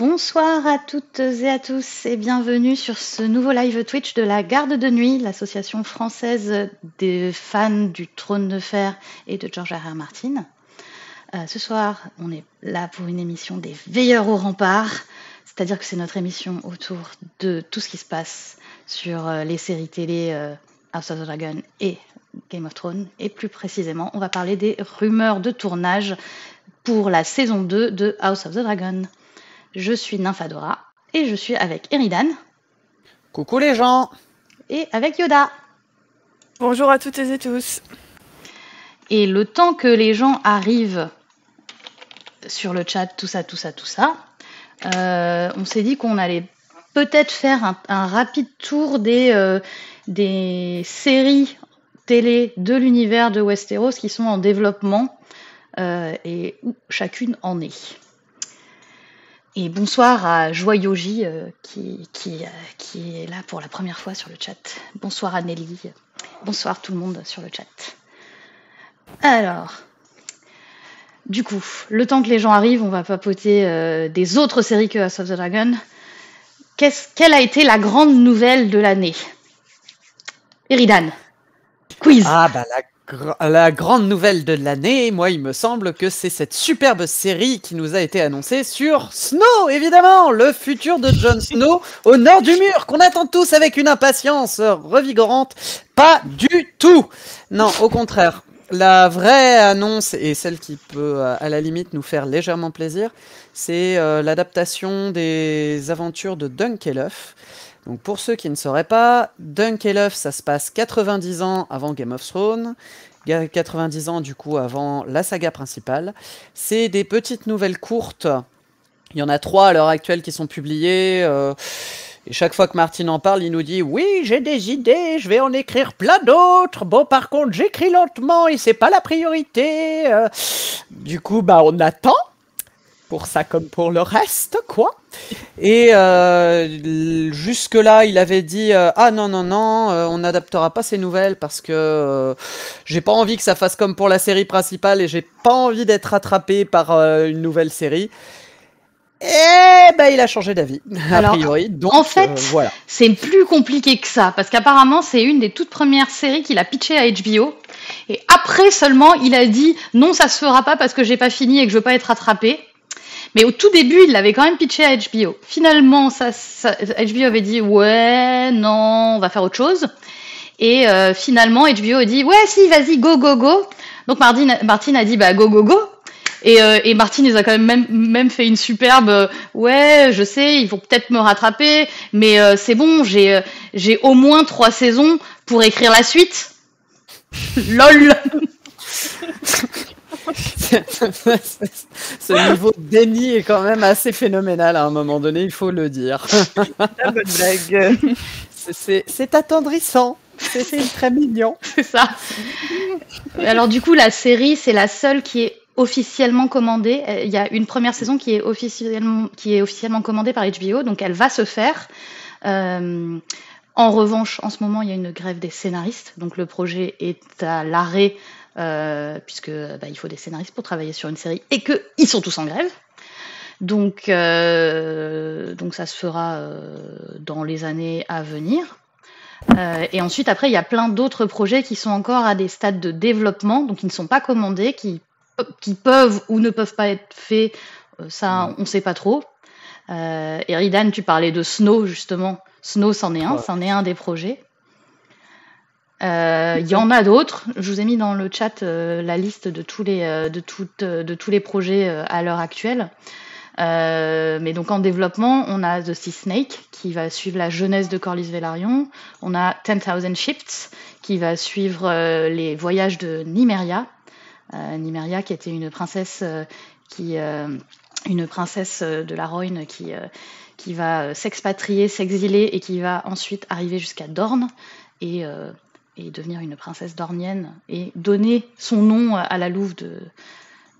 Bonsoir à toutes et à tous et bienvenue sur ce nouveau live Twitch de la Garde de Nuit, l'association française des fans du Trône de Fer et de George R.R. Martin. Ce soir, on est là pour une émission des veilleurs au rempart, c'est-à-dire que c'est notre émission autour de tout ce qui se passe sur les séries télé House of the Dragon et Game of Thrones. Et plus précisément, on va parler des rumeurs de tournage pour la saison 2 de House of the Dragon. Je suis Nymphadora et je suis avec Eridan. Coucou les gens. Et avec Yoda. Bonjour à toutes et tous. Et le temps que les gens arrivent sur le chat, tout ça, on s'est dit qu'on allait peut-être faire un rapide tour des séries télé de l'univers de Westeros qui sont en développement et où chacune en est. Et bonsoir à Joyoji qui est là pour la première fois sur le chat. Bonsoir à Nelly. Bonsoir tout le monde sur le chat. Alors, du coup, le temps que les gens arrivent, on va papoter des autres séries que House of the Dragon. Quelle a été la grande nouvelle de l'année? Eridan, quiz. Ah bah la grande nouvelle de l'année, moi il me semble que c'est cette superbe série qui nous a été annoncée sur Snow, évidemment, le futur de Jon Snow au nord du mur, qu'on attend tous avec une impatience revigorante. Pas du tout. Non, au contraire. La vraie annonce, et celle qui peut à la limite nous faire légèrement plaisir, c'est l'adaptation des aventures de Dunkelhoff. Donc pour ceux qui ne sauraient pas, Dunkelhoff, ça se passe 90 ans avant Game of Thrones, 90 ans du coup avant la saga principale. C'est des petites nouvelles courtes, il y en a 3 à l'heure actuelle qui sont publiées, et chaque fois que Martin en parle, il nous dit « Oui, j'ai des idées, je vais en écrire plein d'autres. Bon, par contre, j'écris lentement et c'est pas la priorité. » Du coup, bah on attend. Pour ça comme pour le reste, quoi. Et jusque-là, il avait dit ah non, on n'adaptera pas ces nouvelles parce que j'ai pas envie que ça fasse comme pour la série principale et j'ai pas envie d'être rattrapé par une nouvelle série. Et ben, il a changé d'avis, a priori. Donc, en fait, voilà. C'est plus compliqué que ça, parce qu'apparemment, c'est une des toutes premières séries qu'il a pitché à HBO. Et après seulement, il a dit non, ça se fera pas parce que j'ai pas fini et que je veux pas être rattrapé. Mais au tout début, il l'avait quand même pitché à HBO. Finalement, HBO avait dit ouais, non, on va faire autre chose. Et finalement, HBO a dit ouais, si, vas-y, go. Donc Martin a dit bah go. Et Martin, ils a quand même fait une superbe ouais, je sais, il faut peut-être me rattraper, mais c'est bon, j'ai au moins 3 saisons pour écrire la suite. LOL. Ce niveau de déni est quand même assez phénoménal à un moment donné, il faut le dire. La bonne blague. C'est attendrissant, c'est très mignon. C'est ça. Alors du coup, la série, c'est la seule qui est officiellement commandée. Il y a une première saison qui est officiellement commandée par HBO, donc elle va se faire. En revanche, en ce moment, il y a une grève des scénaristes, donc le projet est à l'arrêt. Puisque il faut des scénaristes pour travailler sur une série et qu'ils sont tous en grève. Donc ça se fera dans les années à venir. Et ensuite, après, il y a plein d'autres projets qui sont encore à des stades de développement, donc qui ne sont pas commandés, qui peuvent ou ne peuvent pas être faits. Ça, on ne sait pas trop. Eridan, tu parlais de Snow, justement. Snow, c'en est un des projets. Il y en a d'autres. Je vous ai mis dans le chat la liste de tous les projets à l'heure actuelle. Mais donc en développement, on a The Sea Snake qui va suivre la jeunesse de Corlys Velaryon. On a 10,000 Ships qui va suivre les voyages de Nymeria. Nymeria qui était une princesse de la Royne qui va s'expatrier, s'exiler et qui va ensuite arriver jusqu'à Dorne et devenir une princesse dornienne et donner son nom à la louve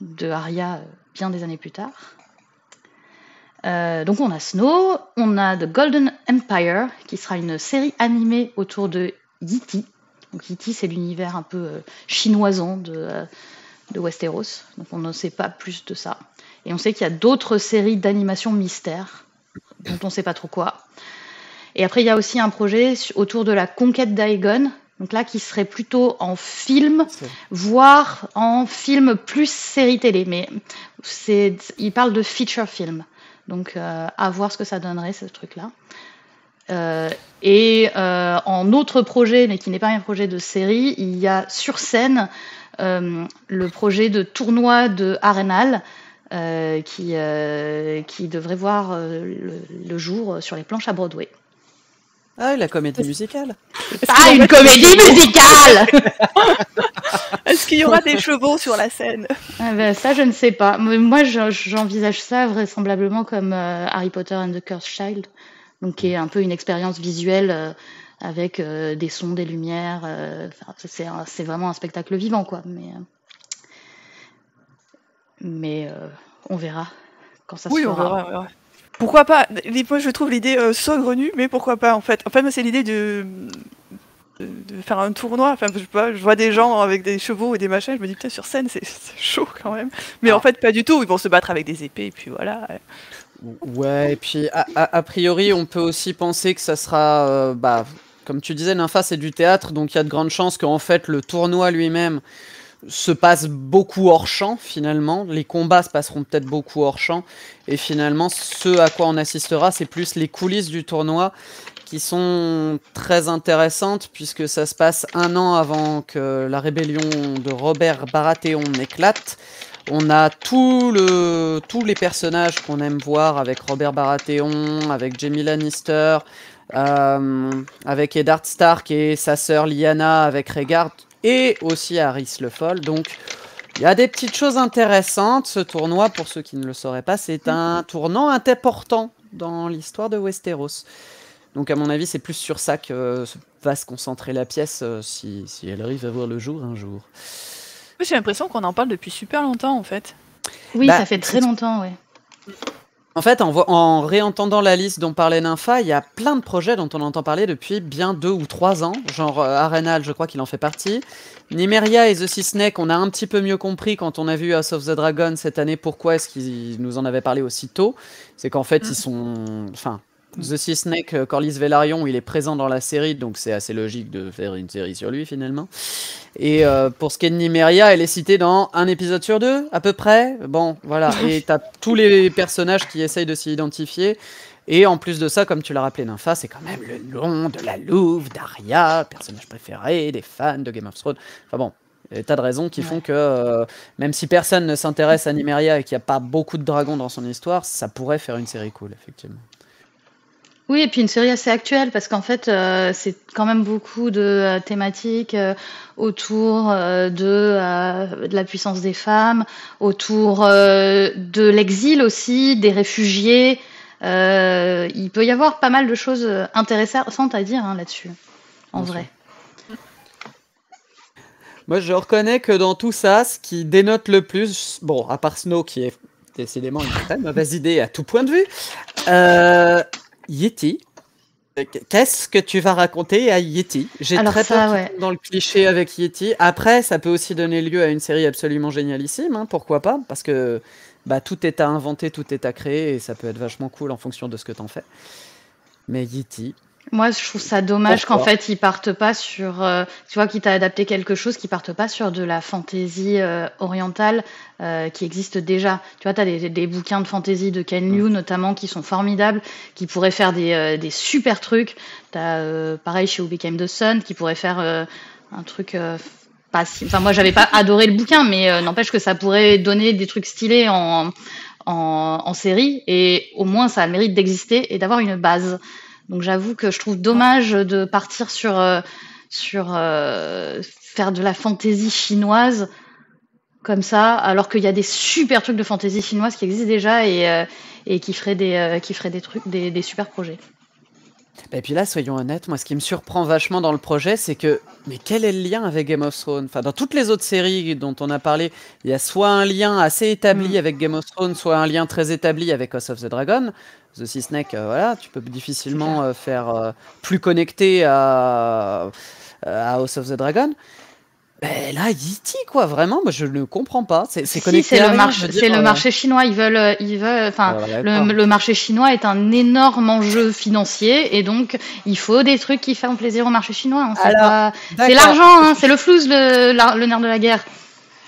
de Arya bien des années plus tard. Donc on a Snow, on a The Golden Empire qui sera une série animée autour de Yiti. Donc Yiti, c'est l'univers un peu chinoisant de Westeros, donc on ne sait pas plus de ça. Et on sait qu'il y a d'autres séries d'animation mystère, dont on ne sait pas trop quoi. Et après, il y a aussi un projet autour de la conquête d'Aegon, donc là, qui serait plutôt en film, voire en film plus série télé. Mais il parle de feature film. Donc, à voir ce que ça donnerait, ce truc-là. En autre projet, mais qui n'est pas un projet de série, il y a sur scène le projet de tournoi de Arenal qui devrait voir le jour sur les planches à Broadway. Ah, la comédie musicale. Ah, une comédie musicale. Est-ce qu'il y aura des chevaux sur la scène? Ça, je ne sais pas. Moi, j'envisage ça vraisemblablement comme Harry Potter and the Cursed Child, donc qui est un peu une expérience visuelle avec des sons, des lumières. C'est vraiment un spectacle vivant, quoi. Mais on verra quand ça se fera. Oui, on verra. Pourquoi pas? Moi, je trouve l'idée saugrenue, mais pourquoi pas, en fait. En fait, moi, c'est l'idée de faire un tournoi. Enfin, je sais pas, je vois des gens avec des chevaux et des machins, je me dis, putain, sur scène, c'est chaud quand même. Mais en fait, pas du tout. Ils vont se battre avec des épées, et puis voilà. Ouais, et puis a priori, on peut aussi penser que ça sera... comme tu disais, Nympha, c'est du théâtre, donc il y a de grandes chances qu'en fait, le tournoi lui-même se passe beaucoup hors champ, finalement. Les combats se passeront peut-être beaucoup hors champ. Et finalement, ce à quoi on assistera, c'est plus les coulisses du tournoi qui sont très intéressantes, puisque ça se passe 1 an avant que la rébellion de Robert Baratheon éclate. On a tous les personnages qu'on aime voir avec Robert Baratheon, avec Jaime Lannister, avec Eddard Stark et sa sœur Lyanna, avec Rhaegar, et aussi Harys le Fol. Donc, il y a des petites choses intéressantes. Ce tournoi, pour ceux qui ne le sauraient pas, c'est un tournant important dans l'histoire de Westeros. Donc, à mon avis, c'est plus sur ça que va se concentrer la pièce si elle arrive à voir le jour un jour. J'ai l'impression qu'on en parle depuis super longtemps, en fait. Oui, ça fait très longtemps, ouais. En fait, en réentendant la liste dont parlait Nympha, il y a plein de projets dont on entend parler depuis bien 2 ou 3 ans. Genre Arenal, je crois qu'il en fait partie. Nymeria et The Sea Snake, on a un petit peu mieux compris quand on a vu House of the Dragon cette année pourquoi est-ce qu'ils nous en avaient parlé aussi tôt. C'est qu'en fait, ils sont... Enfin, The Sea Snake, Corlys Velaryon, il est présent dans la série, donc c'est assez logique de faire une série sur lui finalement. Et pour ce qui est de Nymeria, elle est citée dans 1 épisode sur 2, à peu près. Bon, voilà. Et t'as tous les personnages qui essayent de s'y identifier. Et en plus de ça, comme tu l'as rappelé, Nympha, c'est quand même le nom de la louve d'Arya, personnage préféré des fans de Game of Thrones. Enfin bon, il y a des tas de raisons qui font que, même si personne ne s'intéresse à Nymeria et qu'il n'y a pas beaucoup de dragons dans son histoire, ça pourrait faire une série cool, effectivement. Oui, et puis une série assez actuelle, parce qu'en fait, c'est quand même beaucoup de thématiques autour de la puissance des femmes, autour de l'exil aussi, des réfugiés. Il peut y avoir pas mal de choses intéressantes à dire là-dessus, en vrai. Moi, je reconnais que dans tout ça, ce qui dénote le plus, bon, à part Snow, qui est décidément une très mauvaise idée à tout point de vue, Yeti. Qu'est-ce que tu vas raconter à Yeti? J'ai très peur dans le cliché avec Yeti. Après, ça peut aussi donner lieu à une série absolument génialissime, hein, pourquoi pas? Parce que tout est à inventer, tout est à créer, et ça peut être vachement cool en fonction de ce que t'en fais. Mais Yeti... Moi, je trouve ça dommage qu'en fait, ils partent pas sur... tu vois, quitte à adapter quelque chose, qu'ils partent pas sur de la fantaisie orientale qui existe déjà. Tu vois, tu as des bouquins de fantaisie de Ken Liu, notamment, qui sont formidables, qui pourraient faire des super trucs. Tu as, pareil, chez Who Became the Sun, qui pourrait faire un truc... pas si... Enfin, moi, j'avais pas adoré le bouquin, mais n'empêche que ça pourrait donner des trucs stylés en série. Et au moins, ça a le mérite d'exister et d'avoir une base. Donc j'avoue que je trouve dommage de partir sur faire de la fantaisie chinoise comme ça, alors qu'il y a des super trucs de fantaisie chinoise qui existent déjà et qui feraient des trucs, des super projets. Et puis là, soyons honnêtes, moi ce qui me surprend vachement dans le projet, c'est que, mais quel est le lien avec Game of Thrones? Enfin, dans toutes les autres séries dont on a parlé, il y a soit un lien assez établi avec Game of Thrones, soit un lien très établi avec House of the Dragon. The Sea Snake, voilà, tu peux difficilement faire plus connecté à House of the Dragon. Ben là, E.T. quoi, vraiment, moi je ne comprends pas. C'est Si, connecté c'est à le rien, marché, je veux dire, c'est le marché chinois. Enfin, d'accord. le marché chinois est un énorme enjeu financier et donc il faut des trucs qui font plaisir au marché chinois. Hein. Alors, C'est d'accord. l'argent, hein, c'est le flouze, le nerf de la guerre.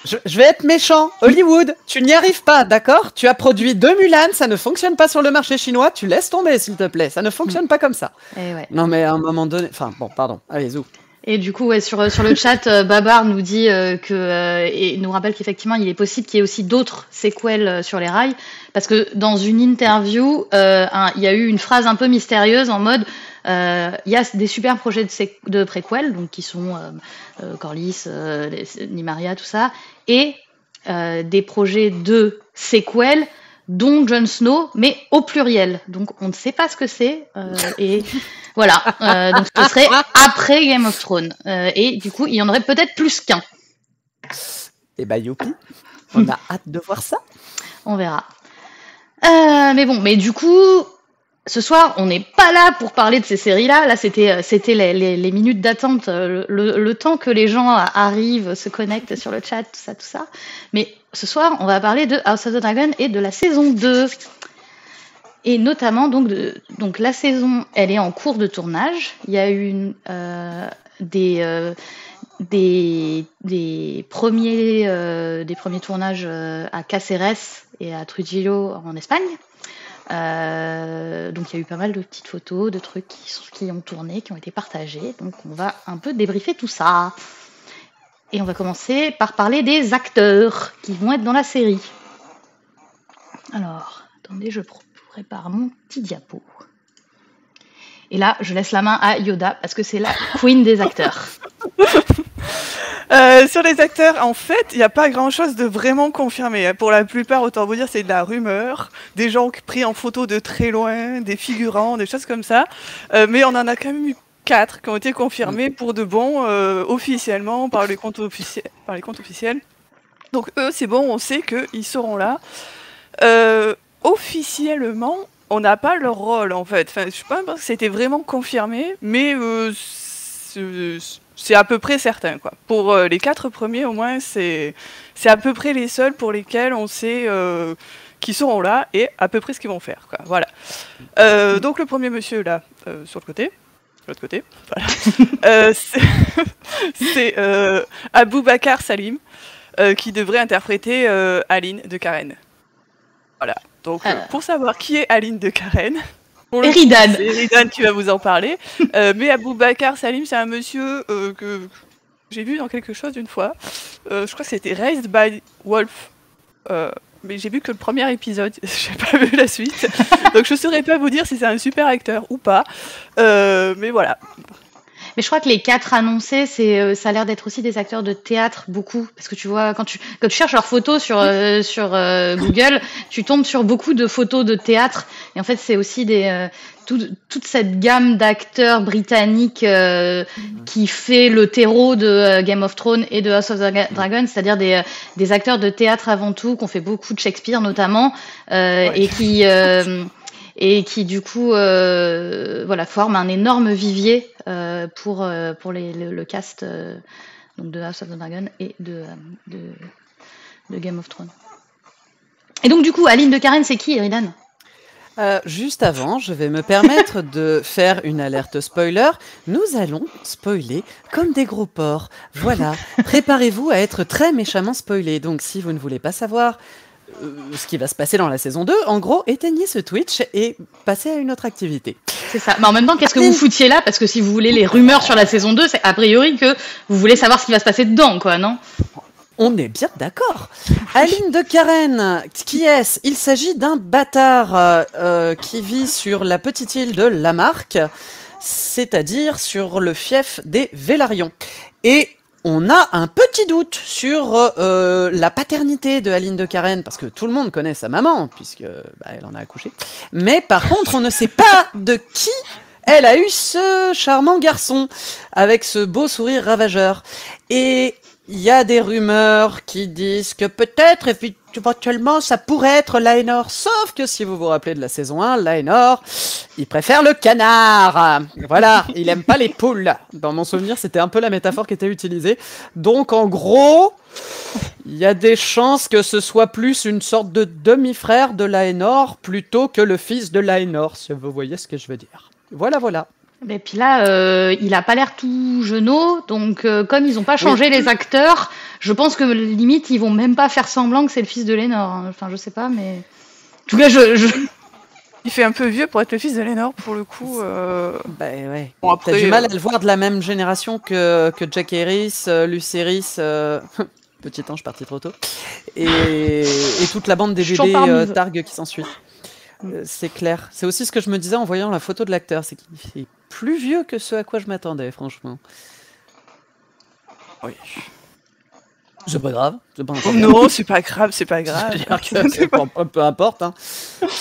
Je vais être méchant. Hollywood, tu n'y arrives pas, d'accord? Tu as produit 2 Mulan, ça ne fonctionne pas sur le marché chinois, tu laisses tomber, s'il te plaît. Ça ne fonctionne pas comme ça. Et ouais. Non, mais à un moment donné. Enfin, bon, pardon. Allez, zou. Et du coup, ouais, sur le chat, Babar nous dit et nous rappelle qu'effectivement, il est possible qu'il y ait aussi d'autres séquelles sur les rails, parce que dans une interview, il y a eu une phrase un peu mystérieuse en mode il y a des super projets de préquels, donc qui sont Corlys, Nymeria, tout ça, et des projets de séquelles dont Jon Snow, mais au pluriel. Donc on ne sait pas ce que c'est. Et voilà. Donc ce serait après Game of Thrones. Et du coup, il y en aurait peut-être plus qu'un. Eh ben, youpi. On a hâte de voir ça. On verra. Mais bon, mais du coup, ce soir, on n'est pas là pour parler de ces séries-là. Là, c'était les minutes d'attente, le temps que les gens arrivent, se connectent sur le chat, tout ça. Mais ce soir, on va parler de House of the Dragon et de la saison 2. Et notamment, donc la saison, elle est en cours de tournage. Il y a eu des premiers tournages à Cáceres et à Trujillo en Espagne. Donc il y a eu pas mal de petites photos, de trucs qui ont tourné, qui ont été partagés. Donc on va un peu débriefer tout ça. Et on va commencer par parler des acteurs qui vont être dans la série. Alors, attendez, je prépare mon petit diapo. Et là, je laisse la main à Yoda parce que c'est la queen des acteurs. Sur les acteurs, en fait, il n'y a pas grand-chose de vraiment confirmé. Pour la plupart, autant vous dire, c'est de la rumeur, des gens pris en photo de très loin, des figurants, des choses comme ça. Mais on en a quand même eu 4 qui ont été confirmés pour de bon, officiellement, par les comptes officiels. Donc eux, c'est bon, on sait qu'ils seront là. Officiellement, on n'a pas leur rôle, en fait. Enfin, je ne sais pas si c'était vraiment confirmé, mais c'est à peu près certain, quoi. Pour les 4 premiers, au moins, c'est à peu près les seuls pour lesquels on sait qu'ils seront là et à peu près ce qu'ils vont faire, quoi. Voilà. Donc le premier monsieur, là, sur le côté, de l'autre côté, voilà. C'est Aboubacar Salim, qui devrait interpréter Aline de Karen. Voilà. Donc, pour savoir qui est Aline de Karen... Eridan. C'est Eridan qui va vous en parler. Mais Aboubacar Salim, c'est un monsieur que j'ai vu dans quelque chose une fois. Je crois que c'était Raised by Wolf. Mais j'ai vu que le premier épisode. J'ai pas vu la suite. Donc je saurais pas vous dire si c'est un super acteur ou pas. Mais voilà. Mais je crois que les 4 annoncés, ça a l'air d'être aussi des acteurs de théâtre, beaucoup. Parce que tu vois, quand tu cherches leurs photos sur Google, tu tombes sur beaucoup de photos de théâtre. Et en fait, c'est aussi toute cette gamme d'acteurs britanniques qui fait le terreau de Game of Thrones et de House of the Dragon, c'est-à-dire des acteurs de théâtre avant tout, qui ont fait beaucoup de Shakespeare notamment, ouais. et qui du coup voilà, forment un énorme vivier pour le cast donc de House of the Dragon et de Game of Thrones. Et donc du coup, Aline de Karen, c'est qui, Eridan? Juste avant, je vais me permettre de faire une alerte spoiler. Nous allons spoiler comme des gros porcs. Voilà, préparez-vous à être très méchamment spoilés. Donc si vous ne voulez pas savoir ce qui va se passer dans la saison 2, en gros, éteignez ce Twitch et passez à une autre activité. C'est ça. Mais en même temps, qu'est-ce que vous foutiez là? Parce que si vous voulez les rumeurs sur la saison 2, c'est a priori que vous voulez savoir ce qui va se passer dedans, quoi, non? On est bien d'accord. Aline de Karen, qui est-ce? Il s'agit d'un bâtard qui vit sur la petite île de Lamarck, c'est-à-dire sur le fief des Vélarions. Et on a un petit doute sur la paternité de Aline de Karen, parce que tout le monde connaît sa maman, puisque elle en a accouché. Mais par contre, on ne sait pas de qui elle a eu ce charmant garçon, avec ce beau sourire ravageur. Et il y a des rumeurs qui disent que peut-être, éventuellement, ça pourrait être Laenor. Sauf que si vous vous rappelez de la saison 1, Laenor, il préfère le canard. Voilà, il aime pas les poules. Dans mon souvenir, c'était un peu la métaphore qui était utilisée. Donc, en gros, il y a des chances que ce soit plus une sorte de demi-frère de Laenor plutôt que le fils de Laenor, si vous voyez ce que je veux dire. Voilà, voilà. Et puis là, il a pas l'air tout jeuneau, donc comme ils ont pas changé les acteurs, je pense que limite ils vont même pas faire semblant que c'est le fils de Laenor. Hein. Enfin, je sais pas, mais en tout cas, Il fait un peu vieux pour être le fils de Laenor, pour le coup. Bah ouais. Bon, après, T'as du mal à le voir de la même génération que Jack Harris, Lucerys, petit ange parti trop tôt, et toute la bande des bébés Targ qui s'ensuit. C'est clair. C'est aussi ce que je me disais en voyant la photo de l'acteur, c'est qu'il est plus vieux que ce à quoi je m'attendais, franchement. Oui. C'est pas grave. Non, c'est pas grave, c'est pas grave. Peu importe. Hein.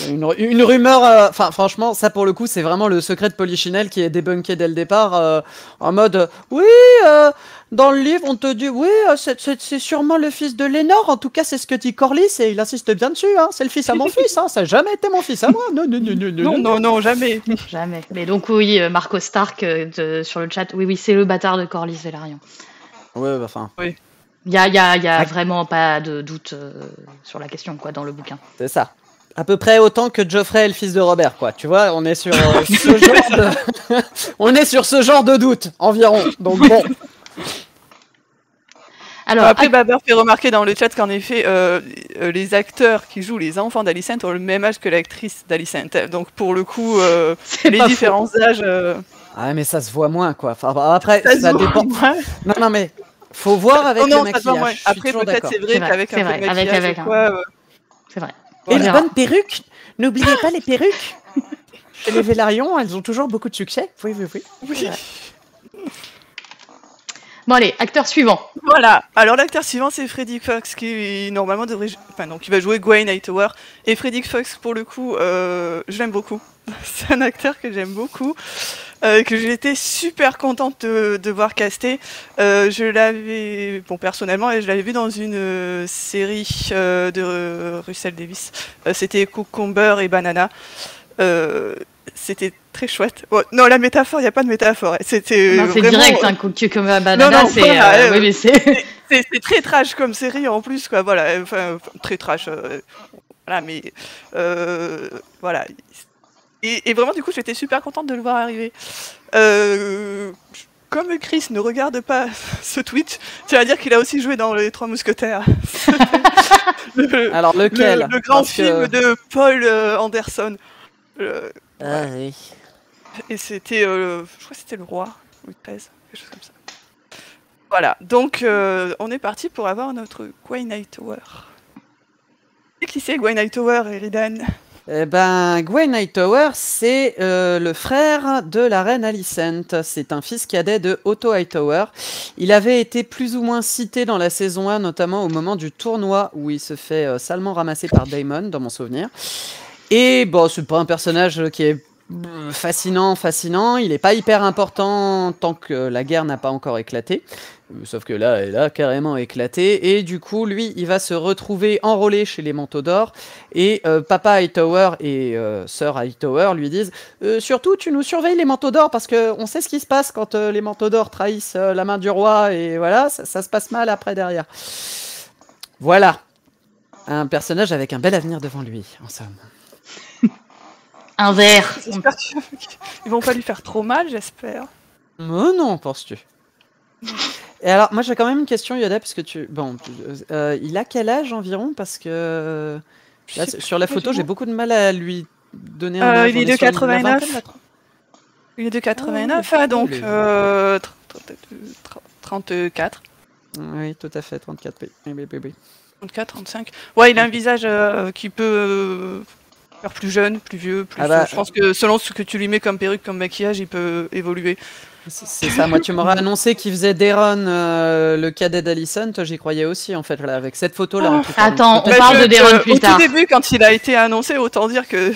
Une rumeur. Enfin, franchement, ça pour le coup, c'est vraiment le secret de Polichinelle qui est débunké dès le départ, en mode oui. Dans le livre, on te dit oui, c'est sûrement le fils de Laenor. En tout cas, c'est ce que dit Corlys et il insiste bien dessus. Hein. C'est le fils à mon fils. Hein. Ça n'a jamais été mon fils à moi. Non, jamais. Jamais. Mais donc oui, Marco Stark sur le chat. Oui, c'est le bâtard de Corlys Velaryon. Ouais, enfin. Oui. Il y a vraiment pas de doute sur la question, quoi, dans le bouquin. C'est ça. À peu près autant que Joffrey est le fils de Robert, quoi. Tu vois, on est sur ce genre de... on est sur ce genre de doute, environ. Donc bon. Alors, après, Baber fait remarquer dans le chat qu'en effet, les acteurs qui jouent les enfants d'Alicent ont le même âge que l'actrice d'Alicent. Donc pour le coup, les différents âges... Ah, mais ça se voit moins, quoi. Enfin, après, ça dépend. Non, mais... Faut voir avec le maquillage. Après, peut-être c'est vrai qu'avec un peu de maquillage ou quoi... C'est vrai. Et les bonnes perruques. N'oubliez pas les perruques. Chez les Velaryon, elles ont toujours beaucoup de succès. Oui. Bon allez, acteur suivant. Voilà. Alors l'acteur suivant, c'est Freddie Fox qui normalement devrait... Enfin non, qui va jouer Gwaine Hightower. Et Freddie Fox, pour le coup, je l'aime beaucoup. C'est un acteur que j'aime beaucoup. Que j'étais super contente de voir caster. Je l'avais, personnellement, je l'avais vu dans une série de Russell Davis. C'était Cucumber et Banana. C'était très chouette. Oh, non, la métaphore, il n'y a pas de métaphore. C'était non, c'est vraiment... direct, un Cucumber Banana, c'est très trash comme série en plus, quoi. Voilà, enfin, très trash. Voilà, mais voilà. Et vraiment, du coup, j'étais super contente de le voir arriver. Comme Chris ne regarde pas ce Twitch, tu vas dire qu'il a aussi joué dans Les Trois Mousquetaires. Alors, lequel? Le grand film de Paul Anderson. Oui. Et c'était, je crois que c'était Le Roi, Louis XIII, quelque chose comme ça. Voilà, donc on est parti pour avoir notre Gwaine Hightower. Et qui c'est Gwaine Hightower, Eridan? Eh ben, Gwaine Hightower, c'est le frère de la reine Alicent. C'est un fils cadet de Otto Hightower. Il avait été plus ou moins cité dans la saison 1, notamment au moment du tournoi où il se fait salement ramasser par Daemon, dans mon souvenir. Et bon, c'est pas un personnage qui est fascinant. Il n'est pas hyper important tant que la guerre n'a pas encore éclaté. Sauf que là, elle a carrément éclaté. Et du coup, lui, il va se retrouver enrôlé chez les Manteaux d'Or. Et Papa Hightower et Sœur Hightower lui disent surtout, tu nous surveilles les Manteaux d'Or parce qu'on sait ce qui se passe quand les Manteaux d'Or trahissent la main du roi. Et voilà, ça se passe mal après derrière. Voilà. Un personnage avec un bel avenir devant lui, en somme. Un verre. J'espère qu'ils vont pas lui faire trop mal, j'espère. Oh non, penses-tu? Et alors, moi j'ai quand même une question, Yoda, parce que il a quel âge environ? Parce que là, sur la photo, j'ai beaucoup de mal à lui donner un âge. Il est de 89. Il est de 89, donc 34. Oui, tout à fait, 34. Oui. 34, 35. Ouais, il a un visage qui peut faire plus jeune, plus vieux. Je pense que selon ce que tu lui mets comme perruque, comme maquillage, il peut évoluer. C'est ça, moi tu m'aurais annoncé qu'il faisait Daeron le cadet d'Alicent, j'y croyais aussi en fait, voilà, avec cette photo là. Attends, on parle de Daeron plus tard. Au tout début, quand il a été annoncé, autant dire que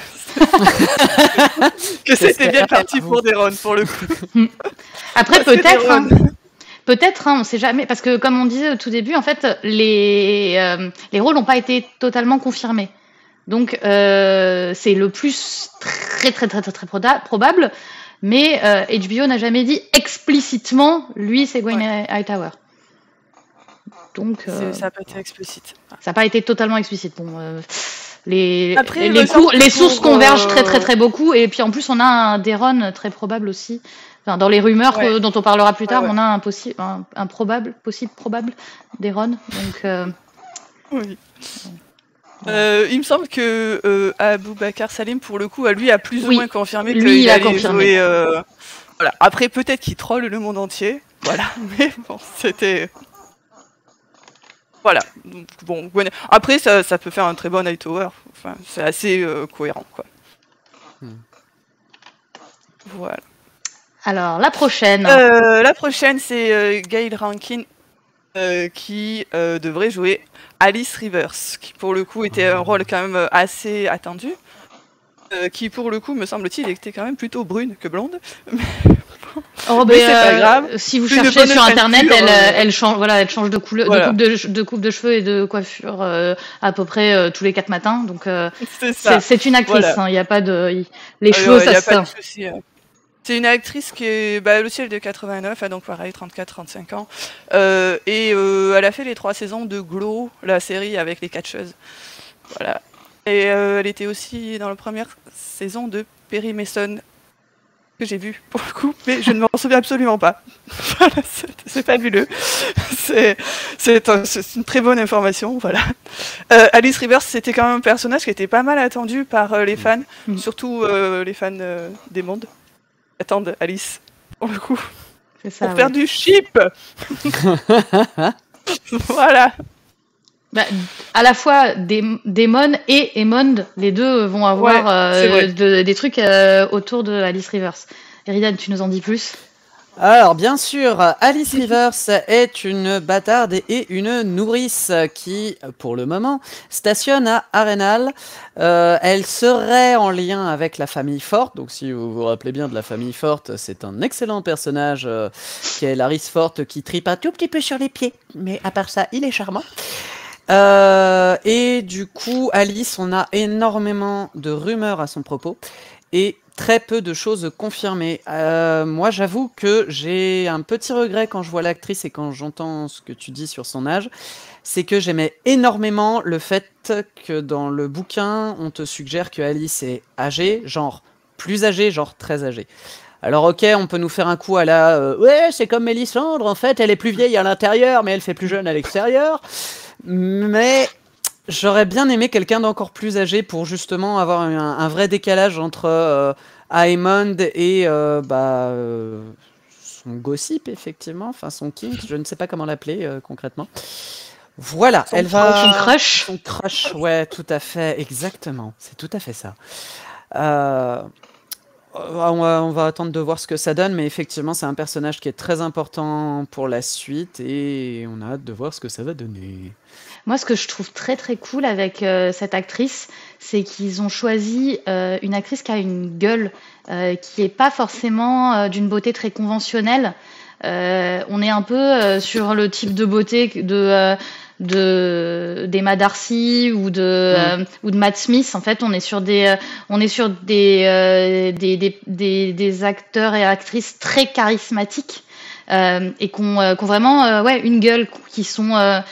c'était bien parti pour Daeron, pour le coup. Après Peut-être, hein, on sait jamais, parce que comme on disait au tout début, en fait, les rôles n'ont pas été totalement confirmés. Donc, c'est le plus très probable, mais HBO n'a jamais dit explicitement, lui, c'est Wayne Hightower. Donc, Ça n'a pas été explicite. ça n'a pas été totalement explicite. Bon, Après, les sources convergent très beaucoup, et puis en plus, on a un Daeron très probable aussi. Enfin, dans les rumeurs dont on parlera plus tard, on a un possible probable Daeron. Donc, oui. Il me semble que Aboubacar Salim, pour le coup, lui a plus ou moins confirmé qu'il allait jouer. Voilà. Après, peut-être qu'il troll le monde entier. Voilà. Mais bon, c'était. Voilà. Donc, bon, après, ça peut faire un très bon Hightower. Enfin, c'est assez cohérent, quoi. Voilà. Alors, la prochaine. La prochaine, c'est Gail Rankin qui devrait jouer Alice Rivers, qui pour le coup était un rôle quand même assez attendu, qui pour le coup, me semble-t-il, était quand même plutôt brune que blonde. Mais c'est pas grave. Si vous cherchez sur internet, elle change, elle change de couleur, de coupe de cheveux et de coiffure à peu près tous les 4 matins. Donc c'est une actrice. Il n'y a pas de les cheveux, ça se fait. C'est une actrice qui est, elle aussi elle est de 89, donc pareil, 34-35 ans. Et elle a fait les 3 saisons de Glow, la série avec les catcheuses. Voilà. Et elle était aussi dans la première saison de Perry Mason, que j'ai vu pour le coup, mais je ne m'en souviens absolument pas. Voilà, c'est fabuleux. C'est une très bonne information, voilà. Alice Rivers, c'était quand même un personnage qui était pas mal attendu par les fans, surtout les fans des mondes. Attendent Alice, pour le coup. C'est ça, pour faire du chip. Voilà. À la fois Daemon et Aemond, les deux vont avoir des trucs autour de Alice Rivers. Eridan, tu nous en dis plus ? Alors, bien sûr, Alice Rivers est une bâtarde et une nourrice qui, pour le moment, stationne à Arenal. Elle serait en lien avec la famille Forte. Donc, si vous vous rappelez bien de la famille Forte, c'est un excellent personnage qui est Larys Forte, qui tripe un tout petit peu sur les pieds. Mais à part ça, il est charmant. Et du coup, Alice, on a énormément de rumeurs à son propos. Et très peu de choses confirmées. Moi, j'avoue que j'ai un petit regret quand je vois l'actrice et quand j'entends ce que tu dis sur son âge. C'est que j'aimais énormément le fait que dans le bouquin, on te suggère que Alice est âgée, genre plus âgée, genre très âgée. Alors ok, on peut nous faire un coup à la ouais, c'est comme Mélisandre, en fait, elle est plus vieille à l'intérieur, mais elle fait plus jeune à l'extérieur. Mais j'aurais bien aimé quelqu'un d'encore plus âgé pour justement avoir un vrai décalage entre Aemond et son gossip, effectivement, enfin son kink, je ne sais pas comment l'appeler concrètement. Voilà, son crush. Son crush, ouais, tout à fait, exactement, c'est tout à fait ça. On va attendre de voir ce que ça donne, mais effectivement, c'est un personnage qui est très important pour la suite et on a hâte de voir ce que ça va donner. Moi, ce que je trouve très cool avec cette actrice, c'est qu'ils ont choisi une actrice qui a une gueule qui n'est pas forcément d'une beauté très conventionnelle. On est un peu sur le type de beauté d'Emma Darcy ou de Matt Smith. En fait, on est sur des acteurs et actrices très charismatiques et qui ont vraiment une gueule, qui sont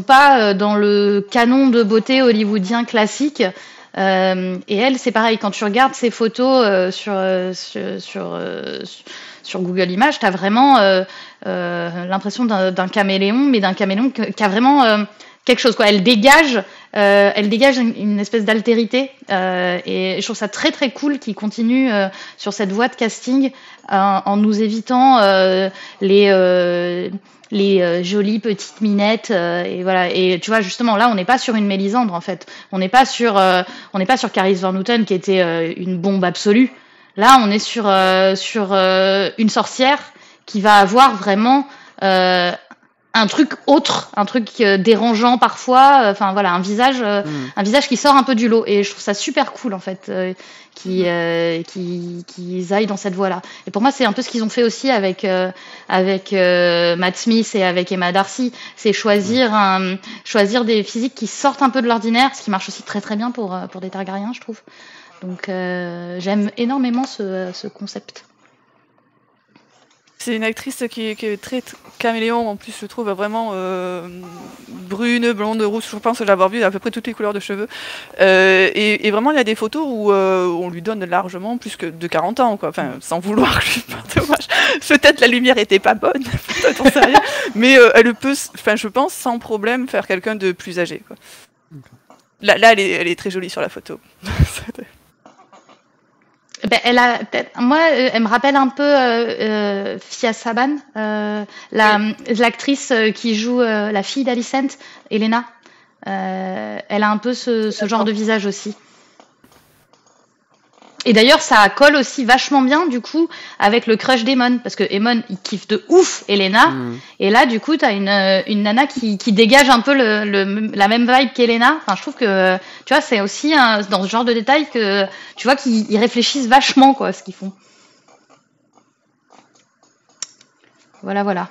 pas dans le canon de beauté hollywoodien classique. Et elle, c'est pareil, quand tu regardes ses photos sur Google Images, tu as vraiment l'impression d'un caméléon, mais d'un caméléon qui a vraiment quelque chose, quoi. Elle dégage une espèce d'altérité et je trouve ça très cool qu'ils continuent sur cette voie de casting en nous évitant les jolies petites minettes et voilà. Et tu vois, justement, là on n'est pas sur une Mélisandre, en fait, on n'est pas sur Caris Van Houten qui était une bombe absolue. Là on est sur une sorcière qui va avoir vraiment un un truc autre, un truc dérangeant parfois, enfin voilà, un visage qui sort un peu du lot. Et je trouve ça super cool en fait, qu'ils aillent dans cette voie-là. Et pour moi, c'est un peu ce qu'ils ont fait aussi avec Matt Smith et avec Emma Darcy, c'est choisir des physiques qui sortent un peu de l'ordinaire, ce qui marche aussi très très bien pour des Targaryens, je trouve. Donc j'aime énormément ce concept. C'est une actrice qui est très caméléon, en plus je trouve vraiment brune, blonde, rouge, je pense l'avoir vue à peu près toutes les couleurs de cheveux. Et vraiment il y a des photos où on lui donne largement plus que de 40 ans, quoi. Enfin, sans vouloir lui faire dommage. Peut-être la lumière était pas bonne, peut-être on sait rien. Mais elle peut, enfin je pense, sans problème faire quelqu'un de plus âgé, quoi. Là elle est très jolie sur la photo. Ben, moi, elle me rappelle un peu Fia Saban, l'actrice qui joue la fille d'Alicent, Elena. Elle a un peu ce genre de visage aussi. Et d'ailleurs, ça colle aussi vachement bien, du coup, avec le crush d'Aemon. Parce que Aemon, il kiffe de ouf Elena. Et là, du coup, t'as une nana qui dégage un peu la même vibe qu'Elena. Enfin, je trouve que, tu vois, c'est aussi dans ce genre de détails que, tu vois, qu'ils réfléchissent vachement, quoi, ce qu'ils font. Voilà.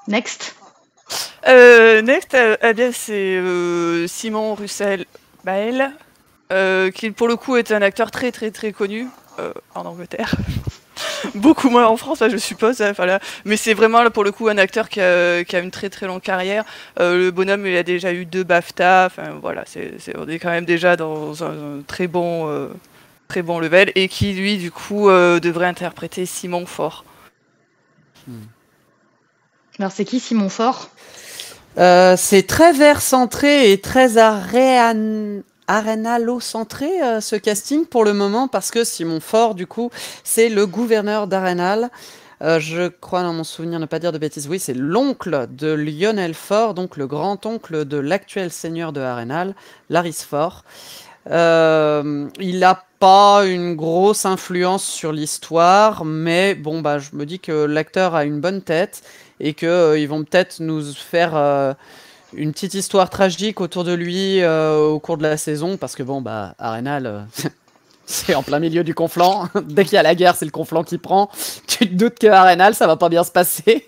Next. Next, eh bien, c'est Simon Russell Bael. Qui pour le coup est un acteur très très très connu en Angleterre, beaucoup moins en France, je suppose, voilà. Mais c'est vraiment là, pour le coup un acteur qui a une très très longue carrière. Le bonhomme il a déjà eu 2 BAFTA, enfin voilà, on est quand même déjà dans un très bon level, et qui lui du coup devrait interpréter Simon Fort. Alors c'est qui Simon Fort? C'est très vert-centré et très Arenalo-centré ce casting pour le moment, parce que Simon Fort, du coup, c'est le gouverneur d'Arenal. Je crois, dans mon souvenir, ne pas dire de bêtises, oui, c'est l'oncle de Lionel Fort, donc le grand-oncle de l'actuel seigneur de Arenal, Larys Fort. Il n'a pas une grosse influence sur l'histoire, mais bon, bah, je me dis que l'acteur a une bonne tête et qu'ils vont peut-être nous faire une petite histoire tragique autour de lui au cours de la saison, parce que bon, bah, Arenal, c'est en plein milieu du conflant. Dès qu'il y a la guerre, c'est le conflant qui prend. Tu te doutes que Arenal, ça va pas bien se passer.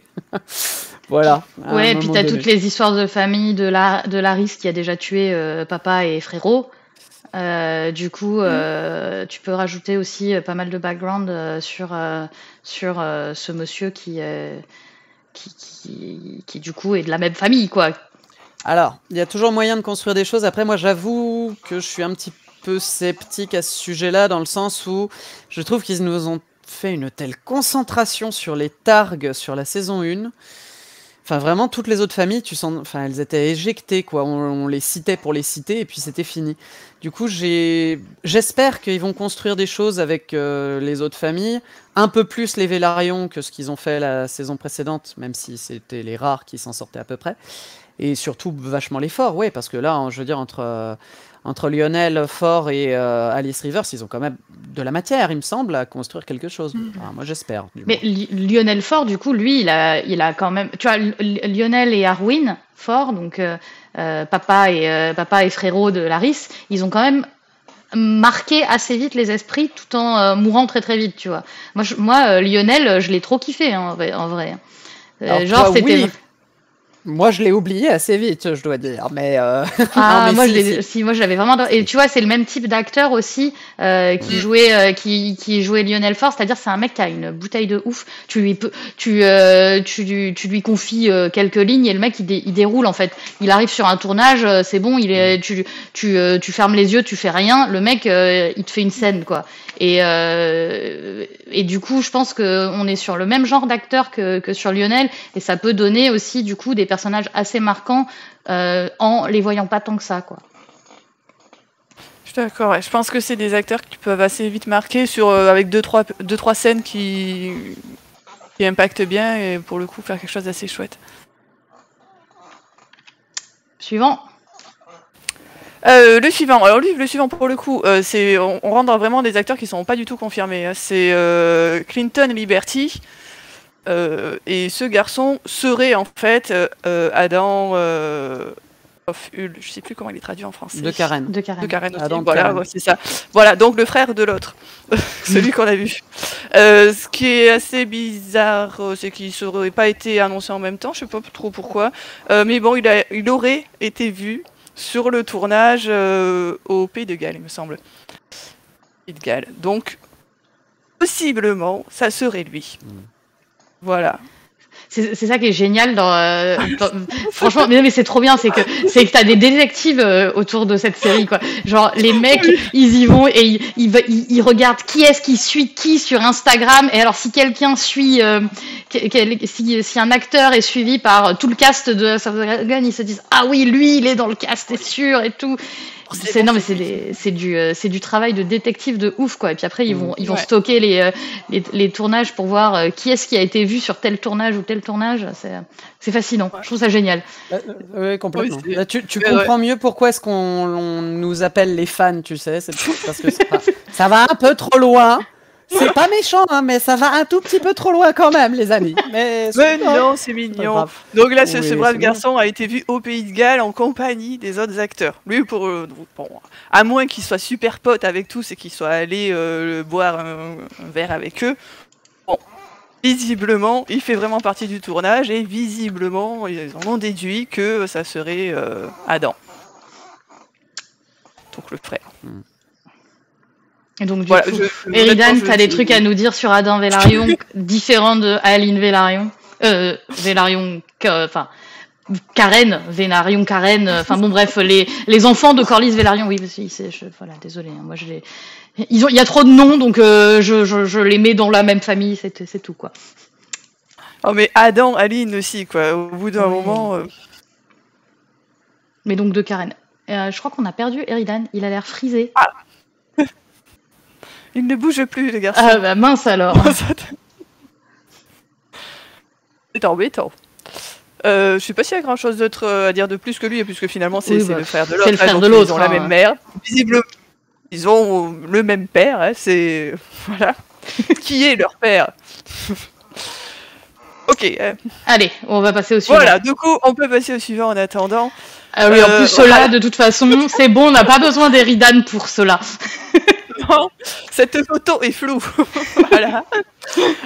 Voilà. Ouais, et puis t'as toutes les histoires de famille de Larys qui a déjà tué papa et frérot. Du coup, tu peux rajouter aussi pas mal de background sur ce monsieur qui du coup est de la même famille, quoi. Alors, il y a toujours moyen de construire des choses. Après, moi, j'avoue que je suis un petit peu sceptique à ce sujet-là, dans le sens où je trouve qu'ils nous ont fait une telle concentration sur les Targs sur la saison 1. Enfin, vraiment, toutes les autres familles, elles étaient éjectées, quoi. On les citait pour les citer, et puis c'était fini. Du coup, j'espère qu'ils vont construire des choses avec les autres familles, un peu plus les Velaryon que ce qu'ils ont fait la saison précédente, même si c'était les rares qui s'en sortaient à peu près. Et surtout vachement les Forts, ouais, parce que là, je veux dire, entre Lionel Fort et Alice Rivers, ils ont quand même de la matière, il me semble, à construire quelque chose. Enfin, moi, j'espère. Mais Lionel Fort, du coup, lui, il a quand même... Tu vois, Lionel et Arwen Fort, donc papa et frérot de Larys, ils ont quand même marqué assez vite les esprits tout en mourant très très vite, tu vois. Moi, Lionel, je l'ai trop kiffé, hein, en vrai. Alors, toi, c'était... Oui. Moi, je l'ai oublié assez vite, je dois dire. Mais non, mais moi, moi, je l'avais vraiment. Et tu vois, c'est le même type d'acteur aussi qui jouait Lionel Fort. C'est-à-dire, c'est un mec qui a une bouteille de ouf. Tu lui confies quelques lignes et le mec il déroule en fait. Il arrive sur un tournage, c'est bon. Tu fermes les yeux, tu fais rien. Le mec, il te fait une scène, quoi. Et du coup, je pense qu'on est sur le même genre d'acteur que sur Lionel, et ça peut donner aussi du coup des personnages assez marquants en les voyant pas tant que ça, quoi. Je suis d'accord. Ouais. Je pense que c'est des acteurs qui peuvent assez vite marquer avec deux trois scènes qui impactent bien, et pour le coup faire quelque chose d'assez chouette. Suivant. Le suivant. Alors lui, le suivant pour le coup, on rentre dans vraiment des acteurs qui sont pas du tout confirmés. Hein. C'est Clinton Liberty. Et ce garçon serait en fait Adam of Hull, je sais plus comment il est traduit en français. De Karen. De Karen. De Karen aussi. Adam de Voilà, Karen. ouais, c'est ça. Voilà, donc le frère de l'autre, celui qu'on a vu. Ce qui est assez bizarre, c'est qu'il n'aurait pas été annoncé en même temps, je sais pas trop pourquoi. Mais bon, il aurait été vu sur le tournage au Pays de Galles, il me semble. Pays de Galles. Donc, possiblement, ça serait lui. Voilà. C'est ça qui est génial franchement, mais c'est trop bien, c'est que t'as des détectives autour de cette série, quoi. Genre, les mecs, ils y vont et ils regardent qui est-ce qui suit qui sur Instagram. Et alors, si quelqu'un suit, si un acteur est suivi par tout le cast de House of the Dragon, ils se disent, ah oui, lui, il est dans le cast, c'est sûr, et tout. C'est du travail de détective de ouf, quoi. Et puis après, ils vont stocker les tournages pour voir qui est-ce qui a été vu sur tel tournage ou tel tournage. C'est fascinant. Je trouve ça génial. Oui, complètement. Là, tu comprends mieux pourquoi est-ce qu'on nous appelle les fans, tu sais. C'est parce que ça va un peu trop loin. C'est pas méchant, hein, mais ça va un tout petit peu trop loin quand même, les amis. Mais non, c'est mignon. Donc là, ce brave garçon a été vu au Pays de Galles en compagnie des autres acteurs. Lui, bon, à moins qu'il soit super pote avec tous et qu'il soit allé boire un verre avec eux, bon, visiblement, il fait vraiment partie du tournage et visiblement, ils en ont déduit que ça serait Adam. Donc le frère. Et donc, du coup, Eridan, t'as des trucs à nous dire sur Adam Velaryon, différents de Aline Velaryon. Karen, Velaryon, Karen, enfin bon, bref, les enfants de Corlys Velaryon, oui, voilà, désolé, hein, moi il y a trop de noms, donc je les mets dans la même famille, c'est tout, quoi. Oh, mais Adam, Aline aussi, quoi, au bout d'un moment. Mais donc de Karen. Je crois qu'on a perdu Eridan, il a l'air frisé. Ah. Il ne bouge plus, le garçon. Ah bah mince alors. C'est embêtant. Je sais pas s'il y a grand chose d'autre à dire de plus que lui, puisque finalement c'est le frère de l'autre. C'est le frère de l'autre. Ils ont la même mère. Visiblement, ils ont le même père. Hein, c'est voilà. Qui est leur père? Ok. Allez, on va passer au suivant. Voilà. Du coup, on peut passer au suivant en attendant. Ah oui, en plus cela, de toute façon, c'est bon, on n'a pas besoin d'Eridan pour cela. Non, cette photo est floue. Voilà.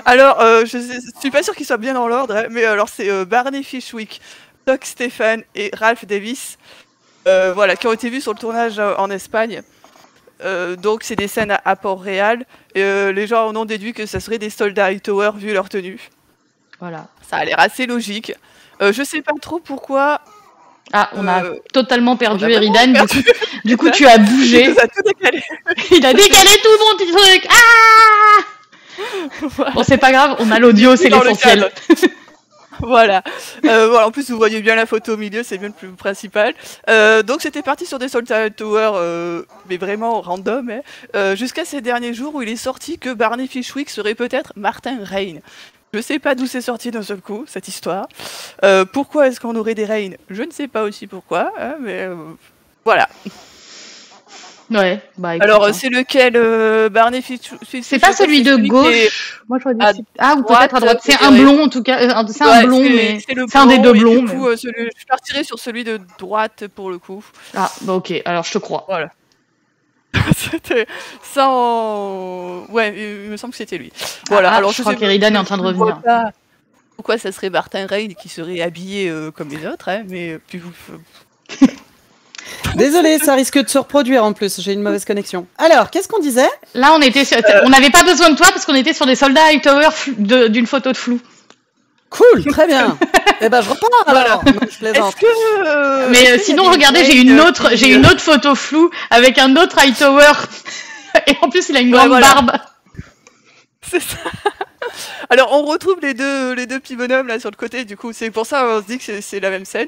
Alors, je suis pas sûre qu'ils soient bien dans l'ordre, hein, mais alors c'est Barney Fishwick, Doc Stephan et Ralph Davis, voilà, qui ont été vus sur le tournage en Espagne. Donc c'est des scènes à Port-Réal. Les gens en ont déduit que ça serait des soldats Hightower vu leur tenue. Voilà. Ça a l'air assez logique. Je sais pas trop pourquoi. Ah, on a totalement perdu Eridan. Du coup, tu as bougé. Il a tout décalé. Il a décalé tout mon petit truc. Ah voilà. Bon, c'est pas grave, on a l'audio, c'est l'essentiel. Voilà. Voilà. En plus, vous voyez bien la photo au milieu, c'est bien le plus principal. Donc, c'était parti sur des Soldats Tower, mais vraiment random, hein, jusqu'à ces derniers jours où il est sorti que Barney Fishwick serait peut-être Martin Rain. Je sais pas d'où c'est sorti d'un seul coup, cette histoire. Pourquoi est-ce qu'on aurait des Rain? Je ne sais pas aussi pourquoi, hein, mais voilà. Ouais, bah écoute, alors, c'est lequel Barney Fishwick? C'est pas celui de gauche. Moi, je vois dire ou peut-être à droite. C'est un blond, en tout cas. C'est un blond, mais c'est un des deux blonds. Du coup, je partirai sur celui de droite pour le coup. Ah, bah ok, alors je te crois. Voilà. C'était sans... Ouais, il me semble que c'était lui. Voilà. Alors, je crois qu'Eridan est en train de revenir. Pourquoi ça serait Martin Rain qui serait habillé comme les autres, hein, mais puis Désolé, ça risque de se reproduire en plus, j'ai une mauvaise connexion. Alors, qu'est-ce qu'on disait? Là, on était on n'avait pas besoin de toi parce qu'on était sur des soldats Hightower d'une photo de flou. Cool, très bien. Eh ben, je repars alors. Non, je plaisante. Mais sinon, regardez, j'ai une autre photo floue avec un autre Hightower. Et en plus, il a une grande barbe. C'est ça. Alors, on retrouve les deux petits bonhommes là sur le côté, du coup, c'est pour ça on se dit que c'est la même scène.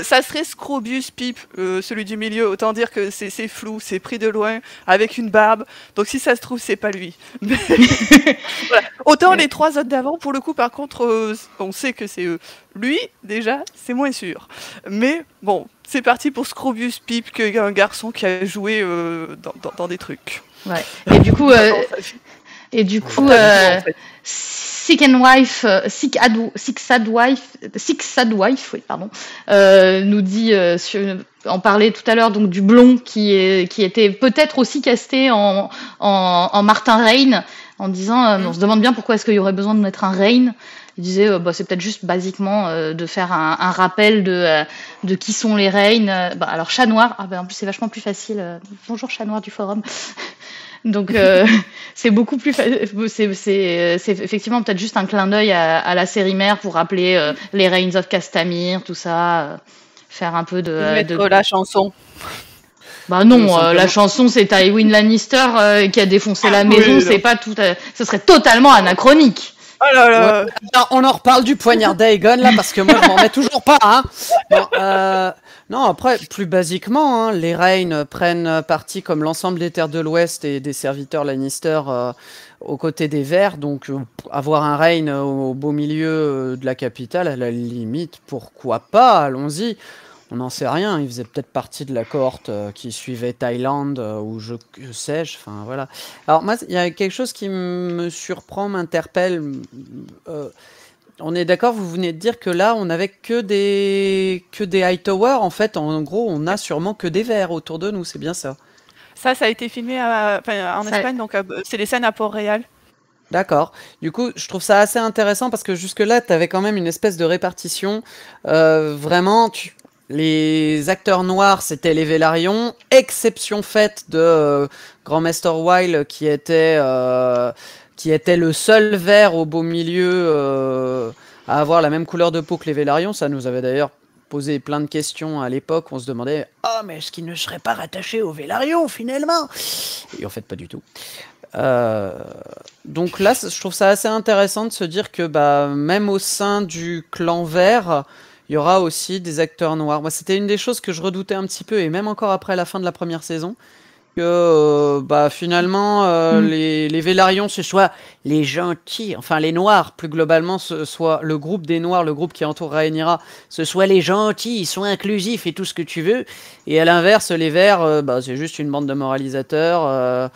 Ça serait Scroobius Pip, celui du milieu, autant dire que c'est flou, c'est pris de loin, avec une barbe, donc si ça se trouve, c'est pas lui. Mais... voilà. Autant les trois autres d'avant, pour le coup, par contre, on sait que c'est eux. Lui, déjà, c'est moins sûr. Mais bon, c'est parti pour Scroobius Pip, qui est un garçon qui a joué dans des trucs. Ouais. Et du coup, Sick Sad Wife, oui, pardon, nous dit, on parlait tout à l'heure donc du blond qui était peut-être aussi casté en Martin Rain, en disant, on se demande bien pourquoi est-ce qu'il y aurait besoin de mettre un Rain. Il disait, c'est peut-être juste basiquement de faire un rappel de qui sont les Rain. Alors Chat Noir, en plus c'est vachement plus facile. Bonjour Chat Noir du forum. Donc c'est beaucoup plus c'est effectivement peut-être juste un clin d'œil à la série mère pour rappeler les Reigns of Castamere, tout ça, faire un peu de la chanson. Bah non, la chanson c'est Tywin Lannister qui a défoncé la maison, c'est pas tout ce serait totalement anachronique. Oh là là. Ouais, on en reparle du poignard d'Aegon là parce que moi je m'en remets toujours pas. Hein. Bon, non, après, plus basiquement, hein, les Reigns prennent parti comme l'ensemble des terres de l'Ouest et des serviteurs Lannister aux côtés des Verts. Donc, avoir un Reign au beau milieu de la capitale, à la limite, pourquoi pas, allons-y. On n'en sait rien, il faisait peut-être partie de la cohorte qui suivait Thaïlande ou que sais-je, enfin voilà. Alors moi, il y a quelque chose qui me surprend, m'interpelle. On est d'accord, vous venez de dire que là, on n'avait que des Hightower. En fait, en gros, on a sûrement que des Verts autour de nous, c'est bien ça. Ça a été filmé en Espagne, donc c'est les scènes à Port-Réal. D'accord. Du coup, je trouve ça assez intéressant parce que jusque-là, tu avais quand même une espèce de répartition. Vraiment, les acteurs noirs, c'était les Velaryons, exception faite de Grand Maester Wild qui était le seul vert au beau milieu à avoir la même couleur de peau que les Velaryons. Ça nous avait d'ailleurs posé plein de questions à l'époque. On se demandait « Oh, mais est-ce qu'il ne serait pas rattaché aux Velaryons, finalement ?» Et en fait, pas du tout. Donc là, je trouve ça assez intéressant de se dire que même au sein du clan vert, il y aura aussi des acteurs noirs. Moi, c'était une des choses que je redoutais un petit peu, et même encore après la fin de la première saison, que finalement, les Velaryons, ce soit les gentils, enfin les noirs, plus globalement, ce soit le groupe des noirs, le groupe qui entoure Rhaenyra, ce soit les gentils, ils sont inclusifs et tout ce que tu veux, et à l'inverse, les verts, c'est juste une bande de moralisateurs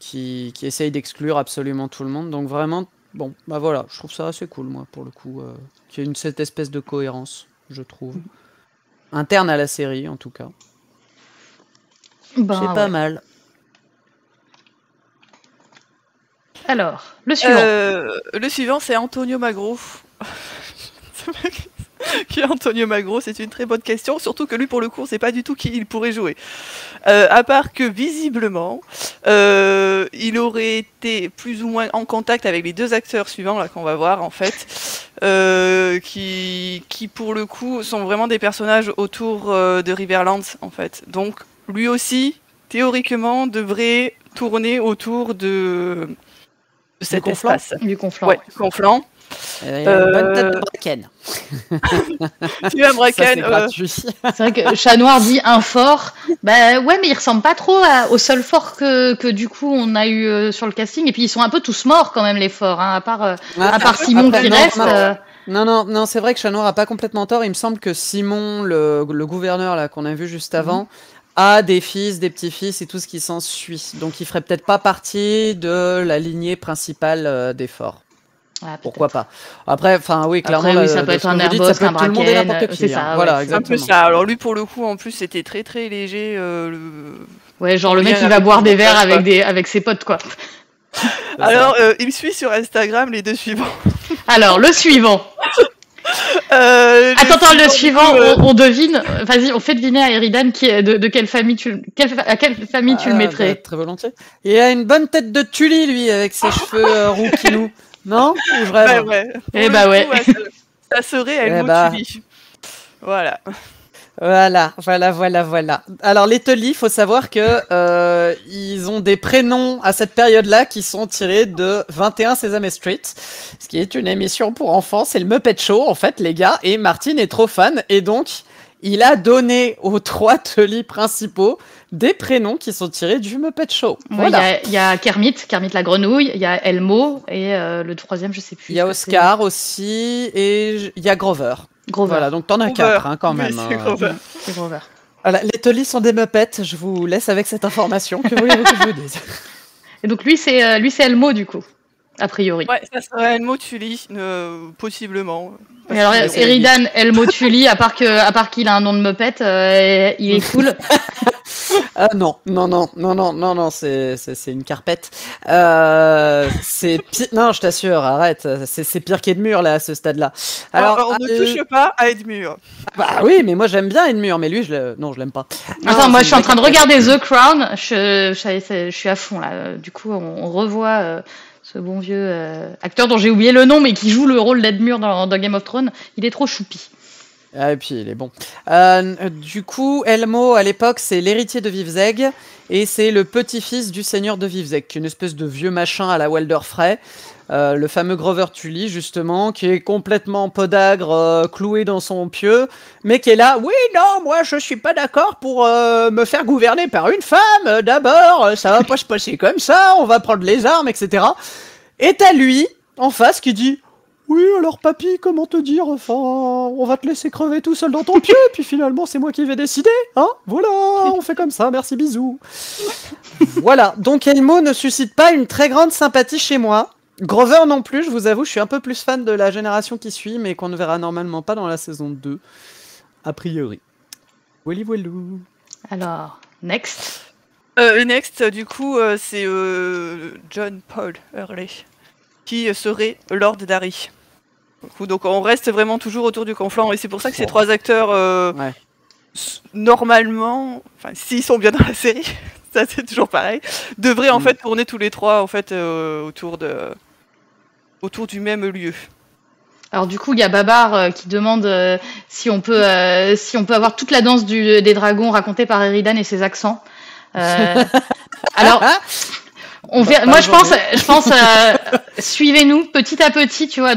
qui essayent d'exclure absolument tout le monde. Donc vraiment, bon, voilà, je trouve ça assez cool, moi, pour le coup, qu'il y ait cette espèce de cohérence, je trouve. Interne à la série, en tout cas. C'est pas mal. Alors, le suivant. Le suivant, c'est Antonio Magro. Qui est Antonio Magro? C'est une très bonne question, surtout que lui, pour le coup, on sait pas du tout qui il pourrait jouer. À part que, visiblement, il aurait été plus ou moins en contact avec les deux acteurs suivants, là, qu'on va voir, en fait, qui, pour le coup, sont vraiment des personnages autour de Riverlands, en fait. Donc, lui aussi, théoriquement, devrait tourner autour de cet espace. Du Conflans. Ouais, Conflans. Il y a une bonne tête de Bracken. Tu as Bracken. C'est gratuit. C'est vrai que Chat Noir dit un fort. Ouais, mais il ressemble pas trop au seul fort que du coup on a eu sur le casting. Et puis ils sont un peu tous morts quand même, les forts, hein, à part Simon qui reste. Non, c'est vrai que Chat Noir a pas complètement tort. Il me semble que Simon, le gouverneur là qu'on a vu juste avant, a des fils, des petits-fils et tout ce qui s'ensuit. Donc il ferait peut-être pas partie de la lignée principale des forts. Ouais, pourquoi pas. Après, oui, clairement, oui, ça peut être un Airboss, un Bracken, c'est ça. Voilà, exactement. Un peu ça. Alors lui, pour le coup, en plus, c'était très très léger. Ouais, genre le mec qui va boire des verres avec ses potes, quoi. Alors, il suit sur Instagram les deux suivants. Alors, le suivant. Attends, le suivant, on devine. Vas-y, on fait deviner à Eridan de quelle famille à quelle famille tu le mettrais. Très volontiers. Il a une bonne tête de Tully, lui, avec ses cheveux roux quinous. Non? Ou je rêve? Ouais. Eh bah ouais. Ça serait Elmo Tully. Voilà. Voilà. Alors les Tully, il faut savoir que ils ont des prénoms à cette période-là qui sont tirés de 21 Sesame Street, ce qui est une émission pour enfants. C'est le Muppet Show, en fait, les gars. Et Martin est trop fan, et donc il a donné aux 3 Tully principaux des prénoms qui sont tirés du Muppet Show. Voilà. Il y a Kermit la grenouille, il y a Elmo, et le troisième, je sais plus. Il y a Oscar aussi, et il y a Grover. Voilà, donc t'en as 4 hein, quand même. C'est Grover. Voilà, les Tully sont des Muppets, je vous laisse avec cette information. Que voulez-vous que je vous dise? Et donc lui c'est Elmo du coup. a priori. Ouais, ça serait Elmo Tully, possiblement. Mais alors, Eridan Elmo Tully, à part qu'il a un nom de Muppet, il est cool. Non, c'est une carpette. Non, je t'assure, arrête. C'est pire qu'Edmure là à ce stade-là. Alors, on ne touche pas à Edmure. Bah oui, mais moi j'aime bien Edmure, mais lui, non, je l'aime pas. Attends, moi je suis en train de regarder The Crown. Je suis à fond là. Du coup, on revoit ce bon vieux acteur dont j'ai oublié le nom, mais qui joue le rôle d'Edmure dans Game of Thrones. Il est trop choupi. Ah, et puis il est bon. Du coup, Elmo, à l'époque, c'est l'héritier de Vivzeg, et c'est le petit-fils du seigneur de Vivzeg, qui est une espèce de vieux machin à la Walder Frey, le fameux Grover Tully, justement, qui est complètement podagre, cloué dans son pieu, mais qui est là, oui, non, moi je suis pas d'accord pour me faire gouverner par une femme, d'abord, ça va pas se passer comme ça, on va prendre les armes, etc. Et t'as lui, en face, qui dit... Oui, alors papy, comment te dire, enfin, on va te laisser crever tout seul dans ton pieu, puis finalement c'est moi qui vais décider, hein. Voilà, on fait comme ça, merci, bisous. Voilà, donc Elmo ne suscite pas une très grande sympathie chez moi. Grover non plus, je vous avoue, je suis un peu plus fan de la génération qui suit, mais qu'on ne verra normalement pas dans la saison 2, a priori. Wally Wallou. Alors, next. Next, du coup, c'est John Paul Hurley, qui serait Lord Darry. Donc on reste vraiment toujours autour du conflant, et c'est pour ça que ces trois acteurs, normalement, enfin s'ils sont bien dans la série, ça c'est toujours pareil, devraient en fait tourner tous les trois en fait autour du même lieu. Alors du coup, il y a Babar qui demande si on peut avoir toute la danse des dragons racontée par Eridan et ses accents. Alors. Moi, je pense, suivez-nous petit à petit, tu vois,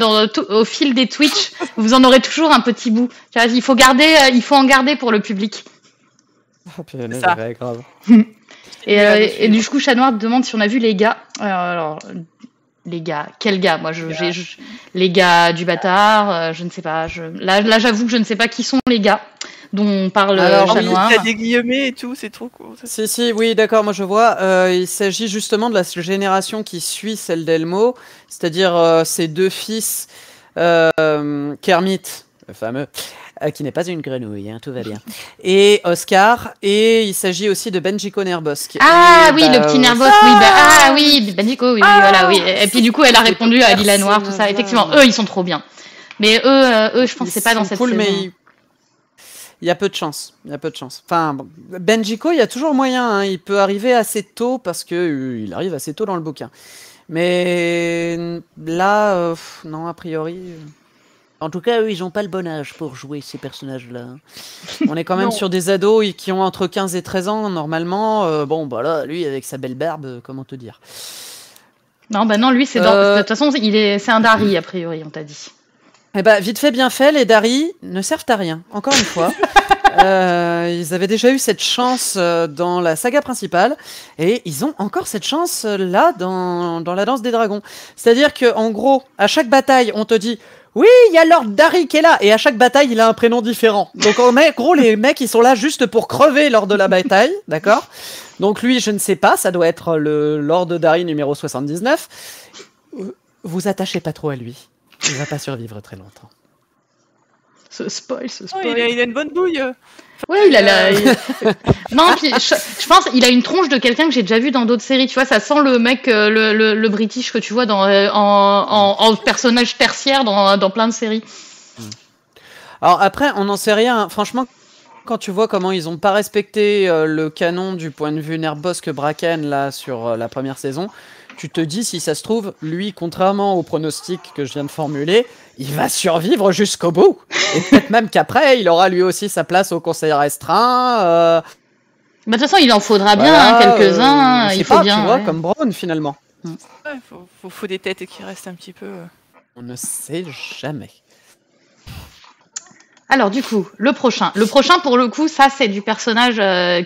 au fil des Twitch, vous en aurez toujours un petit bout. Tu vois, il faut en garder pour le public. Oh, putain, ça. Ouais, grave. Et du coup, Chat Noir demande si on a vu les gars. Alors, les gars, quels gars? Moi, les gars du bâtard, je ne sais pas. Là, j'avoue que je ne sais pas qui sont les gars dont on parle. Chat Noir. Il y a des guillemets et tout, c'est trop cool. Si, oui, d'accord, moi je vois. Il s'agit justement de la génération qui suit celle d'Elmo, c'est-à-dire ses deux fils, Kermit, le fameux, qui n'est pas une grenouille, hein, tout va bien, et Oscar, et il s'agit aussi de Benjiko Nerbosk. Le petit Nerbosk, oui, Benjiko, oui, voilà, oui. Et puis du coup, elle a répondu à Lila Noir, tout ça. Effectivement, eux, ils sont trop bien. Mais eux, je pense que c'est pas dans cette saison. Mais il y a peu de chance. Enfin, Benjiko, il y a toujours moyen. Hein. Il peut arriver assez tôt parce que il arrive assez tôt dans le bouquin. Mais là, non, a priori. En tout cas, eux, ils n'ont pas le bon âge pour jouer ces personnages-là. On est quand même sur des ados qui ont entre 15 et 13 ans, normalement. Là, lui, avec sa belle barbe, comment te dire? Non, lui, c'est de toute façon, c'est un Darry, a priori, on t'a dit. Eh ben, vite fait, bien fait, les Darry ne servent à rien, encore une fois. Ils avaient déjà eu cette chance dans la saga principale, et ils ont encore cette chance là dans la danse des dragons. C'est-à-dire qu'en gros, à chaque bataille, on te dit « Oui, il y a Lord Darry qui est là !» Et à chaque bataille, il a un prénom différent. Donc en gros, les mecs, ils sont là juste pour crever lors de la bataille, d'accord? Donc lui, je ne sais pas, ça doit être le Lord Darry numéro 79. Vous attachez pas trop à lui. Il va pas survivre très longtemps. Ce spoil. Oh, il a une bonne bouille. Ouais, Non, puis je pense qu'il a une tronche de quelqu'un que j'ai déjà vu dans d'autres séries. Tu vois, ça sent le mec, le British que tu vois en personnage tertiaire dans plein de séries. Alors après, on n'en sait rien. Franchement, quand tu vois comment ils n'ont pas respecté le canon du point de vue Nerbosk-Bracken là sur la première saison, tu te dis, si ça se trouve, lui, contrairement au pronostic que je viens de formuler, il va survivre jusqu'au bout. Et peut-être même qu'après, il aura lui aussi sa place au conseil restreint. De toute façon, il en faudra bien quelques-uns. Il faut bien. Tu vois, comme Brown, finalement. Ouais, faut des têtes qui restent un petit peu. On ne sait jamais. Alors du coup, le prochain pour le coup, ça c'est du personnage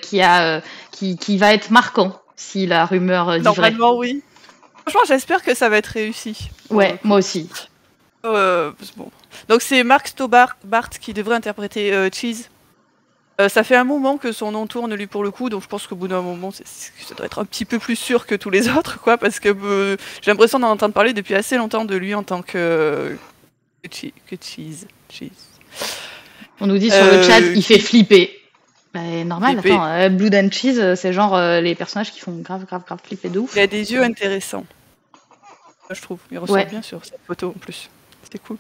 qui va être marquant si la rumeur dit vrai. Normalement, oui. Franchement, j'espère que ça va être réussi. Ouais, moi aussi. Bon. Donc c'est Mark Stobart qui devrait interpréter Cheese. Ça fait un moment que son nom tourne, lui, pour le coup, donc je pense qu'au bout d'un moment, ça doit être un petit peu plus sûr que tous les autres, quoi, parce que j'ai l'impression d'en entendre parler depuis assez longtemps de lui en tant que cheese. On nous dit sur le chat, il fait flipper. Bah, normal, Flipper. attends, Blood and Cheese, c'est genre les personnages qui font grave flipper de ouf. Il a des yeux intéressants. Je trouve, il ressort bien sur cette photo en plus. C'était cool.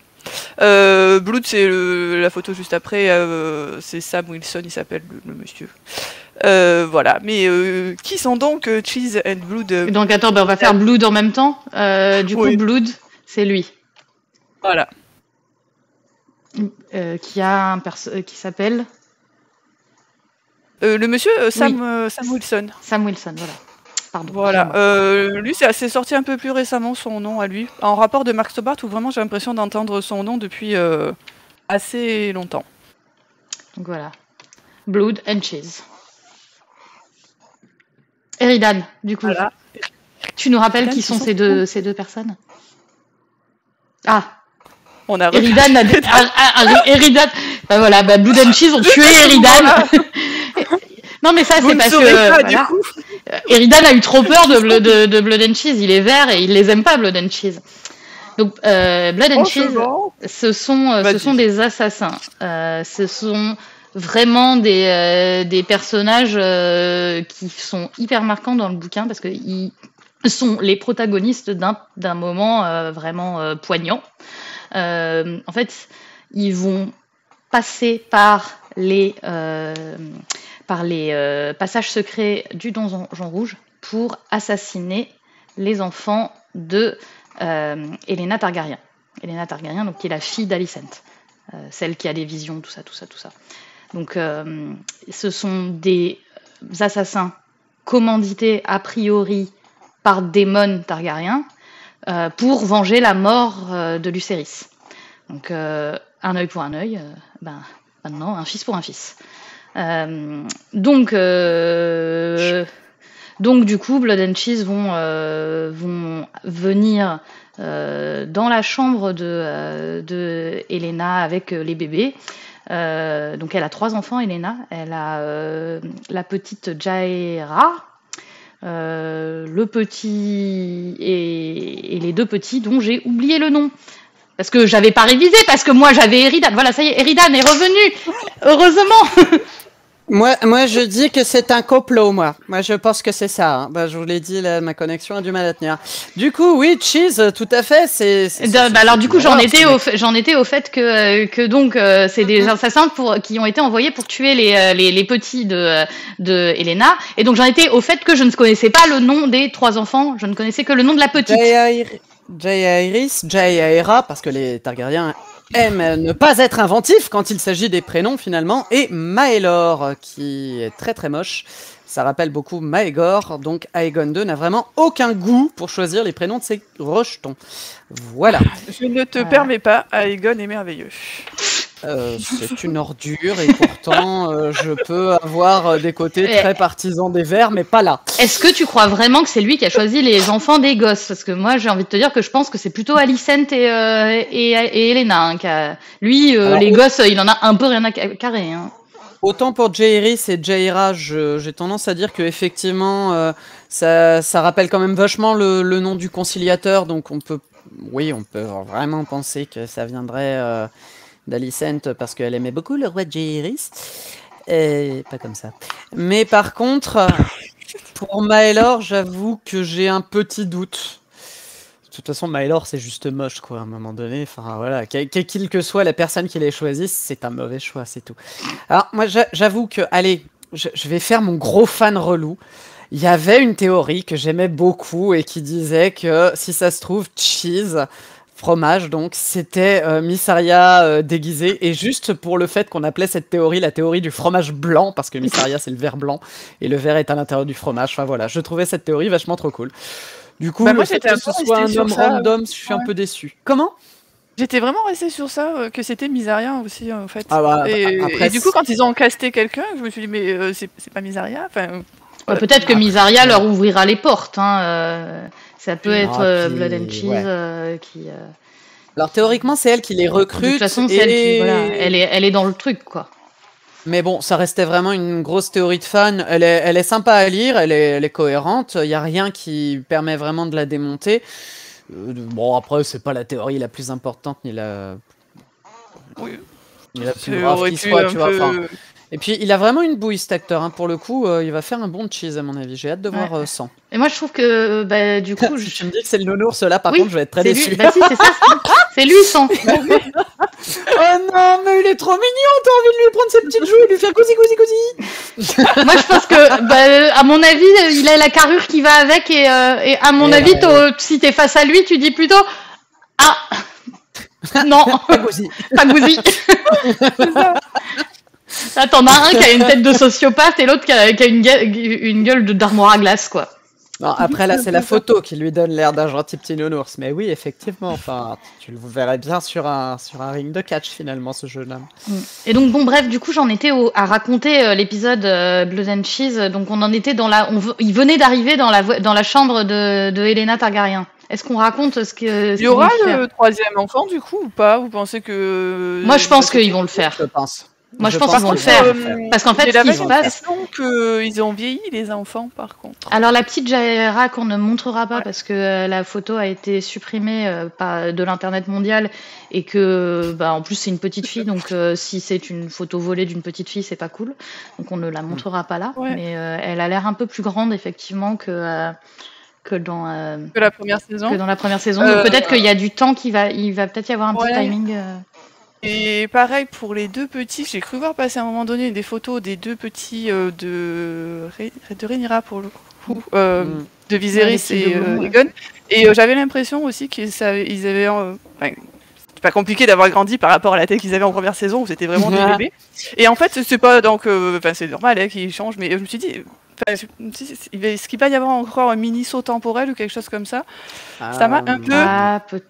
Blood, c'est la photo juste après. C'est Sam Wilson, il s'appelle le monsieur. Voilà. Mais qui sont donc Cheese and Blood Donc attends, on va faire Blood en même temps. Du coup, Blood, c'est lui. Voilà. Qui a un qui s'appelle le monsieur Sam Wilson. Sam Wilson, voilà. Pardon. Voilà. Lui, c'est sorti un peu plus récemment son nom à lui. En rapport de Mark Stobart, où vraiment j'ai l'impression d'entendre son nom depuis assez longtemps. Donc voilà. Blood and Cheese. Eridan, du coup. Voilà. Tu nous rappelles qui sont ces deux personnes? Ah. On a Eridan Eridan. Bah voilà, Blood and Cheese ont tué Eridan. Non mais ça c'est parce que voilà. Eridan a eu trop peur de Blood and Cheese, il est vert et il les aime pas Blood and Cheese. Donc Blood and Cheese, ce sont des assassins. Ce sont vraiment des personnages qui sont hyper marquants dans le bouquin parce que ils sont les protagonistes d'un moment vraiment poignant. En fait, ils vont passer par les passages secrets du Donjon Rouge pour assassiner les enfants de Helaena Targaryen. Helaena Targaryen, donc, qui est la fille d'Alicent, celle qui a les visions, tout ça. Donc, ce sont des assassins commandités a priori par Daemon Targaryen pour venger la mort de Lucerys. Donc, un œil pour un œil, maintenant, un fils pour un fils. Donc, du coup, Blood and Cheese vont venir dans la chambre de Helaena avec les bébés. Donc, elle a 3 enfants, Helaena. Elle a la petite Jaehaera, le petit et les 2 petits dont j'ai oublié le nom. Parce que j'avais pas révisé, parce que moi j'avais Eridan. Voilà, ça y est, Eridan est revenu. Heureusement. Moi, je dis que c'est un complot, moi. Moi, je pense que c'est ça. Hein. Je vous l'ai dit, là, ma connexion a du mal à tenir. Du coup, oui, Cheese, tout à fait. Alors, du coup, j'en étais au fait que donc c'est des assassins qui ont été envoyés pour tuer les petits de Helaena. Et donc, j'en étais au fait que je ne connaissais pas le nom des 3 enfants. Je ne connaissais que le nom de la petite. Jaehaera, parce que les Targaryens aiment ne pas être inventifs quand il s'agit des prénoms finalement, et Maelor, qui est très très moche. Ça rappelle beaucoup Maegor, donc Aegon II n'a vraiment aucun goût pour choisir les prénoms de ses rejetons. Voilà. Je ne te permets pas, Aegon est merveilleux. C'est une ordure et pourtant je peux avoir des côtés très partisans des Verts, mais pas là. Est-ce que tu crois vraiment que c'est lui qui a choisi les enfants des gosses? Parce que moi j'ai envie de te dire que je pense que c'est plutôt Alicent et Helaena. Hein, lui, alors, les gosses, il en a un peu rien à carrer. Hein. Autant pour Jaehaerys et Jaehaera, j'ai tendance à dire que effectivement ça rappelle quand même vachement le nom du conciliateur, donc on peut vraiment penser que ça viendrait d'Alicent parce qu'elle aimait beaucoup le roi Jaehaerys. Pas comme ça. Mais par contre, pour Maelor, j'avoue que j'ai un petit doute. De toute façon, Maelor, c'est juste moche, quoi, à un moment donné. Enfin, voilà, quelle que soit la personne qui l'ait choisi, c'est un mauvais choix, c'est tout. Alors, moi, j'avoue que, allez, je vais faire mon gros fan relou. Il y avait une théorie que j'aimais beaucoup et qui disait que, si ça se trouve, Cheese, fromage, donc, c'était Miss Arya déguisée. Et juste pour le fait qu'on appelait cette théorie la théorie du fromage blanc, parce que Miss Arya, c'est le vert blanc, et le vert est à l'intérieur du fromage. Enfin, voilà, je trouvais cette théorie vachement trop cool. Du coup, moi, j'étais que ce soit un homme random, je suis un peu déçu. Comment ? J'étais vraiment restée sur ça, que c'était Miss Arya aussi, en fait. Ah bah, et du coup, quand ils ont casté quelqu'un, je me suis dit, mais c'est pas Miss Arya, enfin... Peut-être que Miss Arya leur ouvrira les portes. Hein. Ça peut être Blood and Cheese qui... Alors théoriquement, c'est elle qui les recrute. De toute façon, c'est elle qui... Voilà, elle est dans le truc, quoi. Mais bon, ça restait vraiment une grosse théorie de fan. Elle est sympa à lire, elle est cohérente. Il n'y a rien qui permet vraiment de la démonter. Bon, après, c'est pas la théorie la plus importante, ni la Oui. plus grave qui soit, tu vois. Enfin, et puis, il a vraiment une bouille, cet acteur. Hein. Pour le coup, il va faire un bon cheese, à mon avis. J'ai hâte de voir 100. Et moi, je trouve que, du coup... Si tu me dis que c'est le nounours, là, par contre, je vais être très déçu. Lui. Bah si, c'est ça. C'est lui, 100. Oh non, mais il est trop mignon. T'as envie de lui prendre ses petites joues et lui faire cousi. Moi, je pense que, à mon avis, il a la carrure qui va avec et à mon avis, si t'es face à lui, tu dis plutôt ah non, Pas cousi. pas gousi. Là, t'en as un qui a une tête de sociopathe et l'autre qui a une gueule d'armoire à glace, quoi. Non, après là, c'est la photo qui lui donne l'air d'un gentil petit nounours. Mais oui, effectivement, enfin, tu le verrais bien sur un ring de catch finalement, ce jeune homme. Et donc bon, bref, du coup, j'en étais à raconter l'épisode Blood and Cheese. Donc on en était il venait d'arriver dans la chambre de Helena Targaryen. Est-ce qu'on raconte ce que Il y aura le troisième enfant du coup ou pas? Vous pensez que... Moi, je pense qu'ils vont le faire. Je pense. Moi, je pense qu'ils vont le faire. Parce qu'en fait, ce qui se passe... qu'ils ont vieilli, les enfants, par contre. Alors, la petite Jaehaera qu'on ne montrera pas parce que la photo a été supprimée de l'Internet mondial et que, en plus, c'est une petite fille. Donc, si c'est une photo volée d'une petite fille, c'est pas cool. Donc, on ne la montrera pas là. Ouais. Mais elle a l'air un peu plus grande, effectivement, que dans la première saison. Que dans la première saison. Donc, peut-être qu'il y a du temps il va peut-être y avoir un petit timing... Et pareil pour les deux petits, j'ai cru voir passer à un moment donné des photos des deux petits de Rhaenyra pour le coup, de Viserys et Aegon. Et j'avais l'impression aussi qu'ils avaient... c'est pas compliqué d'avoir grandi par rapport à la tête qu'ils avaient en première saison où c'était vraiment des bébés. Et en fait, c'est pas donc... c'est normal qu'ils changent, mais je me suis dit... est-ce qu'il va y avoir encore un mini-saut temporel ou quelque chose comme ça? Ça m'a un peu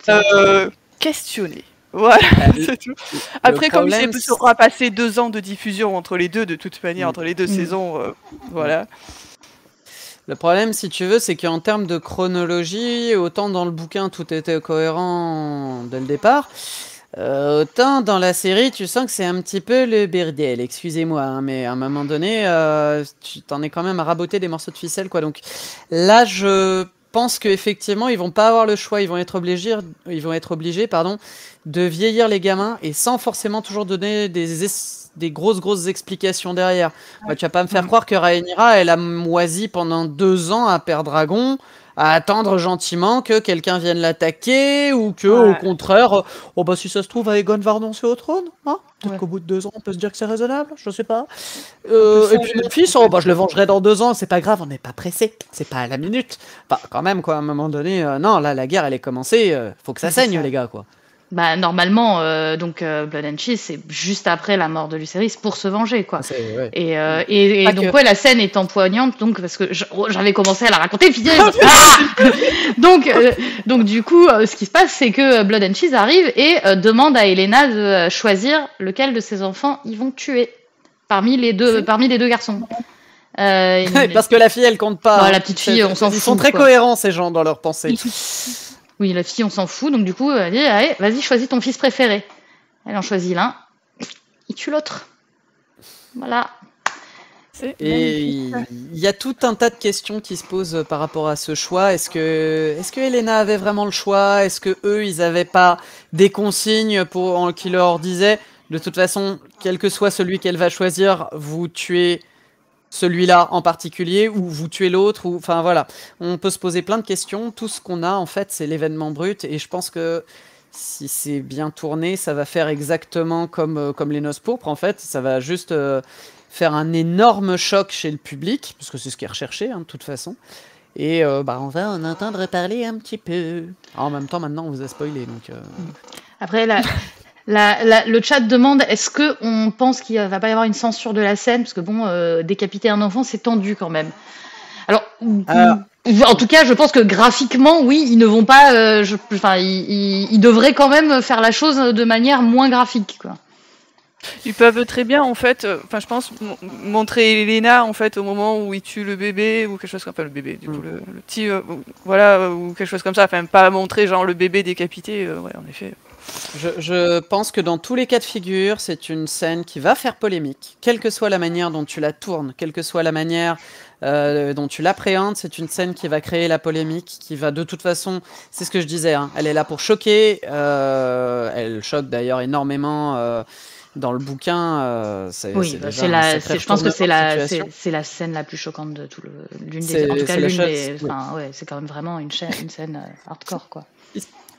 questionné. Voilà, c'est tout. Après, comme il sera passé 2 ans de diffusion entre les deux, de toute manière, entre les deux saisons, voilà. Le problème, si tu veux, c'est qu'en termes de chronologie, autant dans le bouquin, tout était cohérent dès le départ, autant dans la série, tu sens que c'est un petit peu le bordel, excusez-moi, hein, mais à un moment donné, tu t'en es quand même à raboter des morceaux de ficelle, quoi. Donc là, je pense qu'effectivement, ils vont pas avoir le choix, ils vont être obligés, de vieillir les gamins et sans forcément toujours donner des grosses explications derrière. Bah, tu vas pas me faire croire que Rhaenyra, elle a moisi pendant 2 ans à Père Dragon, à attendre gentiment que quelqu'un vienne l'attaquer ou que, au contraire, si ça se trouve, Aegon va renoncer au trône. Hein, peut-être qu'au bout de 2 ans, on peut se dire que c'est raisonnable, je sais pas. Et puis mon fils, je le vengerai dans 2 ans, c'est pas grave, on n'est pas pressé, c'est pas à la minute. Enfin, quand même, quoi, à un moment donné, non, là, la guerre, elle est commencée, faut que ça saigne, les gars, quoi. Normalement, Blood and Cheese, c'est juste après la mort de Lucerys pour se venger, quoi. Et donc, la scène est empoignante, donc, parce que j'avais commencé à la raconter, puis donc, du coup, ce qui se passe, c'est que Blood and Cheese arrive et demande à Helena de choisir lequel de ses enfants ils vont tuer parmi les deux garçons. Parce que la fille, elle compte pas. La petite fille, on s'en fout. Ils sont très cohérents, ces gens, dans leur pensée. Oui, la fille, on s'en fout. Donc, du coup, elle dit, allez, vas-y, choisis ton fils préféré. Elle en choisit l'un. Il tue l'autre. Voilà. Et il y a tout un tas de questions qui se posent par rapport à ce choix. Est-ce que Helena avait vraiment le choix? Est-ce que eux, ils avaient pas des consignes qui leur disaient, de toute façon, quel que soit celui qu'elle va choisir, vous tuez celui-là en particulier, ou vous tuez l'autre, ou enfin voilà. On peut se poser plein de questions. Tout ce qu'on a, en fait, c'est l'événement brut. Et je pense que si c'est bien tourné, ça va faire exactement comme les Noces pourpres, en fait. Ça va juste faire un énorme choc chez le public, parce que c'est ce qui est recherché, hein, de toute façon. Et on va en entendre parler un petit peu. En même temps, maintenant, on vous a spoilé, donc... Après, le chat demande, est-ce qu'on pense qu'il va pas y avoir une censure de la scène? Parce que décapiter un enfant, c'est tendu quand même. Alors, en tout cas, je pense que graphiquement, oui, ils ne vont pas... ils devraient quand même faire la chose de manière moins graphique, quoi. Ils peuvent très bien, en fait, je pense, montrer Helena, en fait, au moment où il tue le bébé, ou quelque chose comme ça, le bébé, du coup, le petit, ou quelque chose comme ça, pas montrer, genre, le bébé décapité, en effet... Je pense que dans tous les cas de figure, c'est une scène qui va faire polémique, quelle que soit la manière dont tu la tournes, quelle que soit la manière dont tu l'appréhendes, c'est une scène qui va créer la polémique, qui va de toute façon, c'est ce que je disais, hein, elle est là pour choquer, elle choque d'ailleurs énormément dans le bouquin. Oui, je pense que c'est la scène la plus choquante de tout l'une des, en tout cas l'une des, enfin ouais, c'est quand même vraiment une scène hardcore quoi.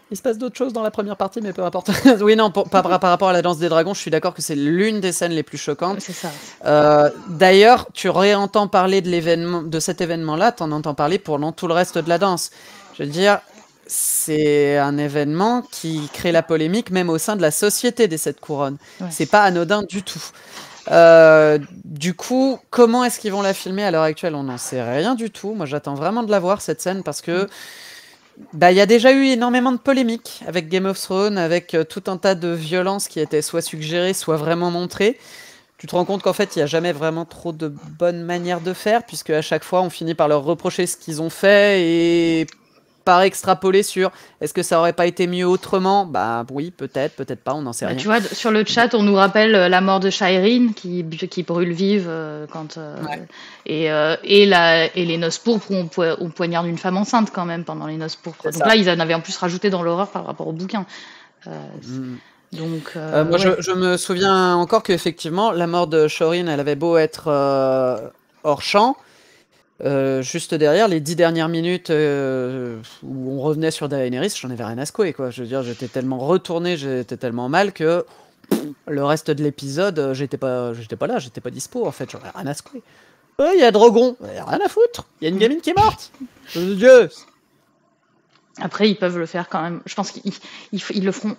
Il se passe d'autres choses dans la première partie, mais peu importe. Oui, non, par rapport à la danse des dragons, je suis d'accord que c'est l'une des scènes les plus choquantes. C'est ça. D'ailleurs, tu réentends parler de cet événement-là, t'en entends parler pendant tout le reste de la danse. Je veux dire, c'est un événement qui crée la polémique, même au sein de la société des Sept Couronnes. Ouais. C'est pas anodin du tout. Du coup, comment est-ce qu'ils vont la filmer à l'heure actuelle? On n'en sait rien du tout. Moi, j'attends vraiment de la voir, cette scène, parce que il y a déjà eu énormément de polémiques avec Game of Thrones, avec tout un tas de violences qui étaient soit suggérées, soit vraiment montrées. Tu te rends compte qu'en fait, il n'y a jamais vraiment trop de bonnes manières de faire, puisque à chaque fois, on finit par leur reprocher ce qu'ils ont fait et par extrapoler sur est-ce que ça aurait pas été mieux autrement? Bah oui, peut-être pas, on n'en sait rien. Tu vois, sur le chat, on nous rappelle la mort de Shireen qui brûle vive quand et les noces pourpres où on poignarde une femme enceinte quand même pendant les noces pourpres. Donc là, ils en avaient en plus rajouté dans l'horreur par rapport au bouquin. Donc, moi, je me souviens encore qu'effectivement, la mort de Shireen, elle avait beau être hors champ. Juste derrière, les 10 dernières minutes où on revenait sur Daenerys, j'en avais rien à secouer, quoi. Je veux dire, j'étais tellement retourné, j'étais tellement mal que le reste de l'épisode, j'étais pas là, j'étais pas dispo, en fait, j'en avais rien à secouer. Il y a Drogon, rien à foutre, il y a une gamine qui est morte. Dieu. Après, ils peuvent le faire quand même. Je pense qu'ils le feront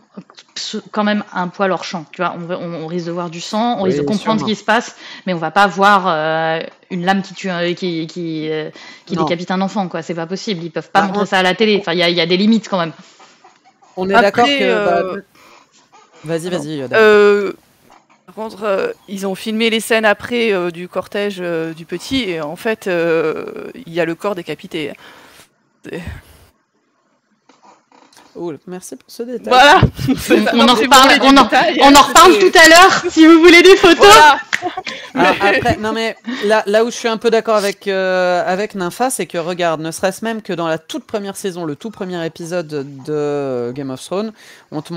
quand même un poil hors champ. Tu vois, on risque de voir du sang, on risque de comprendre ce qui se passe, mais on va pas voir une lame qui décapite un enfant, quoi. C'est pas possible. Ils peuvent pas montrer ça à la télé. Enfin, il y a des limites quand même. On est d'accord que. Vas-y. Par contre, ils ont filmé les scènes après du cortège du petit, et en fait, il y a le corps décapité. Oh, merci pour ce détail. Voilà. On en reparle tout à l'heure si vous voulez des photos. Voilà. Après, non mais là où je suis un peu d'accord avec Nympha, c'est que regarde, ne serait-ce même que dans la toute première saison, le tout premier épisode de Game of Thrones, on te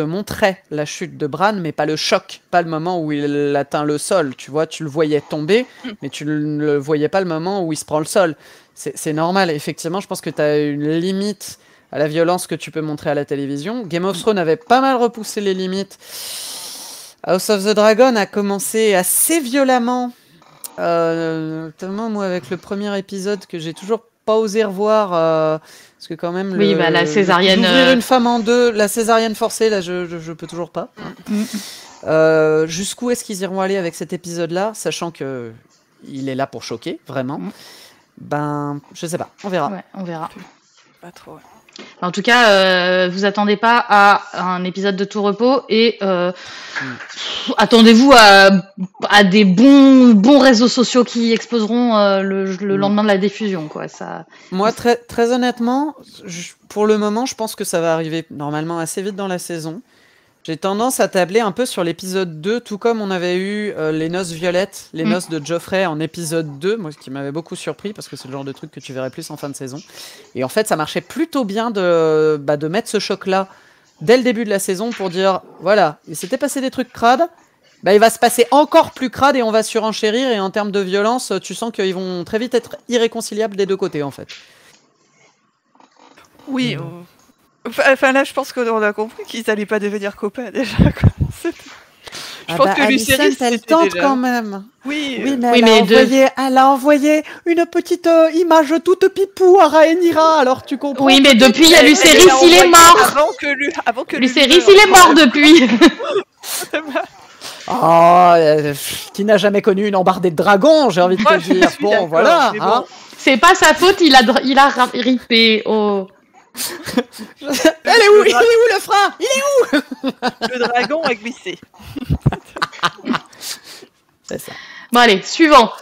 montrait la chute de Bran, mais pas le choc, pas le moment où il atteint le sol. Tu vois, tu le voyais tomber, mais tu ne le voyais pas le moment où il se prend le sol. C'est normal. Effectivement, je pense que tu as une limite à la violence que tu peux montrer à la télévision. Game of Thrones avait pas mal repoussé les limites. House of the Dragon a commencé assez violemment, notamment moi avec le premier épisode que j'ai toujours pas osé revoir, parce que quand même la césarienne, ouvrir une femme en deux, la césarienne forcée, là je peux toujours pas. Jusqu'où est-ce qu'ils iront aller avec cet épisode-là, sachant que il est là pour choquer, vraiment. Ben, je sais pas, on verra. Ouais, on verra. Pas trop. En tout cas, vous attendez pas à un épisode de tout repos et attendez-vous à des bons réseaux sociaux qui exploseront le lendemain de la diffusion, quoi. Ça. Moi, très honnêtement, pour le moment, je pense que ça va arriver normalement assez vite dans la saison. J'ai tendance à tabler un peu sur l'épisode 2, tout comme on avait eu les noces violettes, les noces de Joffrey en épisode 2, moi, ce qui m'avait beaucoup surpris, parce que c'est le genre de truc que tu verrais plus en fin de saison. Et en fait, ça marchait plutôt bien de mettre ce choc-là dès le début de la saison pour dire, voilà, il s'était passé des trucs crades, il va se passer encore plus crade et on va surenchérir, et en termes de violence, tu sens qu'ils vont très vite être irréconciliables des deux côtés, en fait. Oui, enfin là, je pense qu'on a compris qu'ils n'allaient pas devenir copains déjà. Je pense que Lucerys, elle tente déjà quand même. Oui, mais elle a envoyé une petite image toute pipou à Rhaenyra, alors tu comprends. Oui, mais depuis, il y a Lucerys, il est mort. Avant que Lucerys, il est mort depuis. Qui n'a jamais connu une embardée de dragons, j'ai envie de te dire. Bon, voilà. Hein. C'est pas sa faute, il a ripé. Oh. Il est où le frein? Il est où? Le dragon a glissé. C'est ça. Bon allez, suivant.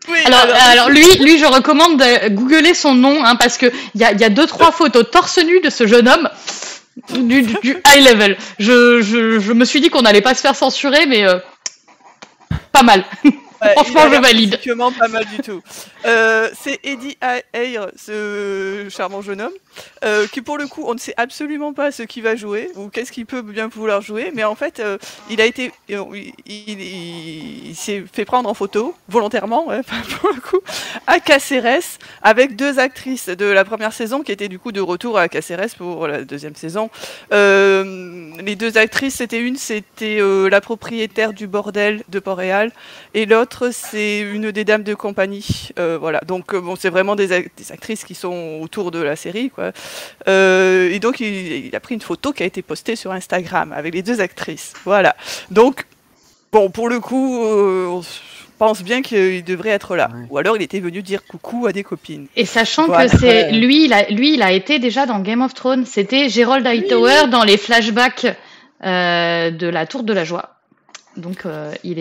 Oui, alors lui, je recommande de googler son nom, hein, parce que il y a 2-3 photos torse nu de ce jeune homme. du high level. Je me suis dit qu'on n'allait pas se faire censurer, mais pas mal. Ouais, Franchement, il a je l'air valide. physiquement pas mal du tout. C'est Eddie Ayer, ce charmant jeune homme, qui pour le coup, on ne sait absolument pas ce qu'il va jouer ou qu'est-ce qu'il peut bien vouloir jouer, mais en fait, il a été, il s'est fait prendre en photo volontairement, ouais, pour le coup, à Caceres avec 2 actrices de la première saison qui étaient du coup de retour à Caceres pour la deuxième saison. Les 2 actrices, c'était la propriétaire du bordel de Port-Réal et l'autre c'est une des dames de compagnie. Voilà, donc bon, c'est vraiment des actrices qui sont autour de la série, quoi. Et donc il a pris une photo qui a été postée sur Instagram avec les 2 actrices. Voilà. Donc bon, pour le coup, on pense bien qu'il devrait être là. Ouais. Ou alors il était venu dire coucou à des copines. Et sachant Voilà. que c'est lui, il a été déjà dans Game of Thrones. C'était Gerald Hightower dans les flashbacks de la Tour de la Joie. Donc il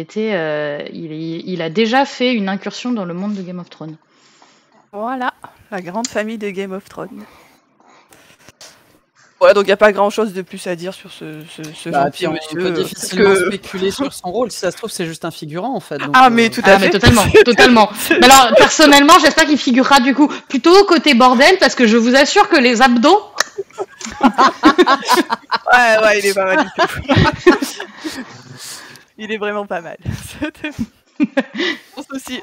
a déjà fait une incursion dans le monde de Game of Thrones. Voilà, la grande famille de Game of Thrones. Ouais, donc il n'y a pas grand chose de plus à dire sur ce gentil on monsieur. peut difficilement spéculer sur son rôle. Si ça se trouve, c'est juste un figurant en fait. Donc, Ah, mais tout à fait. Mais totalement, totalement. Mais alors, personnellement, j'espère qu'il figurera du coup plutôt côté bordel, parce que je vous assure que les abdos. Ouais, il est pas mal du tout. Il est vraiment pas mal. Je pense aussi.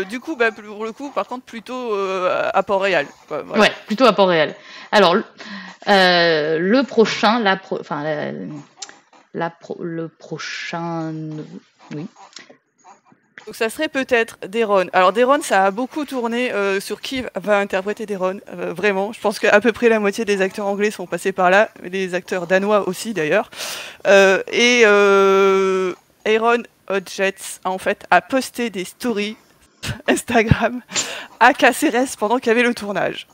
Du coup, pour le coup, par contre, plutôt à Port-Réal. Quoi, voilà. Ouais, plutôt à Port-Réal. Alors, le prochain, le prochain, oui. Donc ça serait peut-être Deron. Alors Deron, ça a beaucoup tourné sur qui va interpréter Deron. Vraiment, je pense qu'à peu près la moitié des acteurs anglais sont passés par là, les acteurs danois aussi d'ailleurs. Aaron Hodgetts en fait a posté des stories Instagram à Caceres pendant qu'il y avait le tournage.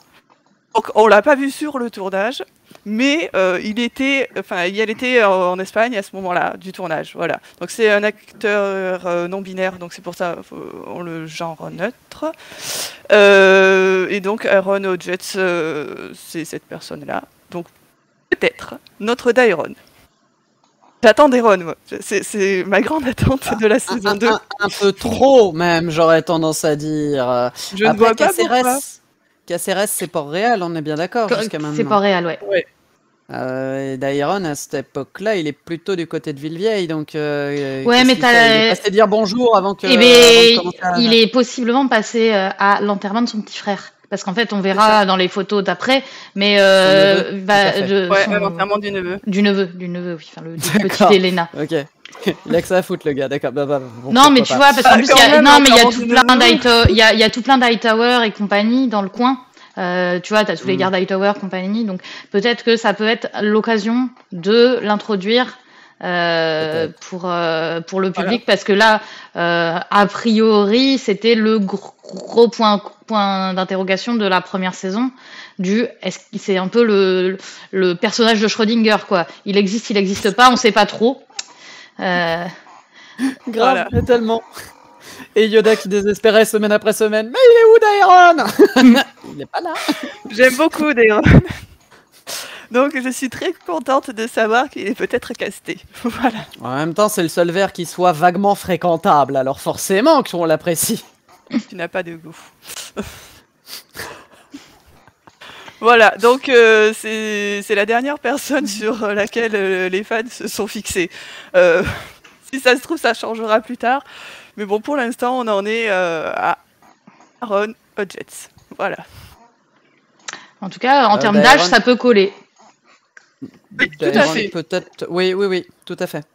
Donc on l'a pas vu sur le tournage, mais il était en Espagne à ce moment-là du tournage. Voilà. Donc c'est un acteur non binaire, donc c'est pour ça on le genre neutre. Et donc Aaron Hodgetts, c'est cette personne-là. Donc peut-être notre Dairon. J'attends Deron, moi. C'est ma grande attente de la saison 2. Un peu trop, même, j'aurais tendance à dire. Je ne vois pas pourquoi. Caceres, c'est Port-Réal, on est bien d'accord jusqu'à maintenant. C'est Port-Réal, ouais. Et Dairon, à cette époque-là, il est plutôt du côté de Villevieille, donc. Ouais, mais il est passé dire bonjour avant que. Il est possiblement passé à l'enterrement de son petit frère. Parce qu'en fait, on verra dans les photos d'après, mais l'enterrement du neveu. Du neveu, oui, enfin le petit Elena. Ok. Il a que ça à foutre, le gars, d'accord. Non, mais tu vois, parce qu'en plus, il y a tout plein d'Hightower et compagnie dans le coin. Tu vois, t'as tous les gardes Hightower compagnie, donc peut-être que ça peut être l'occasion de l'introduire pour le public, parce que là, a priori, c'était le gros point d'interrogation de la première saison. C'est un peu le personnage de Schrödinger, quoi. Il existe pas, on sait pas trop. Grave, voilà. Tellement. Et Yoda qui désespérait semaine après semaine. Mais il est où Dairon? Il n'est pas là. J'aime beaucoup Dairon. Donc je suis très contente de savoir qu'il est peut-être casté. Voilà. En même temps, c'est le seul ver qui soit vaguement fréquentable, alors forcément qu'on l'apprécie. Tu n'as pas de goût. Voilà, donc c'est la dernière personne sur laquelle les fans se sont fixés. Si ça se trouve, ça changera plus tard. Mais bon, pour l'instant, on en est à Aaron Hodgetts. Voilà. En tout cas, en termes d'âge, ça peut coller. Oui, tout à fait. Peut-être. Oui, tout à fait.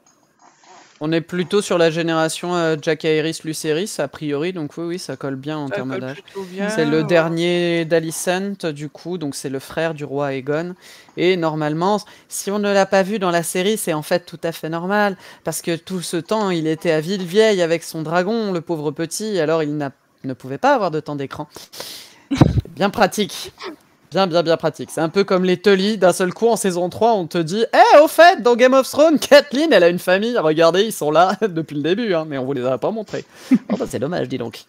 On est plutôt sur la génération Jack Aerys, Lucerys, a priori, donc oui, ça colle bien en termes d'âge. C'est le dernier d'Alicent, du coup, donc c'est le frère du roi Aegon. Et normalement, si on ne l'a pas vu dans la série, c'est en fait tout à fait normal, parce que tout ce temps, il était à Villevieille avec son dragon, le pauvre petit, alors il ne pouvait pas avoir de temps d'écran. Bien pratique. Bien pratique. C'est un peu comme les Tully, d'un seul coup en saison 3, on te dit au fait, dans Game of Thrones, Catelyn, elle a une famille, regardez, ils sont là depuis le début, hein, mais on vous les a pas montrés. C'est dommage, dis donc.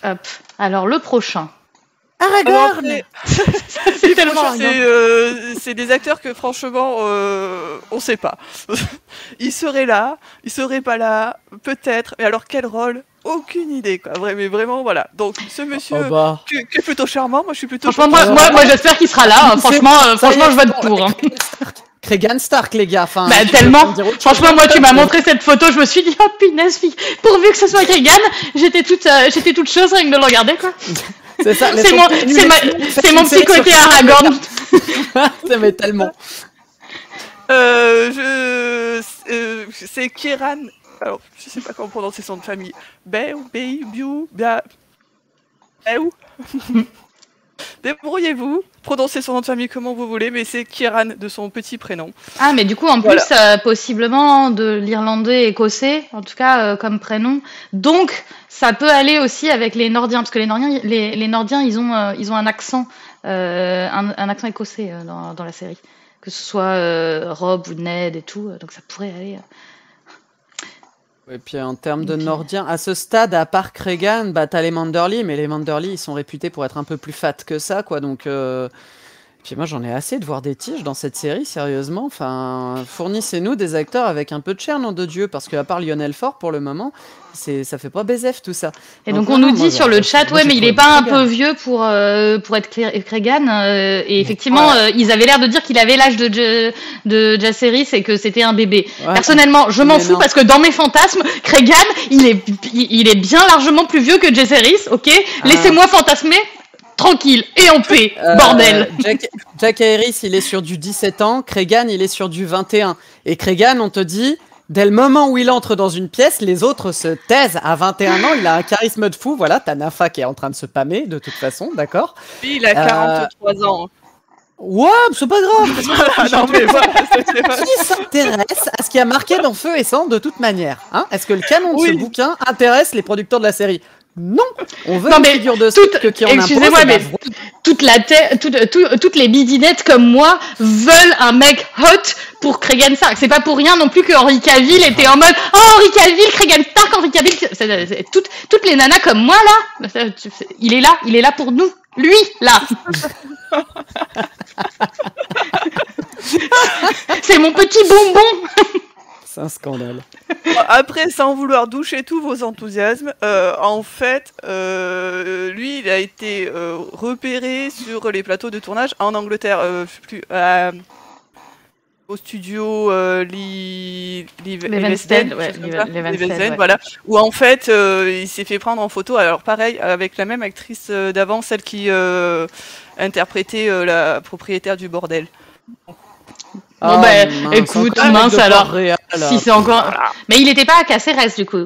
Hop. Alors, le prochain. Aragorn. Alors, C'est tellement c'est des acteurs que franchement, on sait pas. Ils seraient là, ils seraient pas là, peut-être. Mais alors quel rôle? Aucune idée, quoi. Mais vraiment, voilà. Donc ce monsieur, qui est plutôt charmant, moi je suis plutôt. Franchement, moi j'espère qu'il sera là. Hein. Franchement, je vote pour. Hein. Cregan Stark, les gars. Enfin, bah, tellement. Franchement, moi, tu m'as montré cette photo, je me suis dit, oh punaise, pourvu que ce soit Cregan, j'étais toute chose rien que de le regarder, quoi. C'est ça. C'est mon petit côté Aragorn. Ça m'est tellement. C'est Kieran. Alors, je sais pas comment prononcer son nom de famille. Débrouillez-vous, prononcez son nom de famille comme vous voulez, mais c'est Kieran de son petit prénom. Ah, mais du coup, en plus, possiblement de l'irlandais écossais, en tout cas comme prénom. Donc, ça peut aller aussi avec les Nordiens, parce que les Nordiens, ils ont un accent, un accent écossais dans la série. Que ce soit Rob ou Ned et tout, donc ça pourrait aller. Et puis en termes de Nordiens, à ce stade, à part Cregan, bah t'as les Manderly, mais les Manderly ils sont réputés pour être un peu plus fat que ça, quoi. Donc, puis moi j'en ai assez de voir des tiges dans cette série, sérieusement. Enfin, fournissez-nous des acteurs avec un peu de chair, nom de Dieu, parce qu'à part Lionel Fort pour le moment, ça fait pas BZF tout ça. Et donc on nous dit sur le chat, ouais, mais il est pas un peu vieux pour être Cregan. Et effectivement, ils avaient l'air de dire qu'il avait l'âge de Jaceris et que c'était un bébé. Ouais. Personnellement, je m'en fous parce que dans mes fantasmes, Cregan, il est bien largement plus vieux que Jaceris, ok. Laissez-moi fantasmer. Tranquille, et en paix, bordel. Jack Harris, il est sur du 17 ans, Cregan, il est sur du 21. Et Cregan, on te dit, dès le moment où il entre dans une pièce, les autres se taisent. À 21 ans, il a un charisme de fou. Voilà, t'as Nafa qui est en train de se pâmer, de toute façon, d'accord. Puis il a 43 ans. Ouais, c'est pas grave. Qui s'intéresse à ce qui a marqué dans Feu et Sang de toute manière, hein? Est-ce que le canon de ce bouquin intéresse les producteurs de la série? Non, on veut une figure de style qui en impose. Excusez-moi, mais toutes les bidinettes comme moi veulent un mec hot pour Cregan Stark. C'est pas pour rien non plus que Henry Cavill était en mode Henry Cavill, Cregan Stark, Henry Cavill. Toutes les nanas comme moi là, il est là pour nous. Lui, là. C'est mon petit bonbon. C'est un scandale. Après, sans vouloir doucher tous vos enthousiasmes, en fait, lui, il a été repéré sur les plateaux de tournage en Angleterre, je sais plus, au studio Levenstead, voilà, où en fait, il s'est fait prendre en photo. Alors pareil, avec la même actrice d'avant, celle qui interprétait la propriétaire du bordel. Bon écoute, mince alors. Si c'est encore. Mais il était pas à Caceres du coup.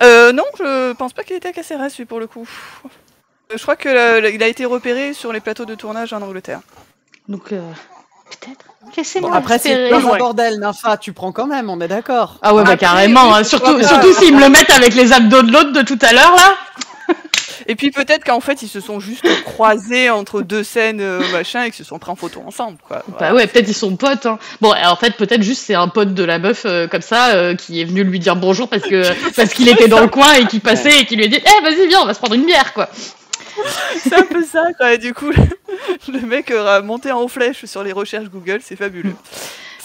Non, je pense pas qu'il était à Caceres lui pour le coup. Je crois qu'il a été repéré sur les plateaux de tournage en Angleterre. Donc peut-être. Laissez-moi. Après c'est pas un bordel, Nympha, tu prends quand même, on est d'accord. Ah ouais, bah carrément. Hein, surtout s'ils me le mettent avec les abdos de l'autre de tout à l'heure là. Et puis peut-être qu'en fait ils se sont juste croisés entre deux scènes machin et qu'ils se sont pris en photo ensemble quoi. Voilà. Bah ouais, peut-être ils sont potes. Hein. Bon, en fait peut-être juste c'est un pote de la meuf comme ça qui est venu lui dire bonjour parce qu'il était dans le coin et qui passait et qui lui a dit vas-y viens on va se prendre une bière quoi. C'est un peu ça quoi. Et du coup le mec a monté en flèche sur les recherches Google, c'est fabuleux.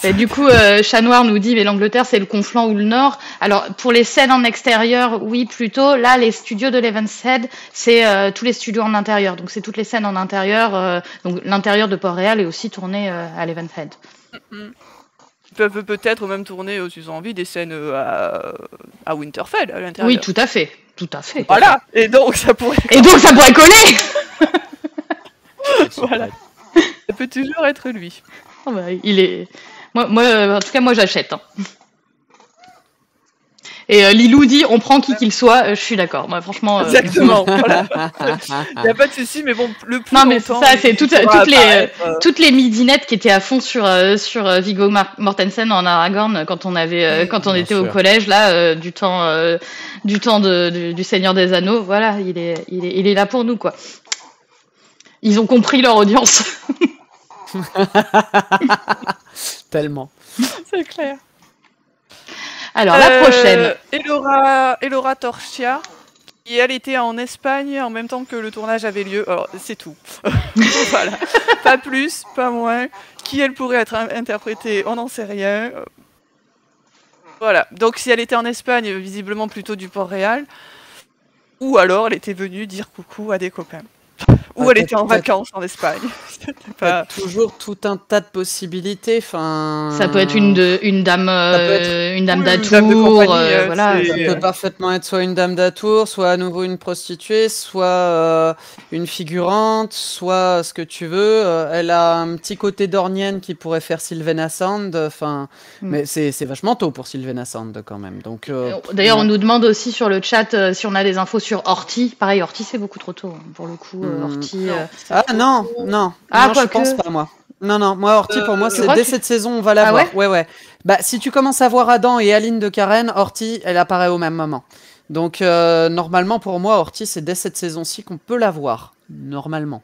Et du coup, Chat Noir nous dit, mais l'Angleterre, c'est le Conflans ou le Nord. Alors, pour les scènes en extérieur, oui, plutôt. Là, les studios de Levenstead, c'est tous les studios en intérieur. Donc, c'est toutes les scènes en intérieur. Donc, l'intérieur de Port-Réal est aussi tourné à Levenstead. Ils peuvent peut-être même tourner, s'ils ont envie, des scènes à Winterfell, à l'intérieur. Oui, tout à fait. Tout à fait. Voilà. Et donc, ça pourrait coller. Voilà. Ça peut toujours être lui. Oh bah, il est... Moi, en tout cas, moi, j'achète. Hein. Et Lilou dit, on prend qui qu'il soit, je suis d'accord. Moi, franchement... Exactement, voilà. Il n'y a pas de souci, mais bon, le plus non, mais c'est ça, c'est toutes les midinettes qui étaient à fond sur Viggo Mortensen en Aragorn quand on était au collège, là, du temps du Seigneur des Anneaux. Voilà, il est là pour nous, quoi. Ils ont compris leur audience. Tellement. C'est clair. Alors, la prochaine. Elora Torchia. Et elle était en Espagne en même temps que le tournage avait lieu. Alors, c'est tout. Voilà. Pas plus, pas moins. Qui elle pourrait être interprétée, on n'en sait rien. Voilà. Donc, si elle était en Espagne, visiblement plutôt du Port-Réal. Ou alors, elle était venue dire coucou à des copains. Ou elle était en vacances en Espagne. Pas toujours tout un tas de possibilités. Enfin, Ça peut être une dame, une dame Oui, d'atour, une dame de compagnie, voilà. c'est- ça peut parfaitement être soit une dame d'atour, soit à nouveau une prostituée, soit une figurante, soit ce que tu veux. Elle a un petit côté dornienne qui pourrait faire Sylvana Sand. Enfin, mais c'est vachement tôt pour Sylvana Sand quand même. Donc, D'ailleurs, on non. nous demande aussi sur le chat si on a des infos sur Horty. Pareil, Horty, c'est beaucoup trop tôt, hein, pour le coup. Horty. Ah non, non, Ah, non, je quoique. pense pas moi. Non, moi Horty pour moi c'est crois dès que- cette saison on va la Ah voir. ouais Ouais. Bah si tu commences à voir Adam et Aline de Karen, Horty elle apparaît au même moment. Donc normalement pour moi Horty c'est dès cette saison-ci qu'on peut la voir normalement.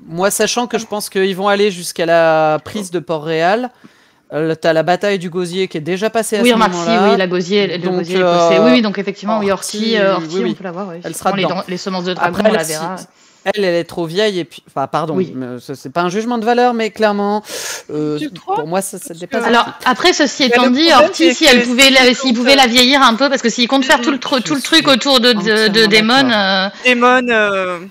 Moi sachant que je pense qu'ils vont aller jusqu'à la prise de Port-Réal. T'as la bataille du gosier qui est déjà passée à Oui, ce remarque, si, moment-là. oui, la gosier, le Donc, gosier est passé. Oui, donc effectivement, oui, Horty, Horty, oui, on peut la voir. Oui. elle sera Effectivement, dedans. les semences de dragon, Après, on la là, verra. elle est trop vieille et puis, enfin, pardon, Oui. c'est pas un jugement de valeur, mais clairement, Tu crois pour moi, ça dépasse. Alors après, ceci Mais étant le dit, problème, Horty, c'est si que elle pouvait, si s'il pouvait la vieillir un peu, parce que s'il compte faire tout le truc autour de entièrement Daemon, Daemon,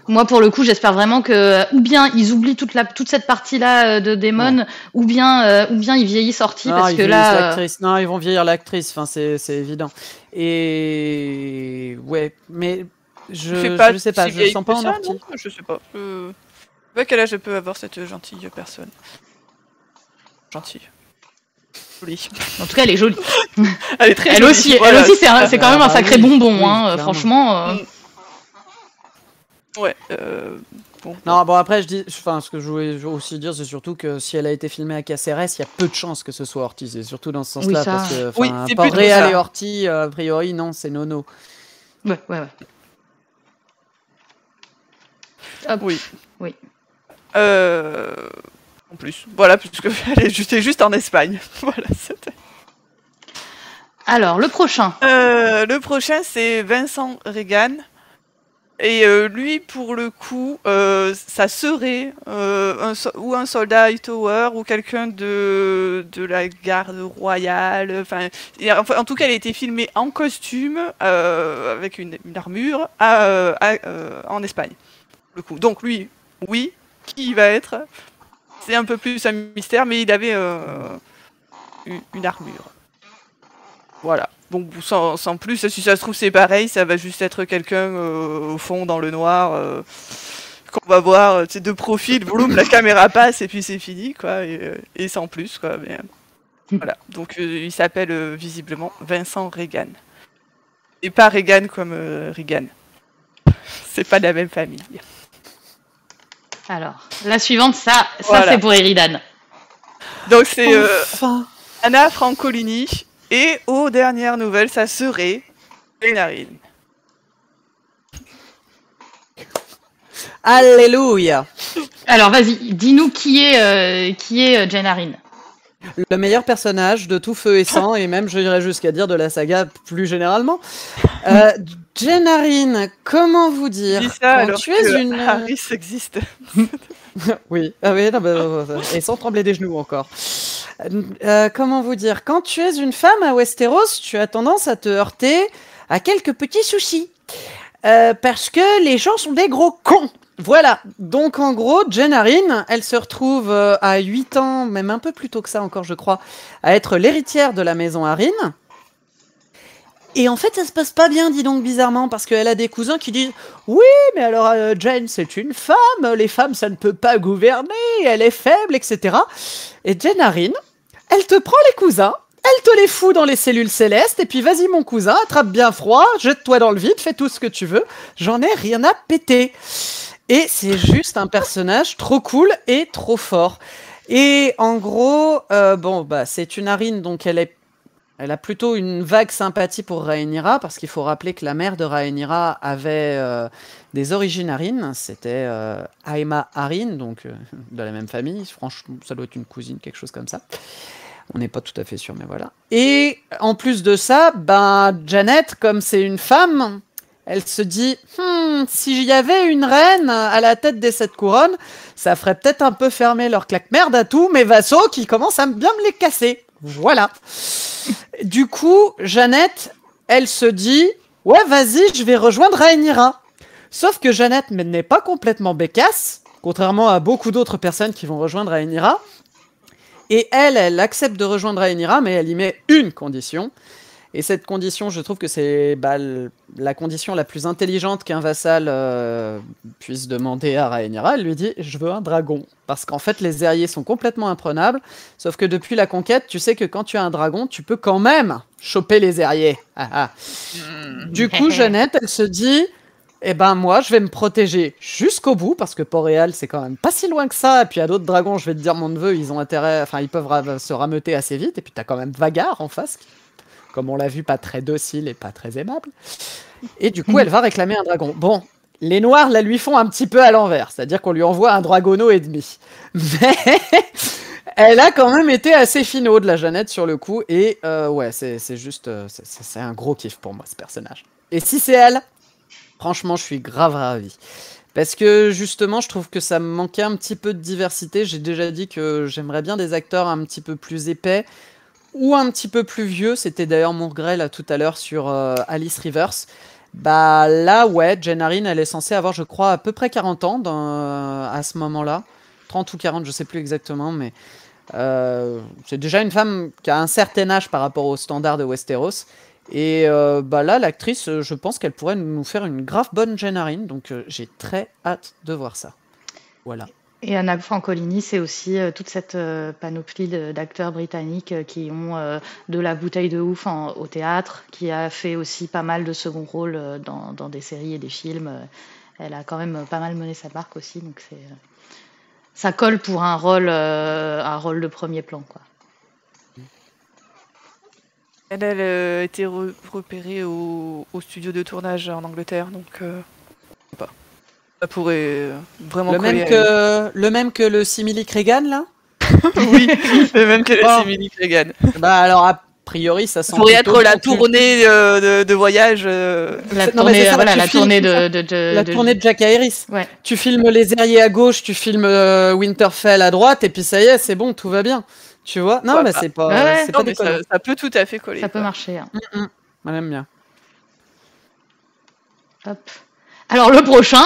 moi pour le coup, j'espère vraiment que ou bien ils oublient toute cette partie-là de Daemon, ou bien ils vieillissent Horty, Non, parce ils que vieillissent là, l'actrice. Non, ils vont vieillir l'actrice. Enfin, c'est évident. Et ouais, mais je sais pas, si je vieille sens pas que en ça, Horty. non je sais pas. Je sais pas quel âge peut avoir cette gentille personne. Gentille. Jolie. en tout cas, elle est jolie. Elle est très Elle jolie. aussi, Voilà, c'est quand même un bah sacré oui, bonbon, oui, hein. clairement. Franchement. Ouais. Bon. Non, bon après ce que je voulais aussi dire, c'est surtout que si elle a été filmée à Caceres, il y a peu de chances que ce soit Horty. C'est surtout dans ce sens-là, Oui, ça. parce que Oui, c'est plutôt Port-Réal ça. et Horty, a priori, non, c'est nono. Ouais. Hop. Oui. Oui. En plus, voilà, puisque j'étais juste en Espagne. Voilà, c'était. Alors, le prochain. Le prochain, c'est Vincent Regan. Et lui, pour le coup, ça serait ou un soldat Hightower ou quelqu'un de la garde royale. Enfin, en tout cas, elle a été filmée en costume avec une armure en Espagne. Le coup. Donc lui, oui, qui il va être? C'est un peu plus un mystère, mais il avait une armure. Voilà. Donc sans plus, si ça se trouve c'est pareil, ça va juste être quelqu'un au fond dans le noir qu'on va voir de profil, boum, la caméra passe et puis c'est fini quoi, et sans plus quoi. Mais, voilà. Donc il s'appelle visiblement Vincent Regan. Et pas Regan comme Regan. C'est pas de la même famille. Alors, la suivante, ça Voilà. c'est pour Eridan. Donc c'est Enfin. Anna Francolini. Et aux dernières nouvelles, ça serait Jane. Alléluia. Alors, vas-y, dis-nous qui est Jane Arryn. Le meilleur personnage de tout feu et sang, et même je dirais jusqu'à dire de la saga plus généralement. Jane Arryn, comment vous dire? Dis ça Quand alors tu es que une Harris existe. Oui, ah oui, non, et sans trembler des genoux encore. Comment vous dire? Quand tu es une femme à Westeros, tu as tendance à te heurter à quelques petits soucis. Parce que les gens sont des gros cons. Voilà, donc en gros, Jane Arryn, elle se retrouve à 8 ans, même un peu plus tôt que ça encore, je crois, à être l'héritière de la maison Arryn. Et en fait, ça se passe pas bien, dis donc, bizarrement, parce qu'elle a des cousins qui disent « Oui, mais alors Jane, c'est une femme, les femmes, ça ne peut pas gouverner, elle est faible, etc. » Et Jane Arryn, elle te prend les cousins, elle te les fout dans les cellules célestes, et puis vas-y mon cousin, attrape bien froid, jette-toi dans le vide, fais tout ce que tu veux, j'en ai rien à péter. Et c'est juste un personnage trop cool et trop fort. Et en gros, c'est une Arryn, donc elle a plutôt une vague sympathie pour Rhaenyra, parce qu'il faut rappeler que la mère de Rhaenyra avait des origines Arryn, c'était Aemma Arryn, donc de la même famille, franchement, ça doit être une cousine, quelque chose comme ça. On n'est pas tout à fait sûr, mais voilà. Et en plus de ça, Janet, comme c'est une femme, elle se dit si j'y avait une reine à la tête des 7 couronnes, ça ferait peut-être un peu fermer leur claque-merde à tous mes vassaux qui commencent à bien me les casser. Voilà. Du coup, Janet, elle se dit ouais, vas-y, je vais rejoindre Rhaenyra. Sauf que Janet n'est pas complètement bécasse, contrairement à beaucoup d'autres personnes qui vont rejoindre Rhaenyra. Et elle accepte de rejoindre Rhaenyra, mais elle y met une condition. Et cette condition, je trouve que c'est la condition la plus intelligente qu'un vassal puisse demander à Rhaenyra. Elle lui dit « Je veux un dragon ». Parce qu'en fait, les Aeriers sont complètement imprenables. Sauf que depuis la conquête, tu sais que quand tu as un dragon, tu peux quand même choper les Aeriers. Du coup, Jeannette, elle se dit « Eh ben moi, je vais me protéger jusqu'au bout, parce que Port-Réal, c'est quand même pas si loin que ça. Et puis, à d'autres dragons, je vais te dire, mon neveu, ils ont intérêt... Enfin, ils peuvent se rameuter assez vite. Et puis, t'as quand même Vhagar en face, comme on l'a vu, pas très docile et pas très aimable. Et du coup, elle va réclamer un dragon. Bon, les Noirs la lui font un petit peu à l'envers, c'est-à-dire qu'on lui envoie un dragono et demi. Mais elle a quand même été assez finaude, la Jeannette, sur le coup. Et ouais, c'est juste... c'est un gros kiff pour moi, ce personnage. Et si c'est elle, franchement, je suis grave ravi. Parce que justement, je trouve que ça me manquait un petit peu de diversité. J'ai déjà dit que j'aimerais bien des acteurs un petit peu plus épais, ou un petit peu plus vieux. C'était d'ailleurs mon regret là tout à l'heure sur Alice Rivers. Là, ouais, Jen Arryn, elle est censée avoir, je crois, à peu près 40 ans à ce moment-là. 30 ou 40, je sais plus exactement, mais c'est déjà une femme qui a un certain âge par rapport aux standards de Westeros. Et là, l'actrice, je pense qu'elle pourrait nous faire une grave bonne Jen Arryn, donc j'ai très hâte de voir ça. Voilà. Et Anna Francolini, c'est aussi toute cette panoplie d'acteurs britanniques qui ont de la bouteille de ouf au théâtre, qui a fait aussi pas mal de second rôles dans des séries et des films. Elle a quand même pas mal mené sa barque aussi, donc ça colle pour un rôle de premier plan, quoi. Elle a été repérée au studio de tournage en Angleterre, donc je sais pas. Ça pourrait vraiment le même que le simili Cregan, là. Oui, le même que le simili Cregan. Alors, a priori, ça sent... pourrait être la tournée de voyage. La tournée de Jack Harris. Ouais. Tu filmes les Aeriers à gauche, tu filmes Winterfell à droite, et puis ça y est, c'est bon, tout va bien. Tu vois? Non, mais c'est pas... Ouais, c'est pas déconnant. Ça peut tout à fait coller. Ça peut marcher. Hein. On aime bien. Hop. Alors, le prochain...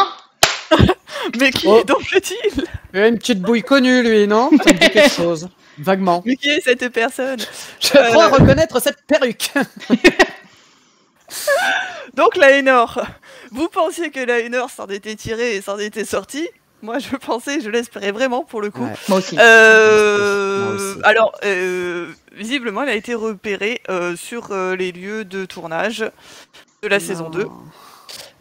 Mais qui donc est-il? Il a une petite bouille connue, lui, non? Ça me dit quelque chose. Vaguement. Mais qui est cette personne? Je crois reconnaître cette perruque. Donc, Laenor. Vous pensiez que Laenor s'en était tirée et s'en était sortie? Moi, je l'espérais vraiment pour le coup. Ouais. Moi aussi. Moi aussi. Alors, visiblement, elle a été repérée sur les lieux de tournage de la saison 2.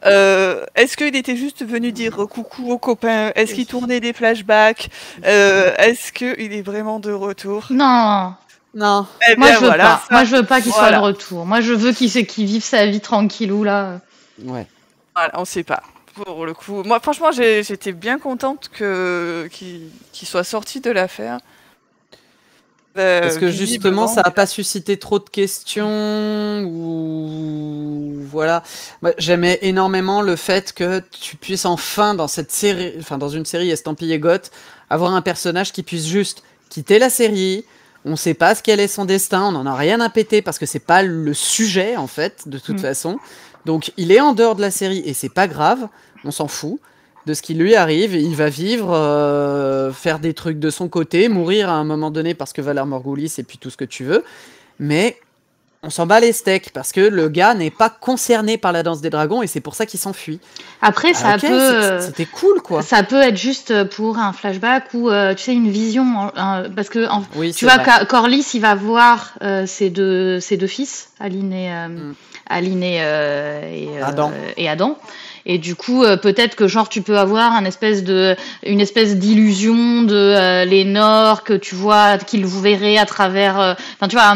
Est-ce qu'il était juste venu dire coucou aux copains? Est-ce qu'il tournait des flashbacks? Est-ce qu'il est vraiment de retour? Non. Eh bien, moi, je veux voilà, pas. Moi, je veux pas qu'il soit de retour. Moi, je veux qu'il vive sa vie tranquillou, là. Ouais. Voilà, on sait pas. Pour le coup, moi, franchement, j'étais bien contente qu'il soit sorti de l'affaire. Parce que justement, ça n'a pas suscité trop de questions ou voilà. Moi, j'aimais énormément le fait que tu puisses enfin dans cette série, enfin dans une série estampillée goth, avoir un personnage qui puisse juste quitter la série. On ne sait pas quel est son destin, on n'en a rien à péter parce que c'est pas le sujet en fait de toute façon. Donc il est en dehors de la série et c'est pas grave, on s'en fout de ce qui lui arrive, et il va vivre, faire des trucs de son côté, mourir à un moment donné parce que Valar Morghulis et puis tout ce que tu veux, mais on s'en bat les steaks parce que le gars n'est pas concerné par la danse des dragons et c'est pour ça qu'il s'enfuit. Après, c'était cool quoi. Ça peut être juste pour un flashback ou tu sais une vision, parce que tu vois Corlys il va voir ses deux fils, Aline et Adam. Et du coup, peut-être que genre tu peux avoir une espèce d'illusion de Lénore que tu vois, qu'il vous verrait à travers. Enfin, tu vois,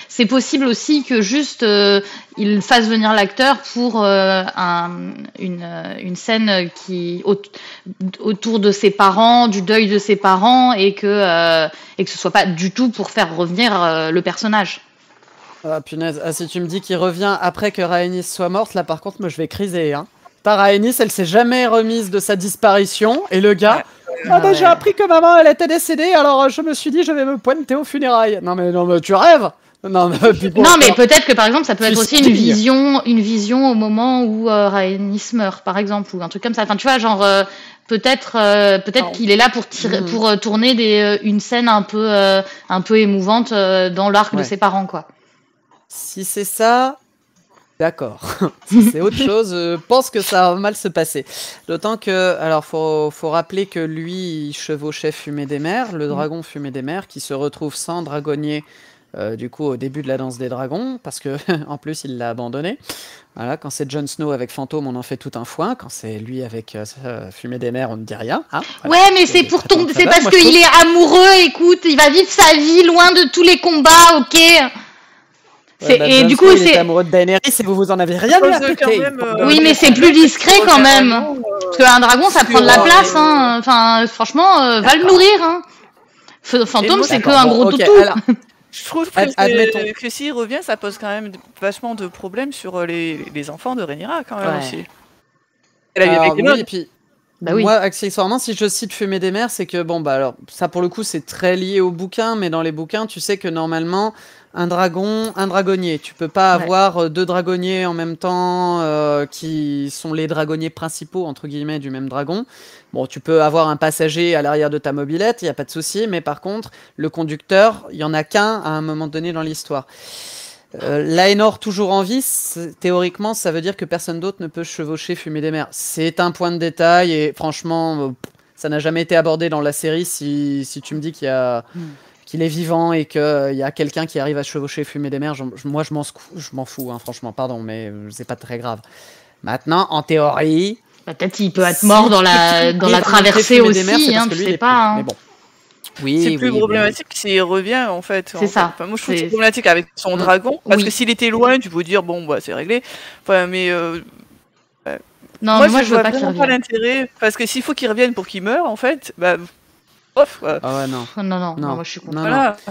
c'est possible aussi que juste il fasse venir l'acteur pour une scène autour de ses parents, du deuil de ses parents, et que ce soit pas du tout pour faire revenir le personnage. Ah punaise, si tu me dis qu'il revient après que Rhaenys soit morte, là par contre, moi je vais criser. Hein. Rhaenys, elle s'est jamais remise de sa disparition, et le gars, j'ai appris que maman elle était décédée, alors je me suis dit je vais me pointer aux funérailles. Non mais tu rêves. Non mais peut-être que par exemple ça peut être aussi une vision au moment où Rhaenys meurt, par exemple, ou un truc comme ça. Enfin, tu vois, genre peut-être qu'il est là pour tourner une scène un peu émouvante dans l'arc de ses parents, quoi. Si c'est ça, d'accord. Si c'est autre chose, je pense que ça va mal se passer. D'autant que, alors, faut rappeler que lui, il chevauchait Fumée des Mers, le dragon Fumée des Mers, qui se retrouve sans dragonnier, du coup, au début de la danse des dragons, parce que, en plus, il l'a abandonné. Voilà, quand c'est Jon Snow avec Fantôme, on en fait tout un foin. Quand c'est lui avec Fumée des Mers, on ne dit rien. Hein, voilà. Ouais, mais c'est parce qu'il est amoureux, écoute, il va vivre sa vie loin de tous les combats, ok. Et du coup, il est amoureux de Daenerys et vous en avez rien à péter. Oui, mais c'est plus discret quand même. Parce qu'un dragon, ça prend de la place. Hein. Enfin, franchement, va le nourrir. Hein. Fantôme, c'est qu'un gros toutou. Alors, je trouve que s'il revient, ça pose quand même vachement de problèmes sur les enfants de Rhaenyra quand même aussi. Et puis, moi, accessoirement, si je cite Fumée des Mers, c'est que, alors, ça pour le coup, c'est très lié au bouquin, mais dans les bouquins, tu sais que normalement, un dragonnier. Tu peux pas avoir deux dragonniers en même temps qui sont les dragonniers principaux, entre guillemets, du même dragon. Bon, tu peux avoir un passager à l'arrière de ta mobilette, il n'y a pas de souci, mais par contre, le conducteur, il n'y en a qu'un à un moment donné dans l'histoire. Laenor toujours en vie, théoriquement, ça veut dire que personne d'autre ne peut chevaucher Fumée des Mers. C'est un point de détail et franchement, ça n'a jamais été abordé dans la série. Si tu me dis qu'il est vivant et qu'il y a quelqu'un qui arrive à chevaucher Fumée des Mers, moi je m'en fous, hein, franchement, pardon, mais c'est pas très grave. Maintenant, en théorie... Peut-être qu'il peut être mort dans la traversée aussi, hein, je sais pas. Hein. Mais bon. C'est plus problématique s'il revient en fait. C'est ça. Enfin, moi je trouve que c'est problématique avec son dragon, parce que s'il était loin, tu peux dire bon bah c'est réglé. Enfin, mais non, moi je veux pas qu'il revienne. Pas l'intérêt, parce que s'il faut qu'il revienne pour qu'il meure en fait, off. Ah ouais, non, moi je suis contre.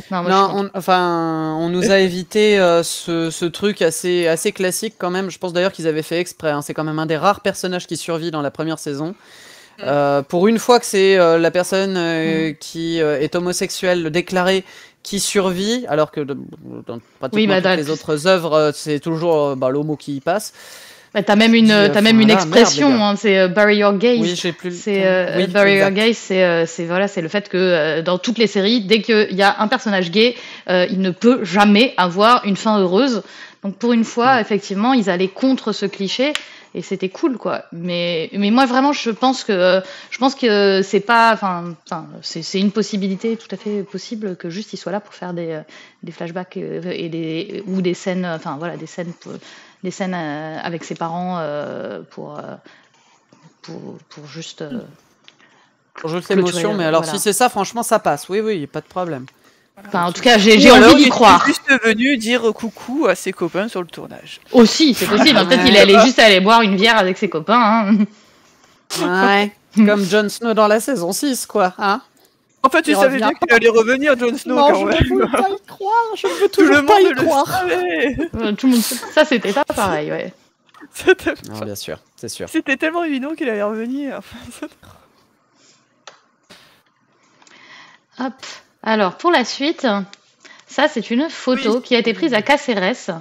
On nous a évité ce truc assez classique quand même. Je pense d'ailleurs qu'ils avaient fait exprès. Hein. C'est quand même un des rares personnages qui survit dans la première saison. Pour une fois que c'est la personne qui est homosexuelle déclarée qui survit, alors que dans pratiquement toutes les autres œuvres, c'est toujours l'homo qui y passe. T'as même une expression, hein, c'est bury your gays. Oui, j'ai plus. C'est bury your gays, c'est le fait que dans toutes les séries, dès qu'il y a un personnage gay, il ne peut jamais avoir une fin heureuse. Donc pour une fois, effectivement, ils allaient contre ce cliché. Et c'était cool, quoi. Mais moi, vraiment, je pense que c'est pas, c'est une possibilité tout à fait possible que juste il soit là pour faire des flashbacks ou des scènes, des scènes avec ses parents pour juste. Pour juste l'émotion, mais alors si c'est ça, franchement, ça passe. Oui, pas de problème. Enfin, en tout cas, j'ai envie d'y croire. Il est juste venu dire coucou à ses copains sur le tournage. Aussi, c'est possible. Peut-être qu'il allait juste aller boire une bière avec ses copains. Hein. Ouais, comme Jon Snow dans la saison 6, quoi. Hein, en fait, tu savais bien qu'il allait revenir, Jon Snow, quand même. Je ne veux pas y croire. Je ne veux toujours pas y croire. Tout le monde... Ça, c'était pas pareil, ouais. Non, bien sûr, c'est sûr. C'était tellement évident qu'il allait revenir. Hop. Alors, pour la suite, ça, c'est une photo qui a été prise à Caceres.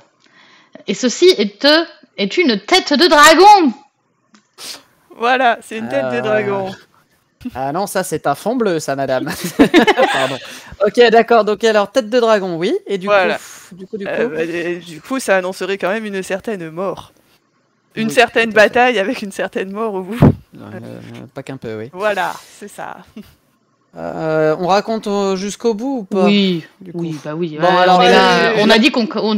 Et ceci est une tête de dragon. Voilà, c'est une tête de dragon. Ah non, ça, c'est un fond bleu, ça, madame. Pardon. Ok, d'accord. Donc, alors, tête de dragon, oui. Et du coup, ça annoncerait quand même une certaine mort. Une certaine bataille avec une certaine mort au bout. Pas qu'un peu, oui. Voilà, c'est ça. On raconte jusqu'au bout ou pas? Oui, oui. Bon, alors, on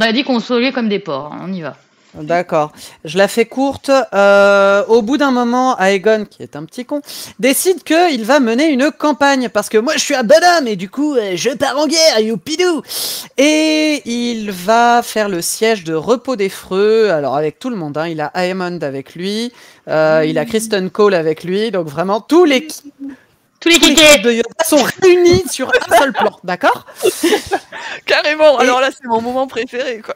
a dit qu'on sauvait comme des porcs, hein, on y va. D'accord. Je la fais courte. Au bout d'un moment, Aegon, qui est un petit con, décide qu'il va mener une campagne. Parce que moi, je suis un bonhomme et du coup, je pars en guerre, youpidou. Et il va faire le siège de Repos des Freux. Alors, avec tout le monde, hein. Il a Aemond avec lui. Il a Kristen Cole avec lui. Donc, vraiment, tous les kickers de Yoda sont réunis sur un seul plan. D'accord ? Carrément. Alors là, c'est mon moment préféré, quoi.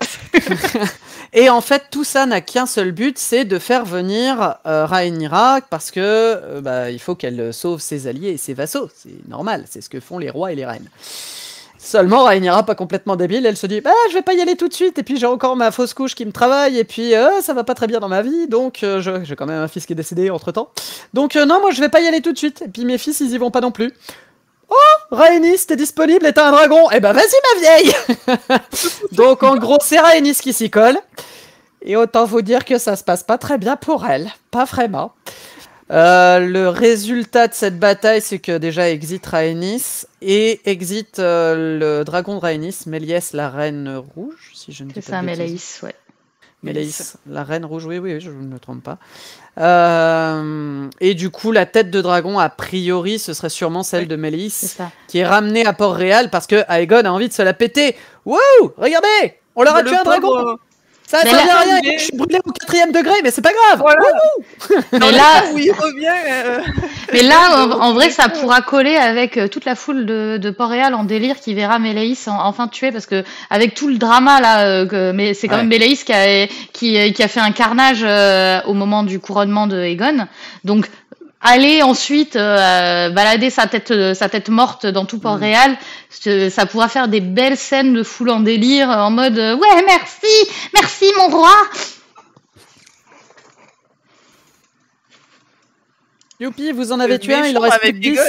Et en fait, tout ça n'a qu'un seul but, c'est de faire venir Rhaenyra, parce que il faut qu'elle sauve ses alliés et ses vassaux. C'est normal, c'est ce que font les rois et les reines. Seulement, Rhaenyra, pas complètement débile, elle se dit je vais pas y aller tout de suite, et puis j'ai encore ma fausse couche qui me travaille, et puis ça va pas très bien dans ma vie, donc j'ai quand même un fils qui est décédé entre-temps. Donc non, moi je vais pas y aller tout de suite, et puis mes fils, ils y vont pas non plus. Oh, Rhaenys, t'es disponible et t'as un dragon. Eh ben vas-y ma vieille. Donc en gros, c'est Rhaenys qui s'y colle. Et autant vous dire que ça se passe pas très bien pour elle. Pas vraiment. Le résultat de cette bataille, c'est que déjà exit Rhaenys et exit le dragon de Rhaenys, Méliès, la reine rouge, si je ne dis pas de C'est ça, bêtises. Mélaïs, ouais. Mélaïs, la reine rouge, oui, je ne me trompe pas. Et du coup, la tête de dragon, a priori, ce serait sûrement celle de Mélaïs, qui est ramenée à Port-Réal parce que Aegon a envie de se la péter. Wouh, regardez, on leur a tué un dragon. Ça a servi à rien, je suis brûlé au 4e degré, mais c'est pas grave. Voilà. Mais là, où il revient. Mais là, en vrai, ça pourra coller avec toute la foule de Port-Réal en délire qui verra Mélaïs enfin tué, parce que avec tout le drama là, mais c'est quand même Mélaïs qui a fait un carnage au moment du couronnement de Aegon. Donc aller ensuite balader sa tête morte dans tout Port-Réal, ça pourra faire des belles scènes de foule en délire en mode ouais, merci mon roi. Youpi, vous en avez tué un, il en reste plus que 10.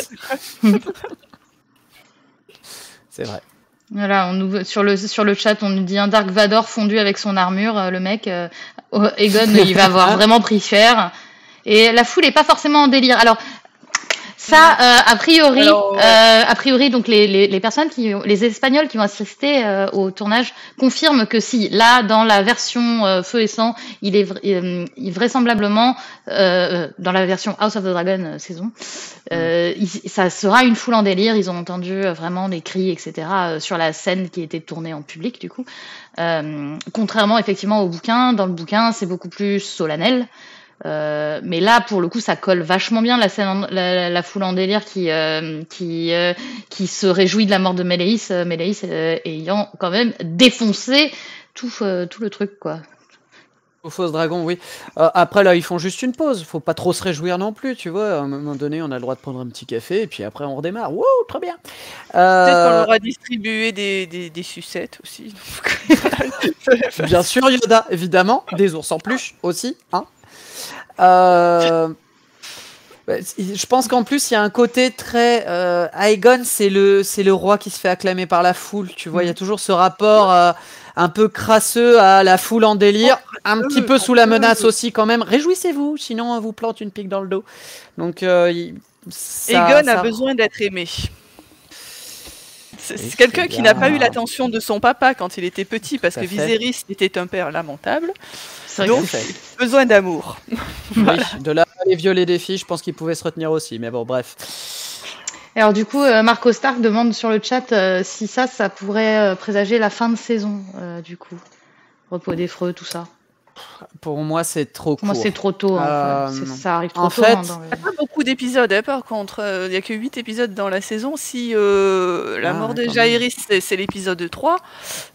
C'est vrai. Voilà, sur le chat, on nous dit un Dark Vador fondu avec son armure. Le mec, Aegon, il va avoir vraiment pris cher. Et la foule est pas forcément en délire. Alors, ça, a priori, donc les personnes les Espagnols qui vont assister au tournage confirment que si, là, dans la version Feu et Sang, il est vraisemblablement dans la version House of the Dragon saison, ça sera une foule en délire. Ils ont entendu vraiment des cris, etc. Sur la scène qui était tournée en public, du coup. Contrairement effectivement au bouquin, dans le bouquin, c'est beaucoup plus solennel. Mais là, pour le coup, ça colle vachement bien la foule en délire qui se réjouit de la mort de Mélaïs, ayant quand même défoncé tout le truc, quoi. Au fausse dragon, oui. Après, là, ils font juste une pause. Faut pas trop se réjouir non plus, tu vois. À un moment donné, on a le droit de prendre un petit café, et puis après, on redémarre. Wouh, très bien. Peut-être qu'on leur a distribué des sucettes aussi. Bien sûr, Yoda, évidemment. Des ours en peluche aussi, hein. Je pense qu'en plus il y a un côté très Aegon, c'est le roi qui se fait acclamer par la foule, tu vois. Il y a toujours ce rapport un peu crasseux à la foule en délire, un petit peu sous la menace aussi quand même. Réjouissez-vous, sinon on vous plante une pique dans le dos. Donc Aegon a besoin d'être aimé. C'est quelqu'un qui n'a pas eu l'attention de son papa quand il était petit, parce que Viserys était un père lamentable. Donc, besoin d'amour. Voilà. Oui, de là à aller violer des filles, je pense qu'il pouvait se retenir aussi, mais bon, bref. Alors du coup, Marco Stark demande sur le chat si ça pourrait présager la fin de saison, du coup. Repos des Freux, tout ça. Pour moi, c'est trop court. Moi, c'est trop tôt. Ça arrive trop tôt. Fait, il n'y a pas beaucoup d'épisodes, par contre. Il n'y a que 8 épisodes dans la saison. Si la mort de Jaehaerys, c'est l'épisode 3,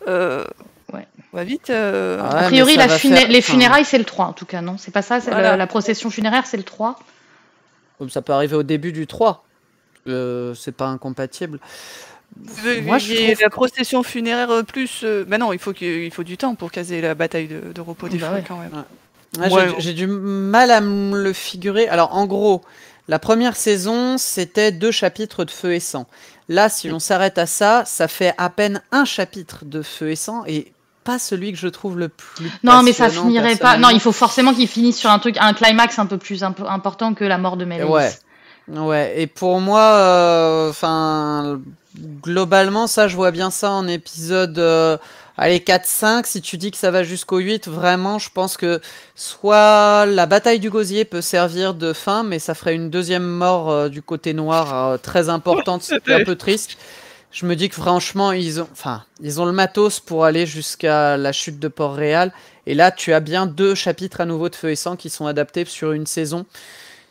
on va vite... A priori, les funérailles, c'est le 3, en tout cas, non? C'est pas ça? La procession funéraire, c'est le 3? Ça peut arriver au début du 3. C'est pas incompatible. Moi, la procession funéraire plus... non, il faut du temps pour caser la bataille de Repos des Freux, quand même. J'ai du mal à me le figurer. Alors, en gros, la première saison, c'était 2 chapitres de Feu et Sang. Là, si on s'arrête à ça, ça fait à peine un chapitre de Feu et Sang, et pas celui que je trouve le plus Non, mais ça finirait pas. Non, il faut forcément qu'il finisse sur un climax un peu plus important que la mort de Mélaïs. Ouais, et pour moi, globalement, ça, je vois bien ça en épisode... Allez, 4-5, si tu dis que ça va jusqu'au 8, vraiment, je pense que soit la bataille du gosier peut servir de fin, mais ça ferait une deuxième mort du côté noir très importante, c'est un peu triste. Je me dis que franchement, ils ont le matos pour aller jusqu'à la chute de Port-Réal. Et là, tu as bien 2 chapitres à nouveau de Feu et Sang qui sont adaptés sur une saison.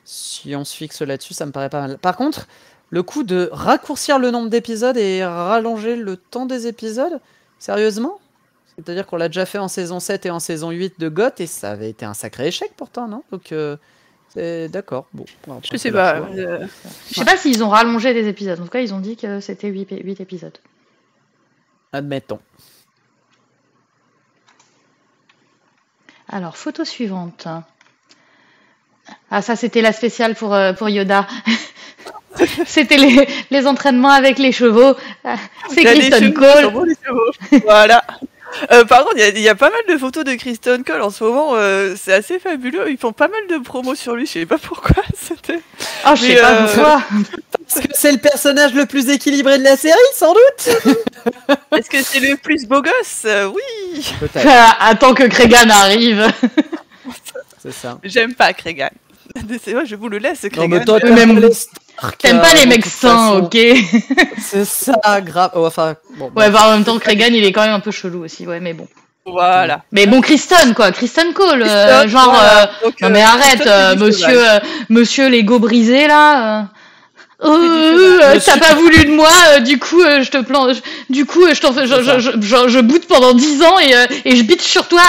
Si on se fixe là-dessus, ça me paraît pas mal. Par contre, le coup de raccourcir le nombre d'épisodes et rallonger le temps des épisodes, sérieusement? C'est-à-dire qu'on l'a déjà fait en saison 7 et en saison 8 de GOT, et ça avait été un sacré échec pourtant, non? Donc, c'est d'accord. Bon, après, Je sais pas. Je sais pas s'ils ont rallongé des épisodes. En tout cas, ils ont dit que c'était 8 épisodes. Admettons. Alors, photo suivante. Ah, ça, c'était la spéciale pour Yoda. C'était les entraînements avec les chevaux. C'est Kristen Cole. Voilà. Par contre, il y a pas mal de photos de Kristen Cole en ce moment. C'est assez fabuleux. Ils font pas mal de promos sur lui. Je sais pas pourquoi. Oh, je sais pas pourquoi. Parce que c'est le personnage le plus équilibré de la série, sans doute. Est-ce que c'est le plus beau gosse? Oui. Peut-être. Attends que Cregan arrive. C'est ça. J'aime pas Cregan. C'est vrai, je vous le laisse, Cregan. Non, mais toi, t'aimes pas les mecs sains, ok? C'est ça, grave. Oh, enfin, bon, ouais, bah, en même temps, Cregan, il est quand même un peu chelou aussi, ouais, mais bon. Voilà. Mais bon, Kristen Cole, genre, voilà. Donc, non mais arrête, monsieur l'ego brisé là. T'as pas voulu de moi, du coup, je te plante, je boude pendant 10 ans et je bitch sur toi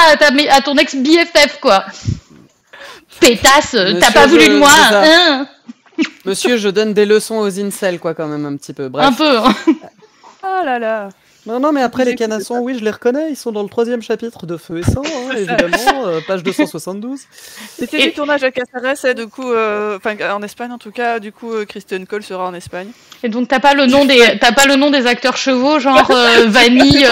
à ton ex BFF quoi. Pétasse, t'as pas voulu de moi, hein. Monsieur, je donne des leçons aux incels, quoi, quand même, un petit peu. Bref. Un peu. Hein. Oh là là. Non, mais après, les canassons, oui, je les reconnais. Ils sont dans le 3e chapitre de Feu et Sang, hein, évidemment, page 272. C'était du tournage à Caceres, du coup, en Espagne en tout cas. Du coup, Kristen Cole sera en Espagne. Et donc t'as pas le nom des acteurs chevaux, genre Vanille,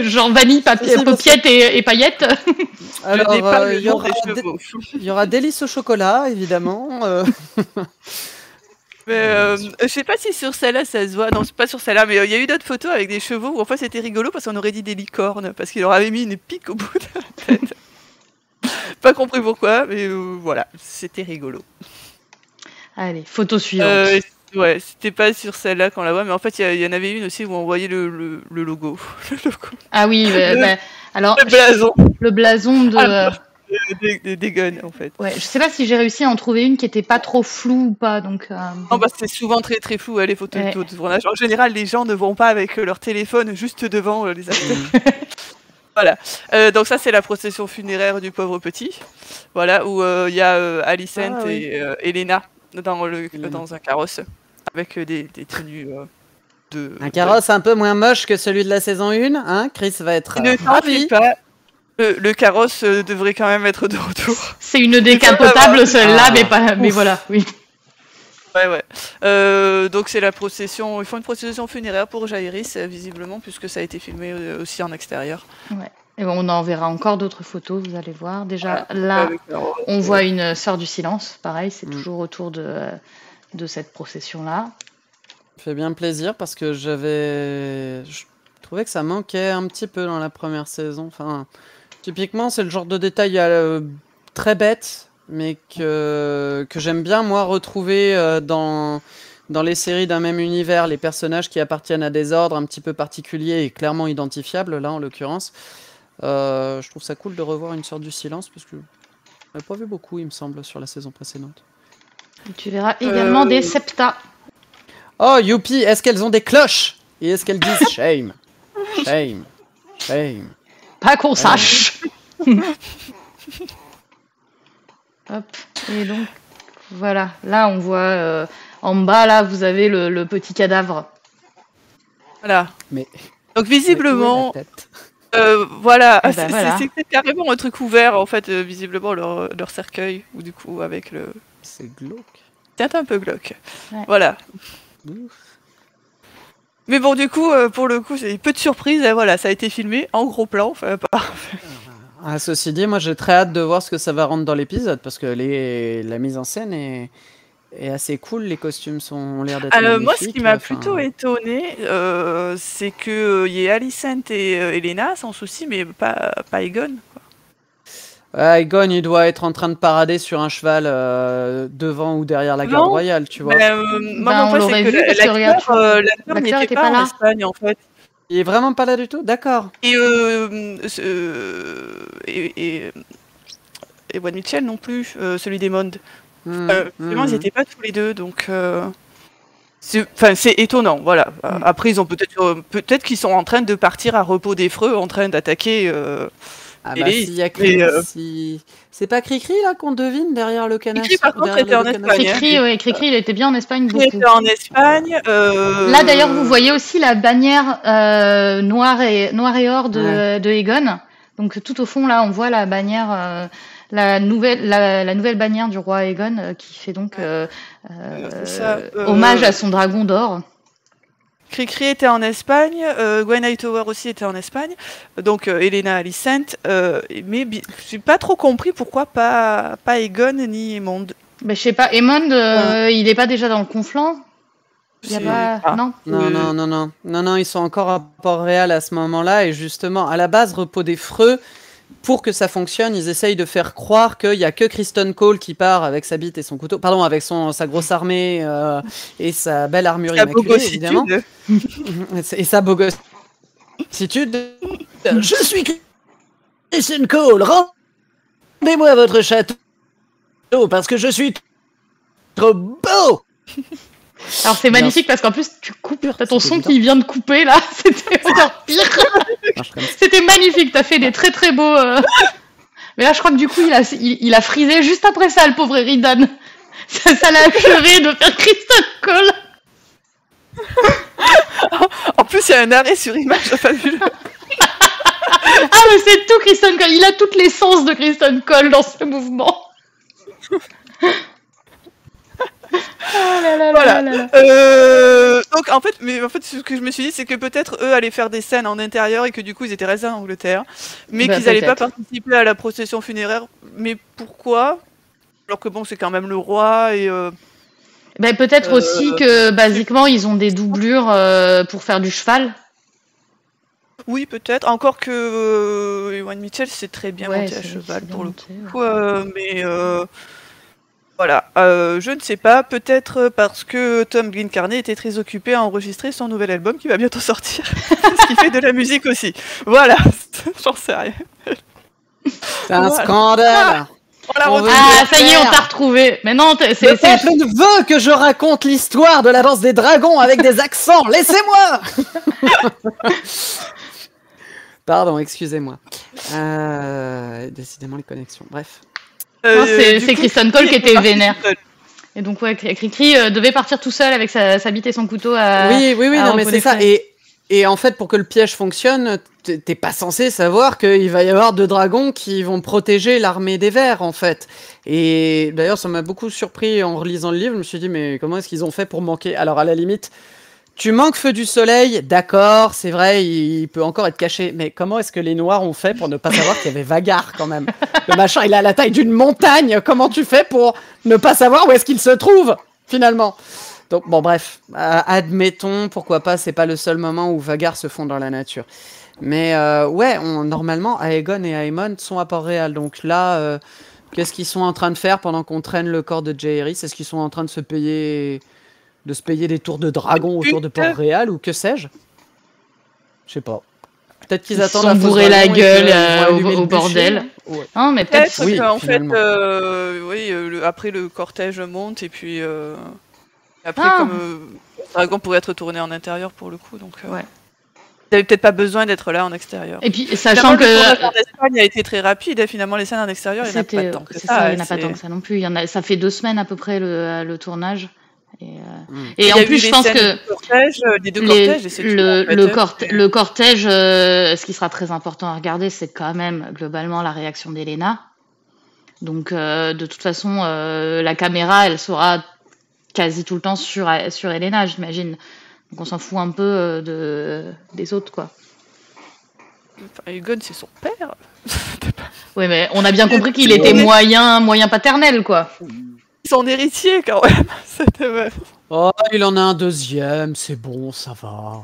genre Vanille, Paupiette et Paillette. Alors, il y aura Délice au chocolat, évidemment. Mais je sais pas si sur celle-là ça se voit. Non, c'est pas sur celle-là, mais il y a eu d'autres photos avec des chevaux où en fait c'était rigolo parce qu'on aurait dit des licornes parce qu'il leur avait mis une pique au bout de la tête. Pas compris pourquoi, mais voilà, c'était rigolo. Allez, photo suivante. Ouais, c'était pas sur celle-là qu'on la voit, mais en fait il y en avait une aussi où on voyait le logo. Le logo. Ah oui, alors le blason de. Des guns en fait. Ouais, je sais pas si j'ai réussi à en trouver une qui était pas trop floue ou pas, donc. Non, bah c'est souvent très très flou les photos de tournage. En général, les gens ne vont pas avec leur téléphone juste devant les acteurs. Voilà. Donc ça c'est la procession funéraire du pauvre petit. Voilà où il y a Alicent et Elena dans un carrosse avec des tenues de. Un carrosse un peu moins moche que celui de la saison 1, hein. Chris va être ravi. Le carrosse devrait quand même être de retour. C'est une décapotable celle-là, mais voilà, oui. Ouais. Donc c'est la procession. Ils font une procession funéraire pour Jaehaerys, visiblement, puisque ça a été filmé aussi en extérieur. Ouais. Et on en verra encore d'autres photos, vous allez voir. Déjà là, on voit une sœur du silence. Pareil, c'est toujours autour de cette procession-là. Ça fait bien plaisir parce que je trouvais que ça manquait un petit peu dans la première saison. Enfin. Typiquement, c'est le genre de détail très bête, mais que j'aime bien, moi, retrouver dans les séries d'un même univers, les personnages qui appartiennent à des ordres un petit peu particuliers et clairement identifiables, là, en l'occurrence. Je trouve ça cool de revoir une sorte du silence, parce que on n'a pas vu beaucoup, il me semble, sur la saison précédente. Et tu verras également des septas. Oh, youpi, est-ce qu'elles ont des cloches? Et est-ce qu'elles disent shame, shame, shame? Pas qu'on sache. Hop. Et donc, voilà. Là, on voit en bas, là, vous avez le petit cadavre. Voilà. Mais... Donc, visiblement, voilà. C'est carrément un truc ouvert, en fait, visiblement, leur cercueil. Ou du coup, avec le... C'est glauque. C'est un peu glauque. Ouais. Voilà. Mais bon, du coup, pour le coup, c'est peu de surprises. Voilà, ça a été filmé en gros plan. Enfin, ceci dit, moi j'ai très hâte de voir ce que ça va rendre dans l'épisode parce que la mise en scène est est assez cool. Les costumes ont l'air d'être Moi, ce magnifiques. qui m'a Enfin, plutôt étonné, c'est qu'il y ait Alicent et Elena sans souci, mais pas Aegon. Aegon, il doit être en train de parader sur un cheval devant ou derrière la garde Non, royale, tu vois. moi, Ben, mon on point, c'est l'aurait que vu parce que regarde, l'acteur l'acteur n'était était pas pas en là. Espagne, en fait. Il est vraiment pas là du tout. D'accord. Et Ewan Mitchell non plus, celui des Mondes. Vraiment, ils n'étaient pas tous les deux, donc c'est étonnant, voilà. Après, ils ont peut-être qu'ils sont en train de partir à repos des freux, en train d'attaquer. Ah bah s'il y a c'est pas Cricri là qu'on devine derrière le canard. Cricri, par contre, était en Espagne. Cricri, il était bien en Espagne Il beaucoup. était en Espagne. Là d'ailleurs, vous voyez aussi la bannière noire et or de Aegon. Donc tout au fond là, on voit la bannière. La nouvelle bannière du roi Aegon qui fait donc hommage à son dragon d'or. Cricri était en Espagne, Gwen Hightower aussi était en Espagne, donc Elena Alicent, mais j'ai pas trop compris pourquoi pas Aegon ni Aemond. Ben, je sais pas, Aemond, il est pas déjà dans le conflant? Il y a pas... Non, ils sont encore à Port-Réal à ce moment-là, et justement, à la base, Repos des Freux, pour que ça fonctionne, ils essayent de faire croire qu'il n'y a que Kristen Cole qui part avec sa bite et son couteau, pardon, avec sa grosse armée et sa belle armure immaculée, évidemment. Et sa bogossitude. Je suis Kristen Cole, rendez-moi votre château parce que je suis trop beau. Alors c'est magnifique parce qu'en plus tu coupes, t'as ton son qui vient de couper là, c'était encore pire. C'était magnifique, t'as fait des très très beaux. Mais là je crois que du coup il a frisé juste après ça, le pauvre Eridan. Ça l'a achevé de faire Kristen Cole. En plus il y a un arrêt sur image fabuleux. Ah mais c'est tout Kristen Cole, il a toutes les sens de Kristen Cole dans ce mouvement. Voilà. Donc en fait, ce que je me suis dit, c'est que peut-être eux allaient faire des scènes en intérieur et que du coup ils étaient restés en Angleterre, mais qu'ils n'allaient pas participer à la procession funéraire. Mais pourquoi? Alors que bon, c'est quand même le roi et. Peut-être aussi que basiquement ils ont des doublures pour faire du cheval. Oui, peut-être. Encore que Ewan Mitchell c'est très bien monté à cheval pour le coup, mais. Voilà, je ne sais pas, peut-être parce que Tom Glencarney était très occupé à enregistrer son nouvel album qui va bientôt sortir, ce qui fait de la musique aussi. Voilà, j'en sais rien. C'est un scandale. Ça y est, on t'a retrouvé. Mais non, le peuple veut que je raconte l'histoire de la danse des dragons avec des accents. Laissez-moi. Pardon, excusez-moi. Décidément les connexions. Bref. C'est Kristen Cole qui était vénère. Et donc Cricri devait partir tout seul avec sa bite et son couteau à. Oui, non, mais c'est ça. Et en fait, pour que le piège fonctionne, t'es pas censé savoir qu'il va y avoir 2 dragons qui vont protéger l'armée des Verts, en fait. Et d'ailleurs, ça m'a beaucoup surpris en relisant le livre. Je me suis dit, mais comment est-ce qu'ils ont fait pour manquer? Alors, à la limite, tu manques Feu du Soleil, d'accord, c'est vrai, il peut encore être caché. Mais comment est-ce que les Noirs ont fait pour ne pas savoir qu'il y avait Vagar, quand même? Le machin, il est à la taille d'une montagne. Comment tu fais pour ne pas savoir où est-ce qu'il se trouve, finalement? Donc, bon, bref, admettons, pourquoi pas, c'est pas le seul moment où Vagar se fond dans la nature. Mais normalement, Aegon et Aemond sont à Port-Réal. Donc là, qu'est-ce qu'ils sont en train de faire pendant qu'on traîne le corps de Jaehaerys? Est-ce qu'ils sont en train de se payer des tours de dragon autour de Port-Réal ou que sais-je? Je sais pas. Peut-être qu'ils attendent à bourrer la gueule au bordel. Ouais. Non, mais peut-être oui, qu'en fait, après le cortège monte et puis après comme le dragon pourrait être tourné en intérieur pour le coup, donc. Ils n'avaient peut-être pas besoin d'être là en extérieur. Et puis, sachant que. Le tournage en Espagne a été très rapide, et finalement, les scènes en extérieur, il n'y en a pas tant que ça. Il n'y en a pas tant que ça non plus. Ça fait 2 semaines à peu près le tournage. Et en plus, je pense que le cortège, ce qui sera très important à regarder, c'est quand même globalement la réaction d'Elena. Donc, de toute façon, la caméra, elle sera quasi tout le temps sur Elena, j'imagine. Donc on s'en fout un peu des autres, quoi. Aegon, c'est son père. Oui, mais on a bien compris qu'il était moyen paternel, quoi. son héritier quand même. C'était vrai. Oh, il en a un deuxième, c'est bon, ça va.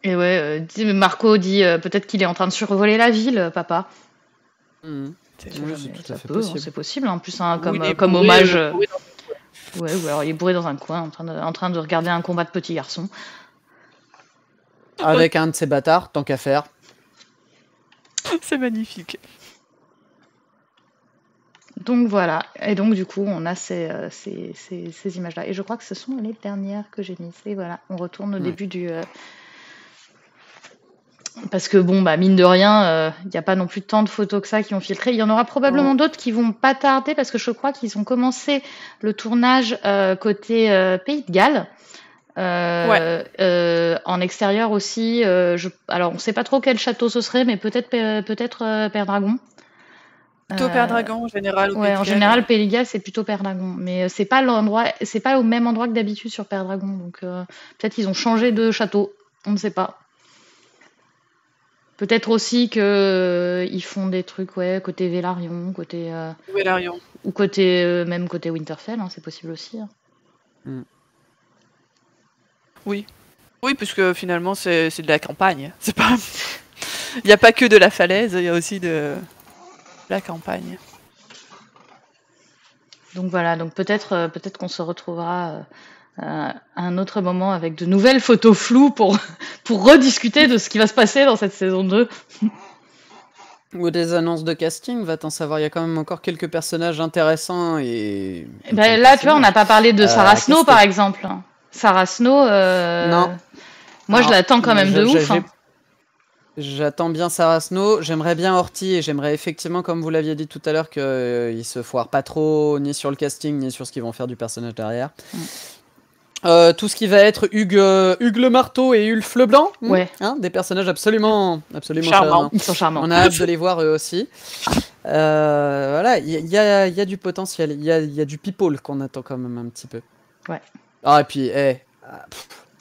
Et ouais, Marco dit peut-être qu'il est en train de survoler la ville, papa. Mhm. C'est Oui, vrai. c'est tout à fait Ça peut, possible. c'est possible. En plus, hein, Ou il est comme bourré, hommage. bourré Ouais, ou alors il est bourré dans un coin, en train de regarder un combat de petits garçons. Avec un de ces bâtards, tant qu'à faire. C'est magnifique. Donc voilà. Et donc du coup, on a ces images-là. Et je crois que ce sont les dernières que j'ai mises. Et voilà, on retourne au Ouais. début du. Parce que bon, bah mine de rien, il n'y a pas non plus tant de photos que ça qui ont filtré. Il y en aura probablement d'autres qui vont pas tarder parce que je crois qu'ils ont commencé le tournage côté Pays de Galles. En extérieur aussi. Alors on sait pas trop quel château ce serait, mais peut-être Père Dragon. Plutôt Père Dragon en général. Ouais, en général, Pays de Galles, c'est plutôt Père Dragon. Mais c'est pas au même endroit que d'habitude sur Père Dragon. Donc peut-être qu'ils ont changé de château. On ne sait pas. Peut-être aussi que ils font des trucs, ouais, côté Vélarion, côté Vélarion. ou côté même côté Winterfell, hein, c'est possible aussi. Hein. Oui, puisque finalement c'est de la campagne. C'est pas. Il n'y a pas que de la falaise, il y a aussi de la campagne. Donc voilà, donc peut-être qu'on se retrouvera à un autre moment avec de nouvelles photos floues pour rediscuter de ce qui va se passer dans cette saison 2. Ou des annonces de casting, va-t'en savoir. Il y a quand même encore quelques personnages intéressants et. Ben là, tu vois, on n'a pas parlé de Sarah Snow, caster. par exemple. Sarah Snow, Non. moi je Alors, l'attends quand même de ouf. Hein. J'attends bien Sarah Snow, j'aimerais bien Horty et j'aimerais effectivement, comme vous l'aviez dit tout à l'heure, qu'ils se foirent pas trop ni sur le casting ni sur ce qu'ils vont faire du personnage derrière. Tout ce qui va être Hugues le Marteau et Ulf le Blanc, Ouais. hein, des personnages absolument Charmants. Ils sont charmants. On a hâte de les voir eux aussi. Voilà, il y a du potentiel, il y a du people qu'on attend quand même un petit peu. Ouais. Ah, et puis,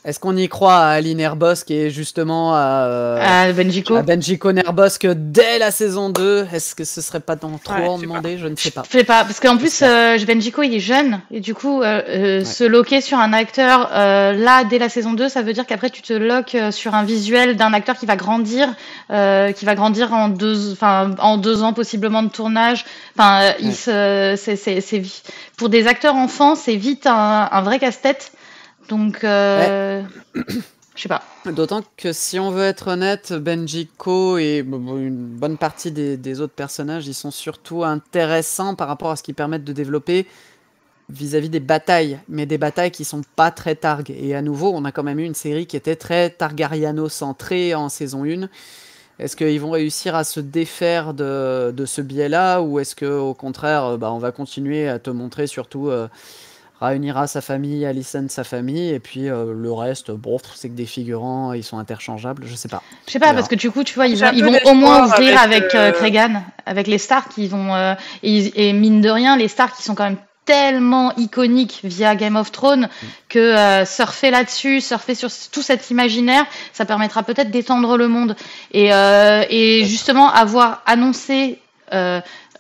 est-ce qu'on y croit à Aline Erbosque et justement à Benjiko Nerbosque dès la saison 2? Est-ce que ce serait pas trop en je sais demander? Je ne sais pas. Je sais pas, parce qu'en plus, Benjiko, il est jeune, et du coup, se loquer sur un acteur là, dès la saison 2, ça veut dire qu'après, tu te loques sur un visuel d'un acteur qui va grandir en 2 ans, possiblement, de tournage. Enfin, pour des acteurs enfants, c'est vite un vrai casse-tête. Donc, je sais pas. D'autant que si on veut être honnête, Benjiko et une bonne partie des autres personnages, ils sont surtout intéressants par rapport à ce qu'ils permettent de développer vis-à-vis des batailles, mais des batailles qui sont pas très Targ. Et à nouveau, on a quand même eu une série qui était très Targaryeno-centrée en saison 1. Est-ce qu'ils vont réussir à se défaire de ce biais-là, ou est-ce qu'au contraire, on va continuer à te montrer surtout... Rhaenyra sa famille, Alicent sa famille, et puis le reste, c'est que des figurants, ils sont interchangeables, je sais pas. Je sais pas, parce que du coup, tu vois, ils J'ai un peu vont au moins d'espoir ouvrir avec avec, Cregan, avec les Stark, et mine de rien, les Stark qui sont quand même tellement iconiques via Game of Thrones que surfer là-dessus, surfer sur tout cet imaginaire, ça permettra peut-être d'étendre le monde. Et justement, avoir annoncé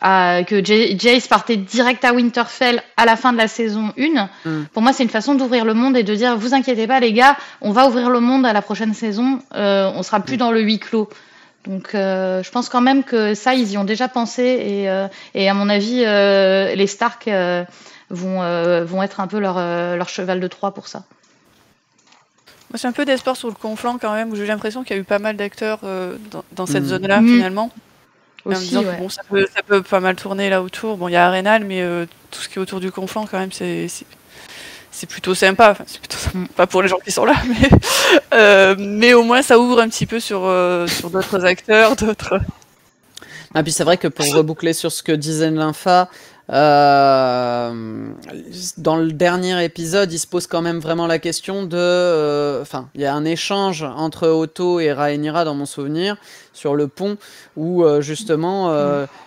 que Jace partait direct à Winterfell à la fin de la saison 1, pour moi c'est une façon d'ouvrir le monde et de dire vous inquiétez pas les gars, on va ouvrir le monde à la prochaine saison, on sera plus dans le huis clos. Donc je pense quand même que ça ils y ont déjà pensé et à mon avis les Stark vont être un peu leur cheval de Troie pour ça. Moi j'ai un peu d'espoir sur le conflant quand même, où j'ai l'impression qu'il y a eu pas mal d'acteurs dans cette zone-là finalement. Aussi, en disant que, bon, ça peut pas mal tourner là autour. Bon, il y a Arenal, mais tout ce qui est autour du conflant, quand même, c'est plutôt sympa. Enfin, c'est plutôt sympa, pas pour les gens qui sont là, mais au moins ça ouvre un petit peu sur d'autres acteurs, d'autres. Ah, puis c'est vrai que pour reboucler sur ce que disait Lympha, dans le dernier épisode, il se pose quand même vraiment la question de... il y a un échange entre Otto et Rhaenyra dans mon souvenir, sur le pont, où justement,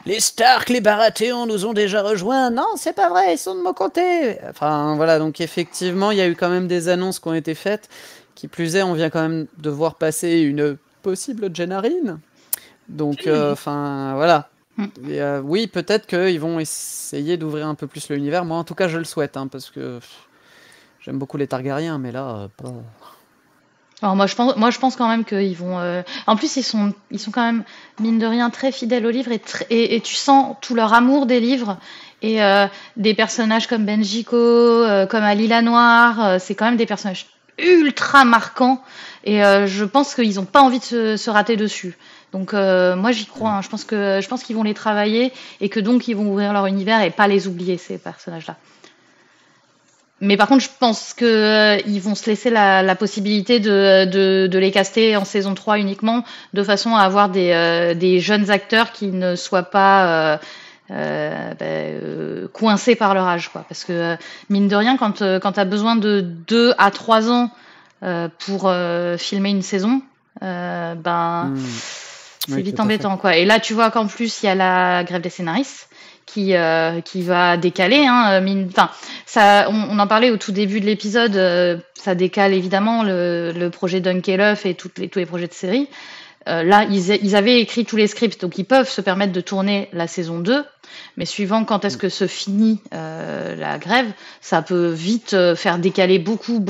les Stark, les Baratheons nous ont déjà rejoints. Non, c'est pas vrai, ils sont de mon côté. Enfin, voilà, donc effectivement, il y a eu quand même des annonces qui ont été faites. Qui plus est, on vient quand même de voir passer une possible Jennarine. Donc, voilà. Et, oui, peut-être qu'ils vont essayer d'ouvrir un peu plus l'univers. Moi, en tout cas, je le souhaite, hein, parce que j'aime beaucoup les Targaryens, mais là, bon. Alors moi, je pense quand même qu'ils vont. En plus, ils sont quand même mine de rien très fidèles aux livres et tu sens tout leur amour des livres et des personnages comme Benjiko, comme Ali la Noire, c'est quand même des personnages ultra marquants et je pense qu'ils n'ont pas envie de se rater dessus. Donc moi j'y crois. Hein. Je pense qu'ils vont les travailler et que donc ils vont ouvrir leur univers et pas les oublier ces personnages-là. Mais par contre, je pense qu'ils vont se laisser la possibilité de les caster en saison 3 uniquement, de façon à avoir des jeunes acteurs qui ne soient pas coincés par leur âge. Quoi. Parce que, mine de rien, quand tu as besoin de 2 à 3 ans pour filmer une saison, c'est Oui, vite tout à fait. embêtant. Quoi. Et là, tu vois qu'en plus, il y a la grève des scénaristes qui va décaler. Hein, on en parlait au tout début de l'épisode, ça décale évidemment le projet Dunkelhoff et tous les projets de série. Là, ils avaient écrit tous les scripts, donc ils peuvent se permettre de tourner la saison 2, mais suivant quand est-ce que se finit la grève, ça peut vite faire décaler beaucoup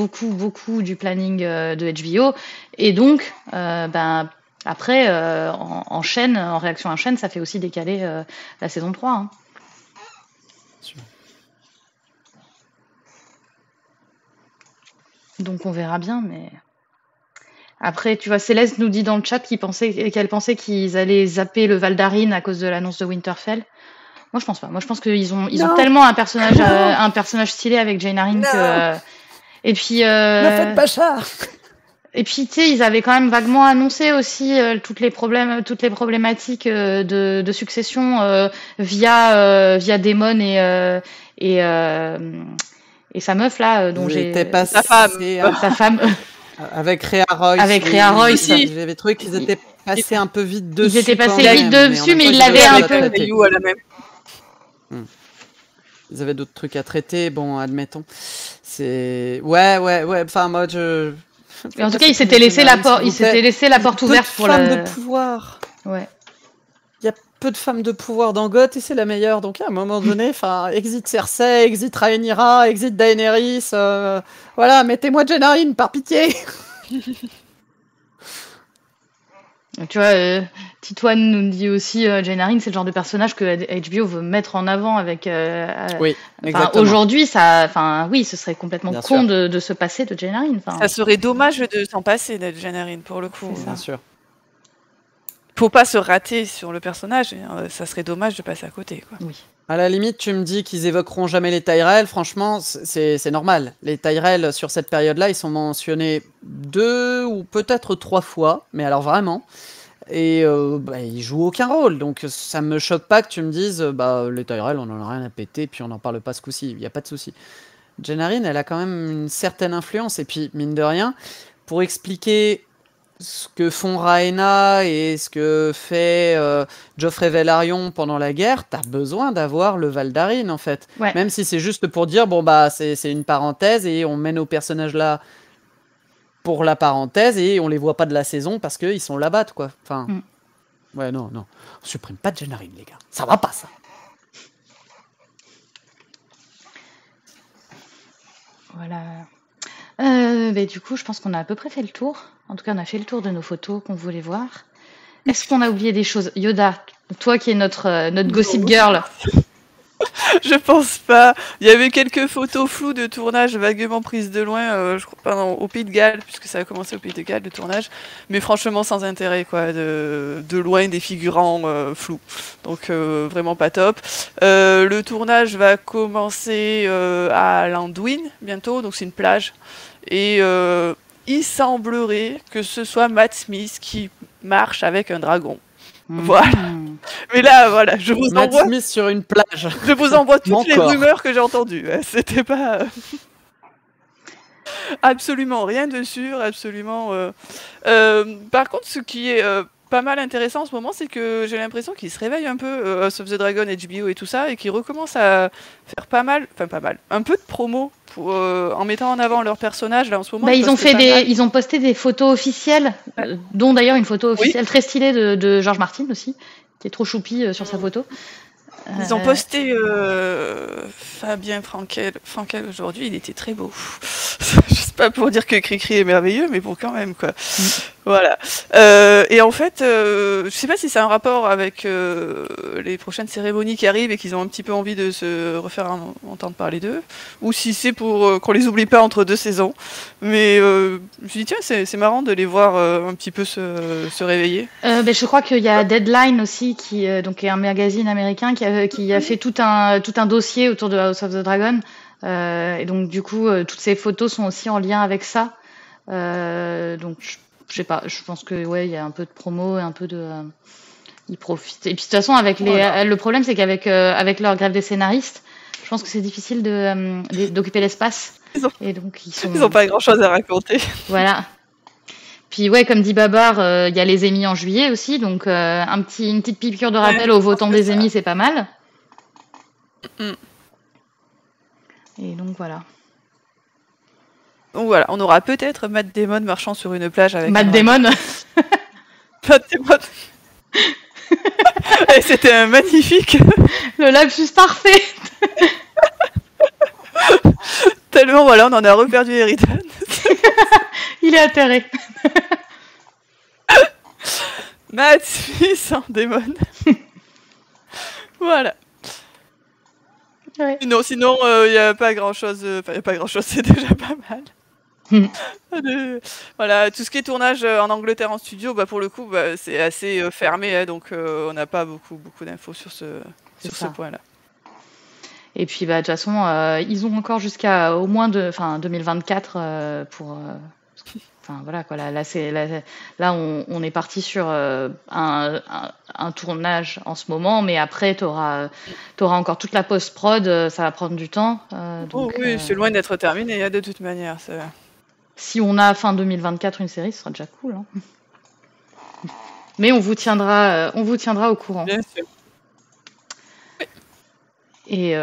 du planning de HBO, et donc, après, en réaction en chaîne, ça fait aussi décaler la saison 3. Hein. Donc on verra bien, mais après, tu vois, Céleste nous dit dans le chat qu'elle pensait qu'ils allaient zapper le Valdarin à cause de l'annonce de Winterfell. Moi, je pense pas. Moi, je pense qu'ils ont tellement un personnage stylé avec Jane Arryn que. Et puis. Ne faites pas ça. Et puis, tu sais, ils avaient quand même vaguement annoncé aussi toutes les problématiques de succession via Daemon et sa meuf là, dont sa femme. Sa femme. Avec Rhea Royce. Avec Rhea Royce. J'avais trouvé qu'ils étaient passés un peu vite dessus. Ils étaient passés vite dessus, mais ils l'avaient un peu. Ils avaient d'autres trucs à traiter, bon, admettons. C'est. Ouais. Enfin, moi, Mais en tout cas, ils s'étaient laissé la porte ouverte pour la. De pouvoir. Ouais. Il y a peu de femmes de pouvoir dans Goth et c'est la meilleure. Donc à un moment donné, exit Cersei, exit Rhaenyra, exit Daenerys. Voilà, mettez-moi Jane Arryn, par pitié. Tu vois, Titoine nous dit aussi Jane Arryn, c'est le genre de personnage que HBO veut mettre en avant avec. Oui, exactement. Aujourd'hui, ce serait complètement con de se passer de Jane Arryn. Ça serait dommage de s'en passer d'être Jane Arryn pour le coup. Bien sûr. Faut pas se rater sur le personnage, ça serait dommage de passer à côté. Quoi. Oui. À la limite, tu me dis qu'ils évoqueront jamais les Tyrell. Franchement, c'est normal. Les Tyrell, sur cette période-là, ils sont mentionnés 2 ou peut-être 3 fois, mais alors vraiment. Et ils jouent aucun rôle. Donc ça me choque pas que tu me dises les Tyrell, on en a rien à péter, puis on n'en parle pas ce coup-ci. Il n'y a pas de souci. Jane Arryn, elle a quand même une certaine influence. Et puis, mine de rien, pour expliquer ce que font Rhaena et ce que fait Joffrey Velaryon pendant la guerre, t'as besoin d'avoir le Valdarin en fait. Ouais. Même si c'est juste pour dire c'est une parenthèse et on mène nos personnages là pour la parenthèse et on les voit pas de la saison parce qu'ils sont là-bas quoi. Enfin, ouais non, on supprime pas de Jane Arryn les gars, ça va pas ça. Voilà. Du coup, je pense qu'on a à peu près fait le tour. En tout cas, on a fait le tour de nos photos qu'on voulait voir. Est-ce qu'on a oublié des choses? Yoda, toi qui es notre gossip girl. Je pense pas. Il y avait quelques photos floues de tournage vaguement prises de loin, je crois, au Pays de Galles, puisque ça a commencé au Pays de Galles, le tournage. Mais franchement, sans intérêt, quoi. De loin, des figurants flous. Donc, vraiment pas top. Le tournage va commencer à Landwin, bientôt. Donc, c'est une plage. Et il semblerait que ce soit Matt Smith qui marche avec un dragon. Voilà. Mais là, voilà, je vous Matt envoie. Smith sur une plage. Je vous envoie toutes les rumeurs que j'ai entendues. C'était pas absolument rien de sûr, absolument. Par contre, ce qui est pas mal intéressant en ce moment, c'est que j'ai l'impression qu'ils se réveillent un peu, House of the Dragon, HBO et tout ça, et qu'ils recommencent à faire un peu de promo en mettant en avant leurs personnages là en ce moment. Ils ont posté des photos officielles, dont d'ailleurs une photo officielle très stylée de George Martin aussi, qui est trop choupi sur sa photo. Ils ont posté Fabien Frankel aujourd'hui, il était très beau. Je sais pas pour dire que Cricri est merveilleux, mais bon, quand même, quoi. Voilà. Et en fait, je sais pas si c'est un rapport avec les prochaines cérémonies qui arrivent et qu'ils ont un petit peu envie de se refaire entendre parler d'eux, ou si c'est pour qu'on les oublie pas entre 2 saisons. Mais je me dis, tiens, c'est marrant de les voir un petit peu se réveiller. Je crois qu'il y a Deadline aussi, qui donc est un magazine américain qui a fait tout un dossier autour de House of the Dragon. Et donc du coup, toutes ces photos sont aussi en lien avec ça. Donc je sais pas, je pense que ouais, il y a un peu de promo et un peu de ils profitent. Et puis de toute façon, avec le problème, c'est qu'avec leur grève des scénaristes, je pense que c'est difficile d'occuper l'espace. Et donc ils ont pas grand chose à raconter. Voilà. Puis ouais, comme dit Babar, il y a les Emmy en juillet aussi, donc une petite piqûre de rappel aux votants des Emmy, c'est pas mal. Et donc voilà. Donc voilà, on aura peut-être Matt Damon marchant sur une plage avec Matt Damon. Matt Damon. Et c'était un magnifique. Le lapsus parfait. Tellement, voilà, on en a reperdu Eridan. Il est atterré. Matt Smith en Damon. Voilà. Ouais. Sinon, il n'y a pas grand-chose. Enfin, il n'y a pas grand-chose, c'est déjà pas mal. Voilà, tout ce qui est tournage en Angleterre en studio, pour le coup, c'est assez fermé, hein, donc on n'a pas beaucoup d'infos sur ce point-là. Et puis de toute façon, ils ont encore jusqu'à au moins 2024 pour. Enfin voilà quoi. Là, on est parti sur un tournage en ce moment, mais après t'auras encore toute la post-prod, ça va prendre du temps. Donc, oui, c'est loin d'être terminé, de toute manière. Si on a fin 2024 une série, ce sera déjà cool. Hein. Mais on vous tiendra au courant. Bien sûr. Et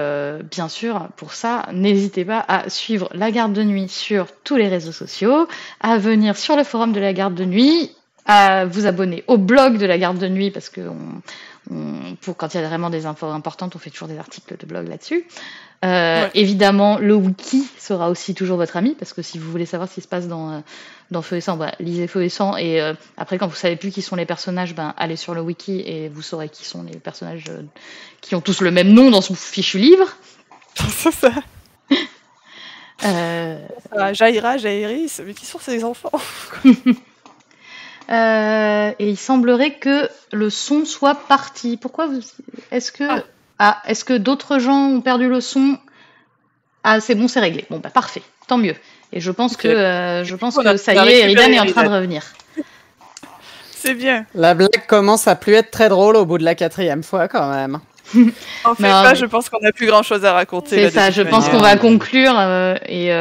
bien sûr, pour ça, n'hésitez pas à suivre La Garde de Nuit sur tous les réseaux sociaux, à venir sur le forum de La Garde de Nuit, à vous abonner au blog de La Garde de Nuit, parce que pour quand il y a vraiment des infos importantes, on fait toujours des articles de blog là-dessus. Évidemment, le wiki sera aussi toujours votre ami, parce que si vous voulez savoir ce qui se passe dans Feu et Sang, lisez Feu et Sang, et après, quand vous savez plus qui sont les personnages, allez sur le wiki et vous saurez qui sont les personnages qui ont tous le même nom dans son fichu livre. C'est ça. Jaira, Jairis, mais qui sont ces enfants? Et il semblerait que le son soit parti. Pourquoi est-ce que d'autres gens ont perdu le son? Ah, c'est bon, c'est réglé. Bon, parfait, tant mieux. Et je pense que ça y est, Eridan est en train de revenir. C'est bien. La blague commence à plus être très drôle au bout de la 4e fois quand même. En fait, je pense qu'on n'a plus grand chose à raconter. C'est ça, je pense qu'on va conclure et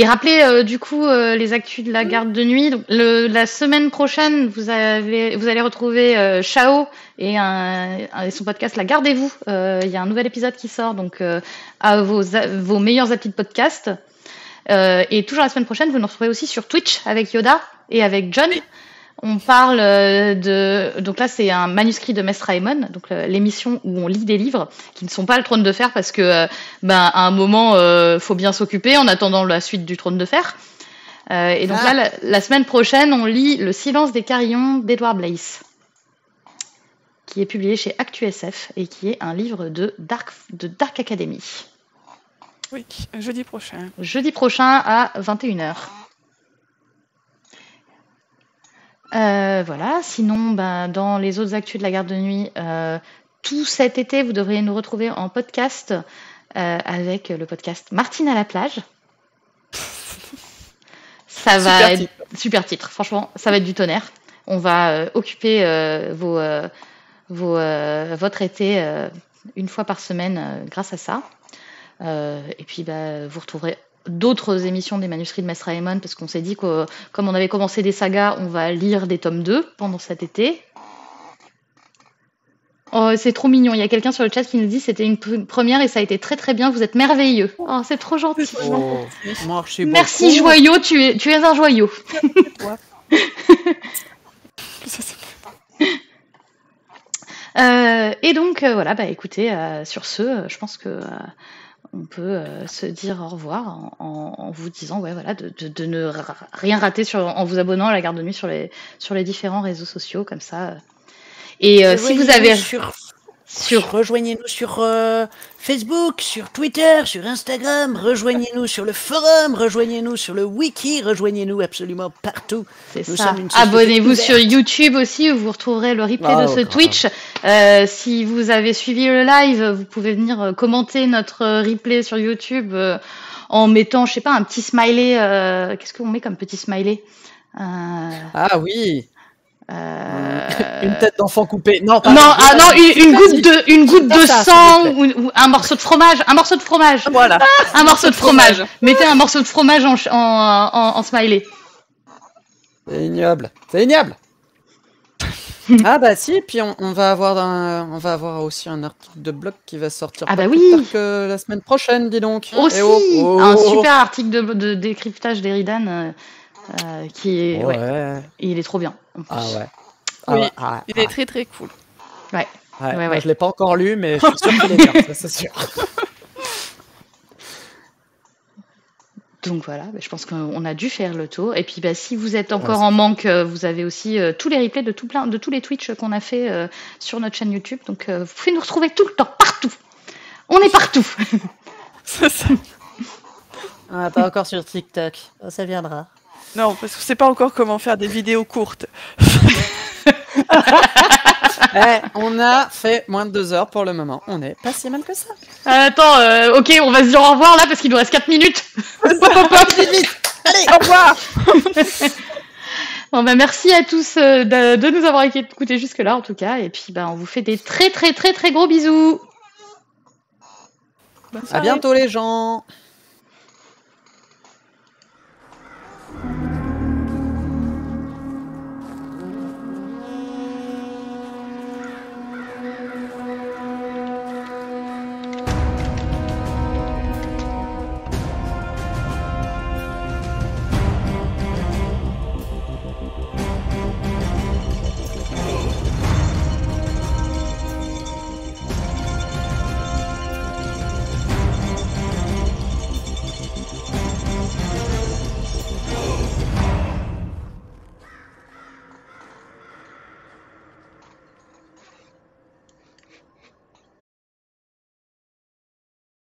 rappeler du coup les actus de La Garde de Nuit. Donc, la semaine prochaine, vous allez retrouver Chao et son podcast La Gardez-vous. Il y a un nouvel épisode qui sort, donc à vos meilleurs applis de podcast. Et toujours la semaine prochaine, vous nous retrouvez aussi sur Twitch avec Yoda et avec John. On parle donc là c'est un manuscrit de Mestre Aemon, donc l'émission où on lit des livres qui ne sont pas le Trône de Fer parce que à un moment faut bien s'occuper en attendant la suite du Trône de Fer. Et donc là la semaine prochaine on lit Le Silence des Carillons d'Edward Blythe, qui est publié chez ActuSF et qui est un livre de Dark Academy. Oui, jeudi prochain. Jeudi prochain à 21h. Voilà, sinon dans les autres actus de La Garde de Nuit, tout cet été vous devriez nous retrouver en podcast avec le podcast Martine à la plage. Ça va être super titre, franchement, ça va être du tonnerre. On va occuper votre été une fois par semaine grâce à ça. Et puis vous retrouverez d'autres émissions des manuscrits de Mestre Aemon, parce qu'on s'est dit que comme on avait commencé des sagas, on va lire des tomes 2 pendant cet été. Oh, c'est trop mignon, il y a quelqu'un sur le chat qui nous dit que c'était une première et ça a été très très bien, vous êtes merveilleux. Oh, c'est trop gentil. Merci joyau, tu es un joyau. Et donc voilà, bah écoutez, sur ce, je pense que on peut se dire au revoir en vous disant ouais voilà de ne rien rater en vous abonnant à la garde de nuit sur les différents réseaux sociaux comme ça. Et si vous avez rejoignez-nous sur Facebook, sur Twitter, sur Instagram, rejoignez-nous sur le forum, rejoignez-nous sur le wiki, rejoignez-nous absolument partout. C'est ça. Abonnez-vous sur YouTube aussi où vous retrouverez le replay de ce Twitch. Si vous avez suivi le live, vous pouvez venir commenter notre replay sur YouTube en mettant, je sais pas, un petit smiley. Qu'est-ce qu'on met comme petit smiley Ah oui. Une tête d'enfant coupée. Non, une goutte de sang ou un morceau de fromage. Voilà. Un morceau de fromage. Mettez un morceau de fromage en smiley. C'est ignoble. Ah bah si, puis on va avoir aussi un article de blog qui va sortir plus tard que la semaine prochaine, dis donc. Aussi, un super article de décryptage d'Eridan qui est il est trop bien. Ah ouais. Il est très très cool. Ouais. Je l'ai pas encore lu, mais je suis sûr qu'il est bien, ça c'est sûr. Donc voilà, je pense qu'on a dû faire le tour. Et puis si vous êtes encore en manque, vous avez aussi tous les replays de tous les Twitch qu'on a fait sur notre chaîne YouTube. Donc vous pouvez nous retrouver tout le temps, partout. On est partout. Pas encore sur TikTok. Ça viendra. Non, parce qu'on sait pas encore comment faire des vidéos courtes. On a fait moins de 2 heures pour le moment. On est pas si mal que ça. Attends, ok, on va se dire au revoir là parce qu'il nous reste 4 minutes. Allez, au revoir. Bon, merci à tous de nous avoir écoutés jusque-là en tout cas. Et puis on vous fait des très très très très gros bisous. À bientôt les gens.